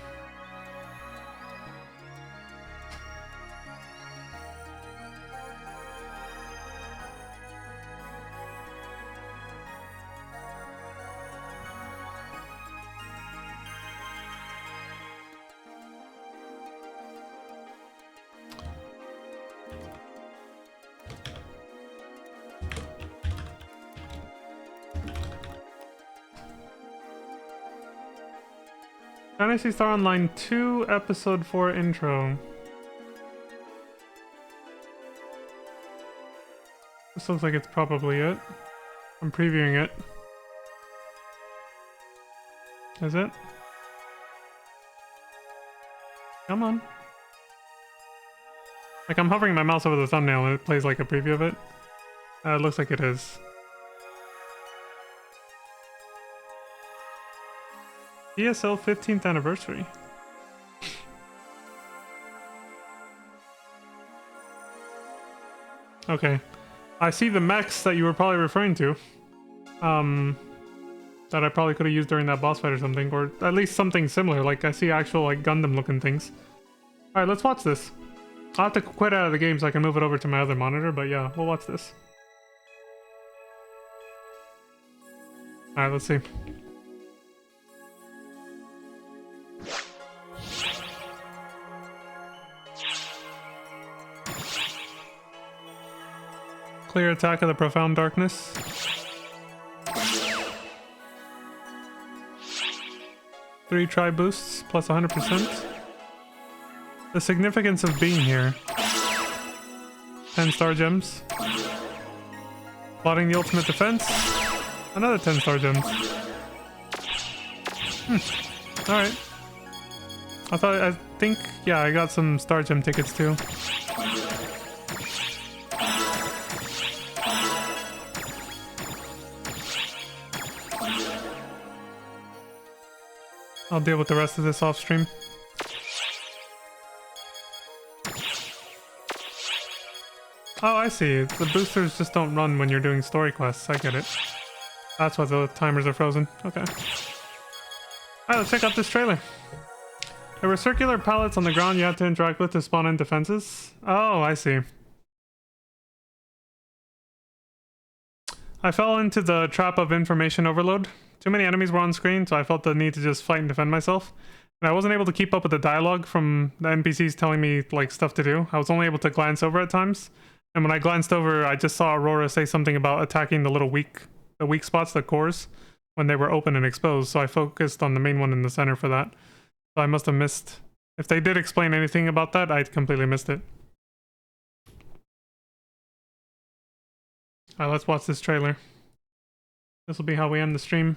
Phantasy Star Online 2, Episode 4 intro. This looks like it's probably it. I'm previewing it. Is it? Come on. Like, I'm hovering my mouse over the thumbnail and it plays like a preview of it. It looks like it is. ESL 15th anniversary. Okay. I see the mechs that you were probably referring to. That I probably could have used during that boss fight or something, or at least something similar. Like, I see actual, like, Gundam looking things. Alright, let's watch this. I'll have to quit out of the game so I can move it over to my other monitor, but yeah, we'll watch this. Alright, let's see. Clear attack of the Profound Darkness. Three try boosts plus 100%. The significance of being here. 10 star gems. Plotting the ultimate defense. Another 10 star gems. Alright. I think, yeah, I got some star gem tickets too. I'll deal with the rest of this off stream. Oh, I see. The boosters just don't run when you're doing story quests. I get it. That's why the timers are frozen. Okay. Alright, let's check out this trailer. There were circular pallets on the ground you had to interact with to spawn in defenses. Oh, I see. I fell into the trap of information overload. Too many enemies were on screen, so I felt the need to just fight and defend myself. And I wasn't able to keep up with the dialogue from the NPCs telling me, like, stuff to do. I was only able to glance over at times. And when I glanced over, I just saw Aurora say something about attacking the weak spots, the cores, when they were open and exposed. So I focused on the main one in the center for that. So I must have missed... If they did explain anything about that, I completely missed it. Alright, let's watch this trailer. This will be how we end the stream.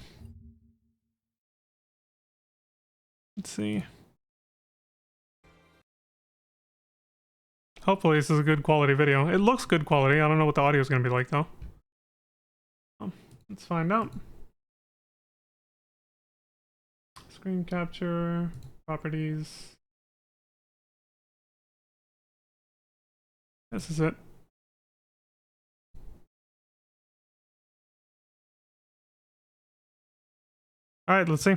Let's see. Hopefully this is a good quality video. It looks good quality. I don't know what the audio is going to be like though. Let's find out. Screen capture, properties. This is it. Alright, let's see.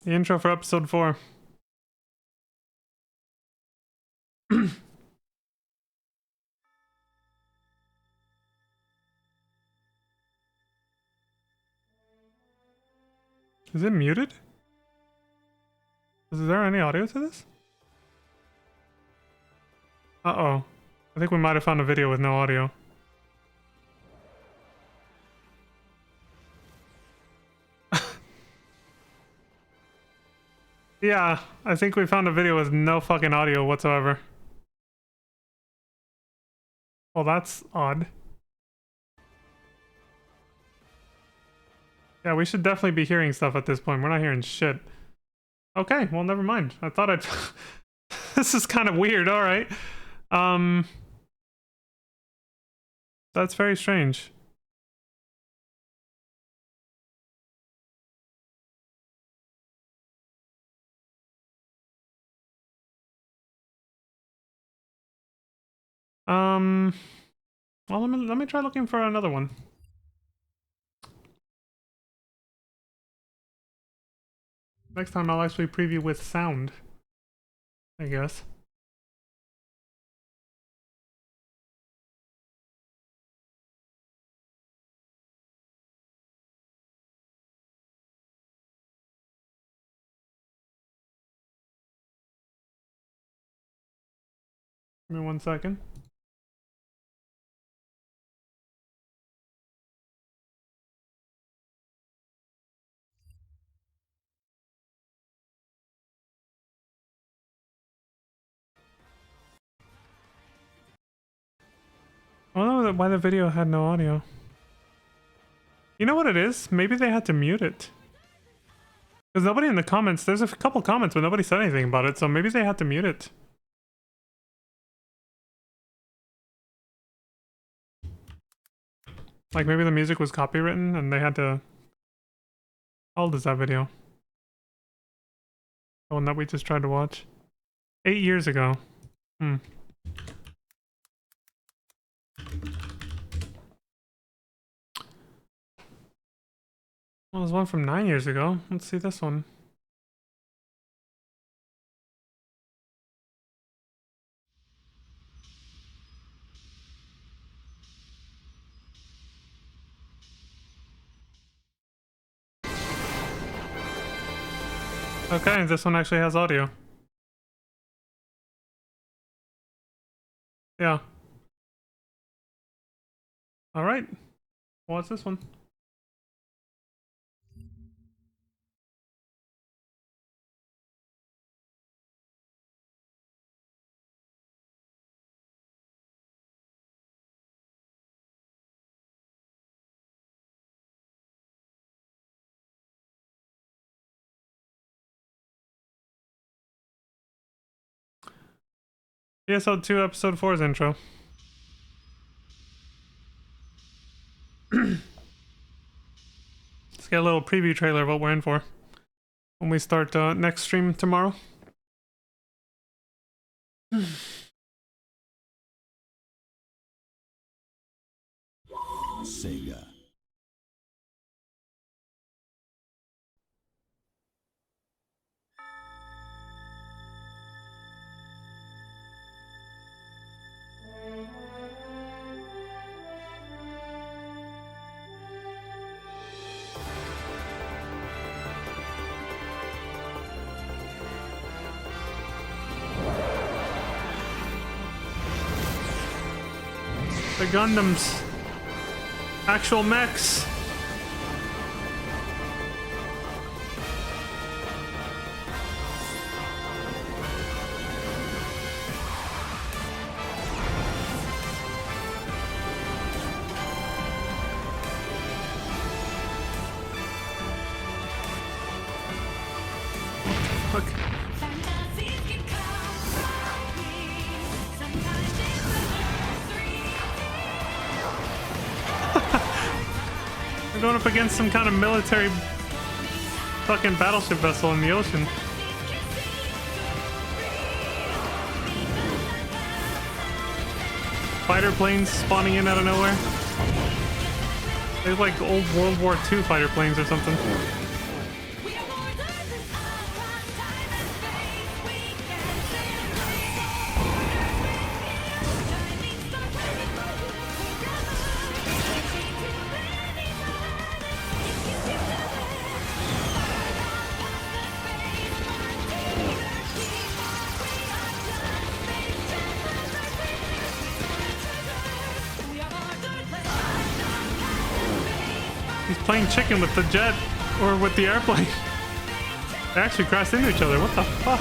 The intro for episode 4. Is it muted? Is there any audio to this? Uh-oh. I think we might have found a video with no audio. Yeah, I think we found a video with no fucking audio whatsoever. Well, that's odd. Yeah, we should definitely be hearing stuff at this point. We're not hearing shit. Okay, well, never mind. I thought I'd... This is kind of weird, alright. That's very strange. Well, let me try looking for another one. Next time I'll actually preview with sound, I guess. Give me 1 second. I don't know why the video had no audio. You know what it is? Maybe they had to mute it. Because nobody in the comments, there's a couple comments, but nobody said anything about it, so maybe they had to mute it. Like maybe the music was copywritten and they had to... How old is that video? The one that we just tried to watch? 8 years ago. Well, there's one from 9 years ago. Let's see this one. Okay, this one actually has audio. Yeah. Alright. What's this one? ESO 2 episode 4's intro. Let's get a little preview trailer of what we're in for when we start next stream tomorrow. Sega. The Gundams. Actual mechs. Look. We're going up against some kind of military fucking battleship vessel in the ocean. Fighter planes spawning in out of nowhere. They're like old World War II fighter planes or something. He's playing chicken with the jet, or with the airplane. They actually crashed into each other, what the fuck?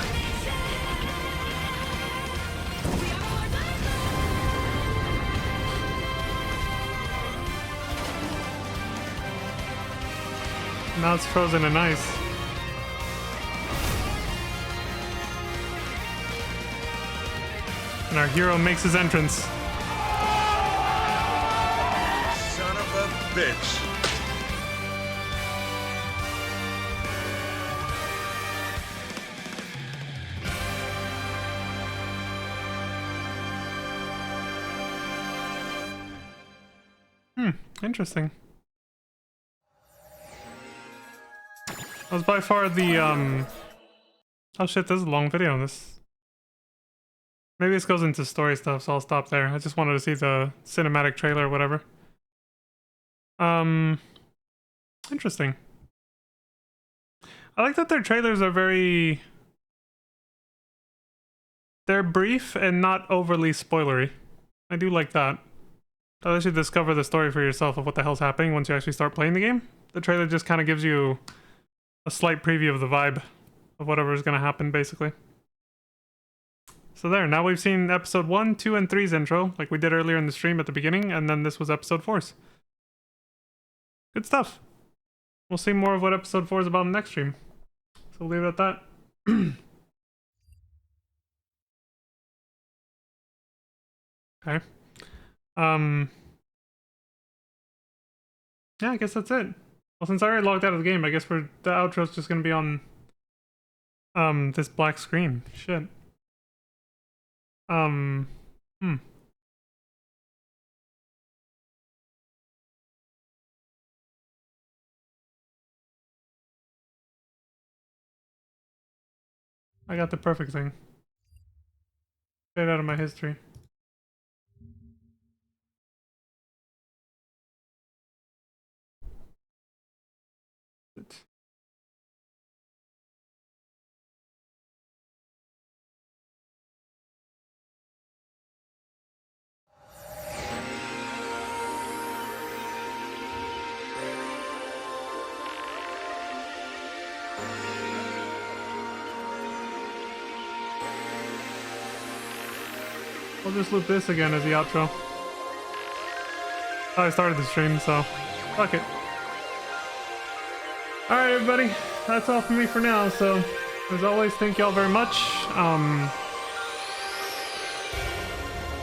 Now it's frozen in ice. And our hero makes his entrance. Son of a bitch. Interesting. That was by far the, oh shit, this is a long video. Maybe this goes into story stuff, so I'll stop there. I just wanted to see the cinematic trailer or whatever. Interesting. I like that their trailers are they're brief and not overly spoilery. I do like that. I'll let you discover the story for yourself of what the hell's happening once you actually start playing the game. The trailer just kind of gives you a slight preview of the vibe of whatever is going to happen, basically. So there, now we've seen episode 1, 2, and 3's intro, like we did earlier in the stream at the beginning, and then this was episode 4's. Good stuff. We'll see more of what episode 4 is about in the next stream. So we'll leave it at that. Okay. Yeah, I guess that's it. Well, since I already logged out of the game, I guess the outro's just gonna be on this black screen. Shit. I got the perfect thing. Straight out of my history. I'll just loop this again as the outro. Oh, I started the stream, so fuck it. Alright everybody, that's all from me for now, so as always, thank y'all very much.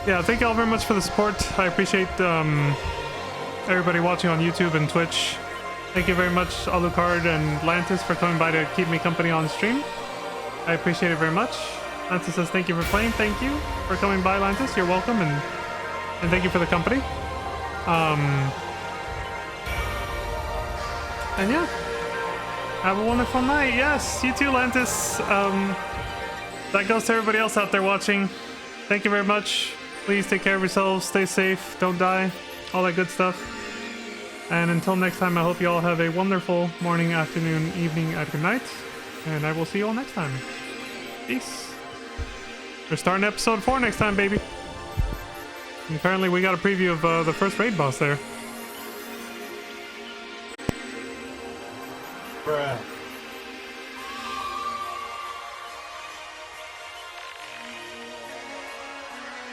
Yeah, thank y'all very much for the support. I appreciate everybody watching on YouTube and Twitch. Thank you very much, Alucard and Lantis, for coming by to keep me company on stream. I appreciate it very much. Lantis says thank you for playing. Thank you for coming by, Lantis. You're welcome, and thank you for the company. And yeah, have a wonderful night. Yes, you too, Lantis. That goes to everybody else out there watching. Thank you very much. Please take care of yourselves. Stay safe. Don't die. All that good stuff. And until next time, I hope you all have a wonderful morning, afternoon, evening, and good night. And I will see you all next time. Peace. We're starting episode 4 next time, baby. And apparently we got a preview of the first raid boss there. Bruh.